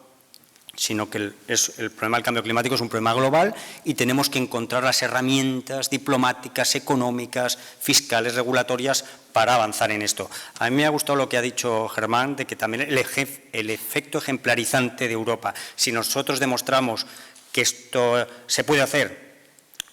sino que el problema del cambio climático es un problema global y tenemos que encontrar las herramientas diplomáticas, económicas, fiscales, regulatorias para avanzar en esto. A mí me ha gustado lo que ha dicho Germán, de que también el efecto ejemplarizante de Europa. Si nosotros demostramos que esto se puede hacer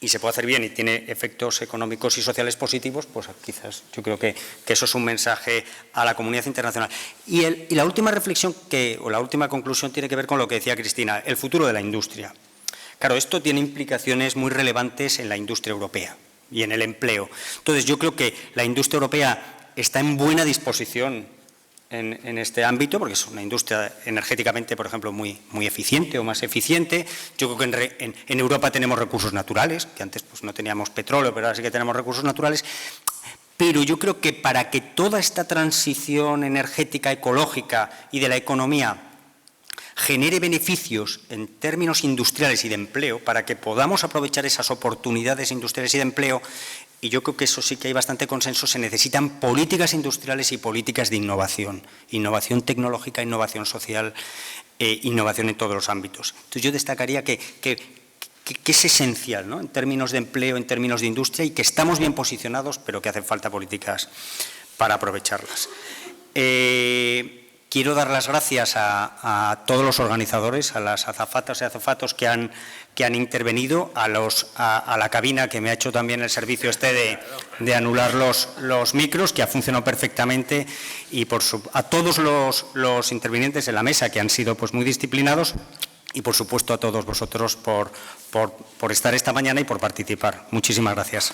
y se puede hacer bien y tiene efectos económicos y sociales positivos, pues quizás yo creo que eso es un mensaje a la comunidad internacional. Y la última reflexión, o la última conclusión, tiene que ver con lo que decía Cristina, el futuro de la industria. Claro, esto tiene implicaciones muy relevantes en la industria europea y en el empleo. Entonces, yo creo que la industria europea está en buena disposición en este ámbito, porque es una industria energéticamente, por ejemplo, muy eficiente o más eficiente. Yo creo que en Europa tenemos recursos naturales, que antes pues, no teníamos petróleo, pero ahora sí que tenemos recursos naturales. Pero yo creo que para que toda esta transición energética, ecológica y de la economía genere beneficios en términos industriales y de empleo, para que podamos aprovechar esas oportunidades industriales y de empleo, y yo creo que eso sí que hay bastante consenso, se necesitan políticas industriales y políticas de innovación tecnológica, innovación social, innovación en todos los ámbitos. Entonces yo destacaría que es esencial, ¿no?, en términos de empleo, en términos de industria, y que estamos bien posicionados, pero que hacen falta políticas para aprovecharlas. Quiero dar las gracias a todos los organizadores, a las azafatas y azafatos que han intervenido, a la cabina que me ha hecho también el servicio de anular los micros, que ha funcionado perfectamente, y a todos los intervinientes en la mesa, que han sido pues muy disciplinados, y por supuesto a todos vosotros por estar esta mañana y por participar. Muchísimas gracias.